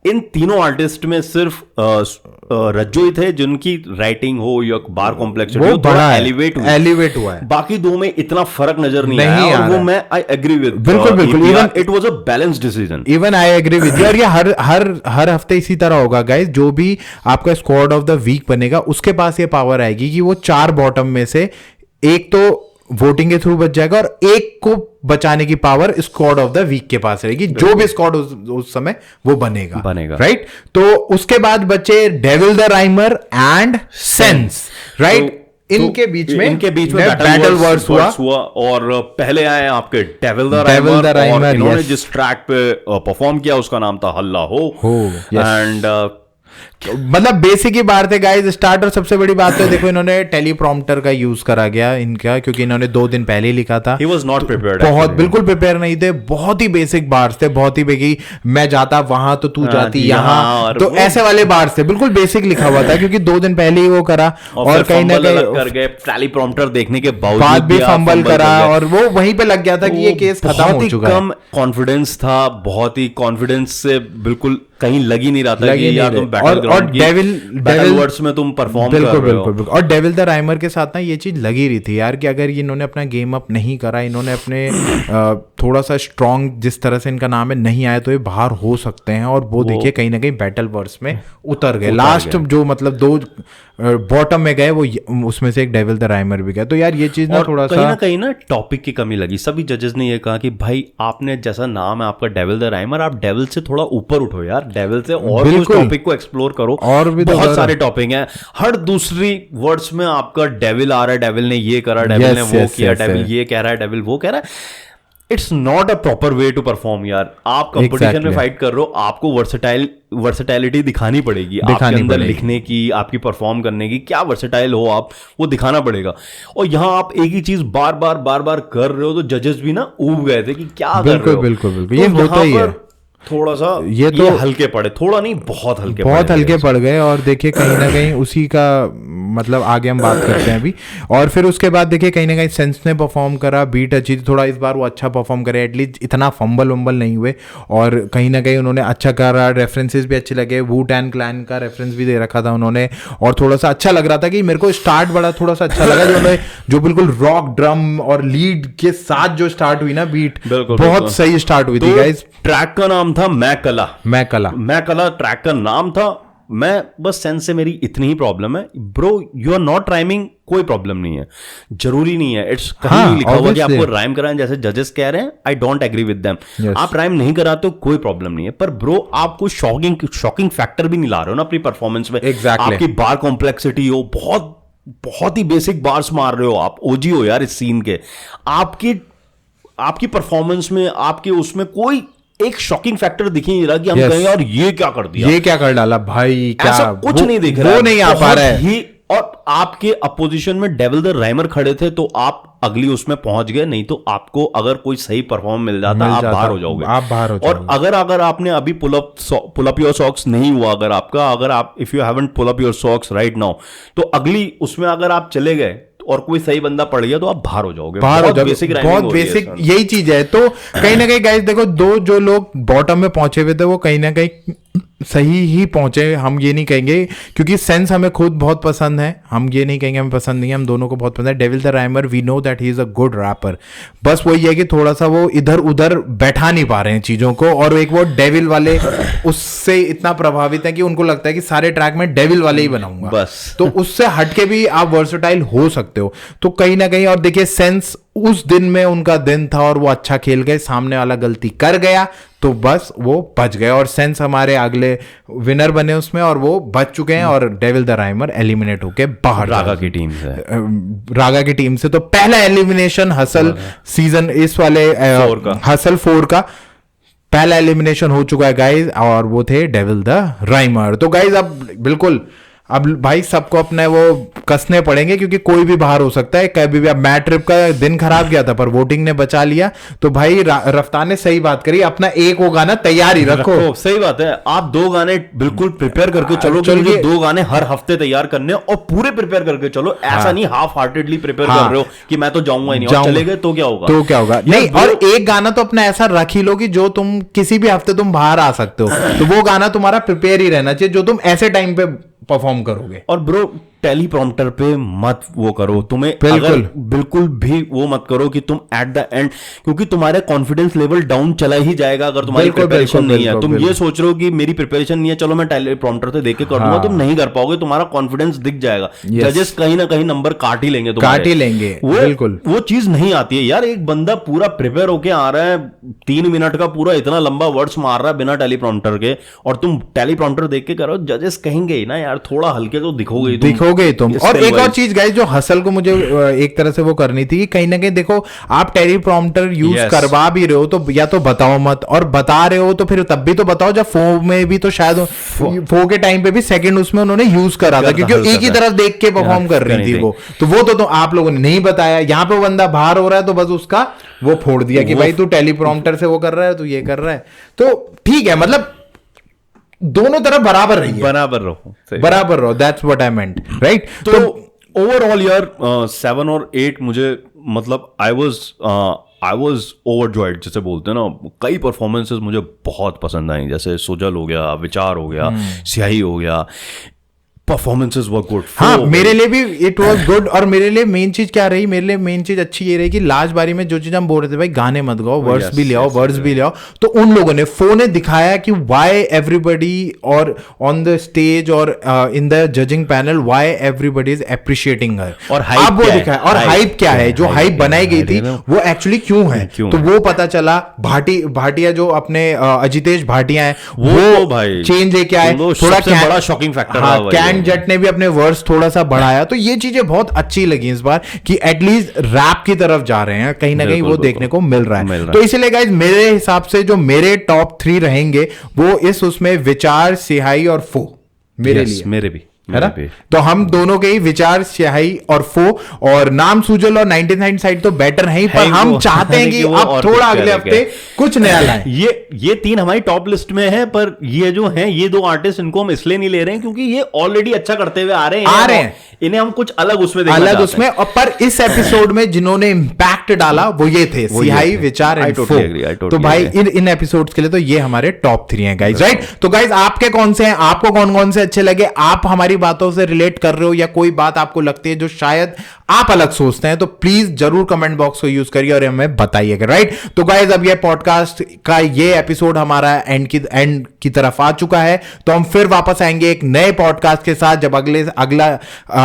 इन तीनों आर्टिस्ट में सिर्फ रज्जो ही थे जिनकी राइटिंग हो या बार कॉम्प्लेक्सिटी हो थोड़ा एलिवेट हुआ है, बाकी दो में इतना फर्क नजर नहीं आया, और वो मैं आई एग्री विद, बिल्कुल even it was a balanced decision, even I agree with. और ये हर हफ्ते इसी तरह होगा गाइस, जो भी आपका स्क्वाड ऑफ द वीक बनेगा उसके पास ये पावर आएगी कि वो 4 बॉटम में से एक तो वोटिंग के थ्रू बच जाएगा, और एक को बचाने की power squad of the week के पास रहेगी, जो भी स्क्वाड उस समय वो बनेगा, राइट। तो उसके बाद बचे devil the Rymer and sense, right. इनके बीच में बैटल वर्स हुआ, और पहले आए आपके डेविल द राइमर, और इन्होंने जिस ट्रैक पे परफॉर्म किया उसका नाम था हल्ला हो, एंड मतलब बेसिक ही बात है गाइस, स्टार्टर सबसे बड़ी बात तो देखो इन्होंने टेलीप्रॉम्प्टर का यूज करा गया इनका, क्योंकि इन्होंने 2 दिन पहले ही लिखा था। He was not prepared, बहुत बिल्कुल प्रिपेयर नहीं थे, बहुत ही बेसिक बार्स थे, बहुत ही बेगी, मैं जाता वहां तो तू जाती यहाँ, तो ऐसे वाले बार्स थे, बिल्कुल बेसिक लिखा हुआ था, क्योंकि 2 दिन पहले ही वो करा, और कहीं ना कहीं कर गए टेलीप्रॉम्प्टर देखने के बाद भी फंबल करा, और वो वहीं पे लग गया था कि ये केस खत्म हो चुका है। कम कॉन्फिडेंस था, बहुत ही कॉन्फिडेंस से बिल्कुल कहीं लग ही नहीं रहा था कि यार तुम बैटल वर्ड्स में तुम परफॉर्म कर रहे हो। बिल्कुल। और डेविल द राइमर के साथ ना ये चीज लगी रही थी यार, कि अगर इन्होंने अपना गेम अप नहीं करा, इन्होंने अपने थोड़ा सा स्ट्रॉन्ग जिस तरह से इनका नाम है नहीं आया, तो ये बाहर हो सकते हैं, और वो देखिए कहीं ना कहीं बैटल वर्स में उतर गए। लास्ट जो मतलब 2 बॉटम में गए, वो उसमें से एक डेविल द राइमर भी गया। तो यार ये चीज ना थोड़ा सा कहीं ना टॉपिक की कमी लगी। सभी जजेस ने ये कहा कि भाई आपने जैसा नाम है आपका डेविल द राइमर, आप डेविल से थोड़ा ऊपर उठो यार, डेविल से और कुछ टॉपिक को एक्सप्लोर करो, और भी बहुत सारे टॉपिक हैं। हर दूसरी वर्ड्स में आपका डेविल आ रहा है, डेविल ने ये करा, डेविल ने वो किया, डेविल ये कह रहा है, डेविल वो कह रहा है। It's not a proper way to perform यार। आप कंपटीशन में फाइट कर रहे हो, आपको वर्सेटाइलिटी दिखानी पड़ेगी, आपके अंदर लिखने की, आपकी परफॉर्म करने की, क्या वर्सेटाइल हो आप, वो दिखाना पड़ेगा। और यहाँ आप एक ही चीज बार बार कर रहे हो, तो जजेस भी ना ऊब गए थे कि क्या कर रहे हो। बिल्कुल ये होता ही है। थोड़ा सा ये तो हल्के पड़े, थोड़ा नहीं बहुत हल्के पड़ गए। और देखिए कहीं ना कहीं उसी का मतलब आगे हम बात करते हैं अभी। और फिर उसके बाद देखिए कहीं ना कहीं सेंस ने परफॉर्म करा, बीट अच्छी थी, थोड़ा इस बार वो अच्छा परफॉर्म करे, एटलीस्ट इतना फंबल वंबल नहीं हुए, और कहीं ना कहीं उन्होंने अच्छा करा, रेफरेंसेस भी अच्छे लगे, वू-टैन क्लैन का रेफरेंस भी दे रखा था उन्होंने, और थोड़ा सा अच्छा लग रहा था कि मेरे को स्टार्ट बड़ा थोड़ा सा अच्छा लगा, जो बिल्कुल रॉक ड्रम और लीड के साथ जो स्टार्ट हुई ना बीट, बहुत सही स्टार्ट हुई थी गाइस। ट्रैक का नाम था मैं कला ट्रैक का नाम था। मैं बस सेंस से मेरी इतनी ही प्रॉब्लम है bro, you are not rhyming, कोई प्रॉब्लम नहीं है, जरूरी नहीं है, इट्स कहीं नहीं लिखा हुआ कि आपको राइम कराएं जैसे जजेस कह रहे हैं। I don't agree with them. आप राइम नहीं कराते हो कोई प्रॉब्लम नहीं है, पर ब्रो आप कोई शॉकिंग फैक्टर भी नहीं ला रहे हो ना अपनी परफॉर्मेंस में। आपकी बार कॉम्प्लेक्सिटी हो, बहुत ही बेसिक बार्स मार रहे हो, आप ओजी हो यार इस सीन के। आपकी परफॉर्मेंस में, आपके उसमें कोई एक शॉकिंग फैक्टर दिख ही नहीं रहा कि हम कहें यार ये क्या कर दिया, ये क्या कर डाला भाई, क्या ऐसा कुछ नहीं दिख रहा, वो नहीं आ पा रहा है। और आपके अपोजिशन में डेविल द राइमर खड़े थे, तो आप अगली उसमें पहुंच गए, नहीं तो आपको अगर कोई सही परफॉर्म मिल जाता आप बाहर हो जाओगे। और अगर आपने अभी पुल अप योर सॉक्स नहीं हुआ, अगर आप if you haven't pull up your socks right now, तो अगली उसमें अगर आप चले गए और कोई सही बंदा पड़ गया तो आप बाहर हो जाओगे। बहुत बेसिक यही चीज है। तो कहीं ना कहीं गाइस देखो, 2 जो लोग बॉटम में पहुंचे हुए थे वो कहीं ना कहीं सही ही पहुंचे, हम ये नहीं कहेंगे, क्योंकि सेंस हमें खुद बहुत पसंद है, हम ये नहीं कहेंगे हमें पसंद नहीं है, हम दोनों को बहुत पसंद है। Devil the rhymer we know that he is a good rapper, बस वही है कि थोड़ा सा वो इधर उधर बैठा नहीं पा रहे हैं चीजों को, और एक वो डेविल वाले उससे इतना प्रभावित है कि उनको लगता है कि सारे ट्रैक में डेविल वाले ही बनाऊंगा बस, तो उससे हटके भी आप वर्सेटाइल हो सकते हो। तो कहीं ना कहीं, और देखिए सेंस उस दिन में उनका दिन था और वो अच्छा खेल गए, सामने वाला गलती कर गया तो बस वो बच गए, और सेंस हमारे अगले विनर बने उसमें, और वो बच चुके हैं, और डेविल द राइमर एलिमिनेट होके बाहर रागा की टीम से, रागा की टीम से। तो पहला एलिमिनेशन हसल सीजन इस वाले हसल 4 का पहला एलिमिनेशन हो चुका है गाइज, और वो थे डेविल द राइमर। तो गाइज अब बिल्कुल अब भाई सबको अपने वो कसने पड़ेंगे, क्योंकि कोई भी बाहर हो सकता है कभी भी। अब मैट ट्रिप का दिन खराब गया था पर वोटिंग ने बचा लिया, तो भाई रफ्तार ने सही बात करी, अपना एक वो गाना तैयार ही रखो। सही बात है, आप 2 गाने बिल्कुल प्रिपेयर करके चलो, क्योंकि 2 गाने हर हफ्ते तैयार करने, और पूरे प्रिपेयर करके चलो, ऐसा नहीं हाफ हार्टेडली प्रिपेयर कर रहे हो कि मैं तो जाऊंगा ही नहीं, और चले गए तो क्या होगा, तो क्या होगा नहीं। और एक गाना तो अपना ऐसा रख ही लो कि जो तुम किसी भी हफ्ते तुम बाहर आ सकते हो, तो वो गाना तुम्हारा प्रिपेयर ही रहना चाहिए जो तुम ऐसे टाइम पे परफॉर्म करोगे। और ब्रो टेलीप्रॉम्प्टर पे मत वो करो, तुम्हें बिल्कुल भी वो मत करो कि तुम एट द एंड, क्योंकि तुम्हारा कॉन्फिडेंस लेवल डाउन चला ही जाएगा अगर तुम्हारी प्रिपरेशन नहीं है। तुम ये सोच रहे हो कि मेरी प्रिपरेशन नहीं है, चलो मैं टेलीप्रॉम्प्टर से देख के कर दूंगा, तुम नहीं कर पाओगे, तुम्हारा कॉन्फिडेंस दिख जाएगा, जजेस कहीं ना कहीं नंबर काट ही लेंगे, काट ही लेंगे। बिल्कुल वो चीज नहीं आती है यार। एक बंदा पूरा प्रिपेयर होके आ रहा है, 3 मिनट का पूरा इतना लंबा वर्ड्स मार रहा है बिना टेलीप्रॉम्प्टर के, और तुम टेलीप्रॉम्प्टर देख के करो, जजेस कहेंगे ही ना यार थोड़ा हल्के तो दिखोगे तुम। और एक और चीज गाइस जो हसल को मुझे एक तरह से वो करनी थी, कहीं ना कहीं देखो आप टेलीप्रॉम्प्टर यूज करवा भी रहे हो तो या तो बताओ मत, और बता रहे हो तो फिर तब भी तो बताओ। जब फो में भी तो शायद फो के टाइम पे भी सेकंड उसमें उन्होंने यूज करा था, क्योंकि एक ही तरफ देख के परफॉर्म कर रही थी वो, तो वो तो आप लोगों ने नहीं बताया। यहाँ पे बंदा बाहर हो रहा है तो बस उसका वो फोड़ दिया कि भाई तू टेलीप्रॉम्प्टर से वो कर रहा है, तू ये कर रहा है, तो ठीक है, मतलब दोनों तरफ बराबर रहिए, बराबर रहो, that's what I meant, right. तो ओवरऑल यार 7 और 8 मुझे मतलब आई वाज ओवरजॉयड जिसे बोलते हैं ना। कई परफॉर्मेंसेस मुझे बहुत पसंद आई, जैसे सुजल हो गया, विचार हो गया, स्याही हो गया, परफॉर्मेंसेस वर गुड। हाँ मेरे लिए भी इट वाज गुड। और मेरे लिए मेन चीज क्या रही, मेरे लिए मेन चीज अच्छी ये रही कि लास्ट बारी में जो चीज हम बोल रहे थे भाई गाने मत गाओ, वर्ड्स भी ले आओ, वर्ड्स भी ले आओ, तो उन लोगों ने फोन ने दिखाया कि व्हाई एवरीबडी और ऑन द स्टेज और in the judging panel why everybody is appreciating her, और अब वो दिखाया। और हाइप क्या है, जो हाइप बनाई गई थी वो एक्चुअली क्यों है, तो वो पता चला। भाटिया जो अपने अजितेश भाटिया है वो चेंज लेके आए, थोड़ा बड़ा शॉकिंग फैक्टर। जट ने भी अपने वर्ड्स थोड़ा सा बढ़ाया, तो ये चीजें बहुत अच्छी लगी इस बार कि एटलीस्ट रैप की तरफ जा रहे हैं, कहीं ना कहीं वो देखने को मिल रहा है। तो इसीलिए गाइस मेरे हिसाब से जो मेरे टॉप 3 रहेंगे वो उसमें विचार, सिहाई और फो मेरे लिए, मेरे भी है ना। तो हम दोनों के ही विचार, स्याही और फो, और नाम सुजल और 99 साइड तो बेटर है ही, पर हम चाहते हैं कि अब थोड़ा अगले हफ्ते कुछ नया लाएं। ये 3 हमारी टॉप लिस्ट में है, पर ये जो हैं ये 2 आर्टिस्ट, इनको हम इसलिए नहीं ले रहे हैं क्योंकि ये ऑलरेडी अच्छा करते हुए आ रहे हैं, इन्हें हम कुछ अलग उसमें देखना चाहते हैं। उसमें और पर इस एपिसोड में जिन्होंने इम्पैक्ट डाला वो ये थे, सिहाई, विचार एंड फो। तो भाई इन एपिसोड्स के लिए तो ये हमारे टॉप 3 हैं गाइस, राइट। तो गाइस आपके कौन से हैं, आपको कौन कौन से अच्छे लगे, आप हमारी बातों से रिलेट कर रहे हो या कोई बात आपको लगती है जो शायद आप अलग सोचते हैं, तो प्लीज जरूर कमेंट बॉक्स को यूज करिए और हमें बताइएगा, राइट। तो गाइस अब ये पॉडकास्ट का ये एपिसोड हमारा एंड की तरफ आ चुका है, तो हम फिर वापस आएंगे एक नए पॉडकास्ट के साथ जब अगला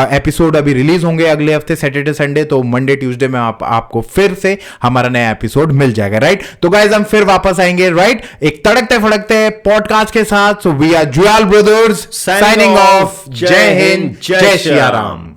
एपिसोड अभी रिलीज होंगे अगले हफ्ते सैटरडे संडे, तो मंडे ट्यूसडे में आपको फिर से हमारा नया एपिसोड मिल जाएगा, राइट। तो गाइस हम फिर वापस आएंगे, राइट, एक तड़कते फड़कते पॉडकास्ट के साथ। So we are Juyal brothers signing off. जय हिंद, जय श्री राम।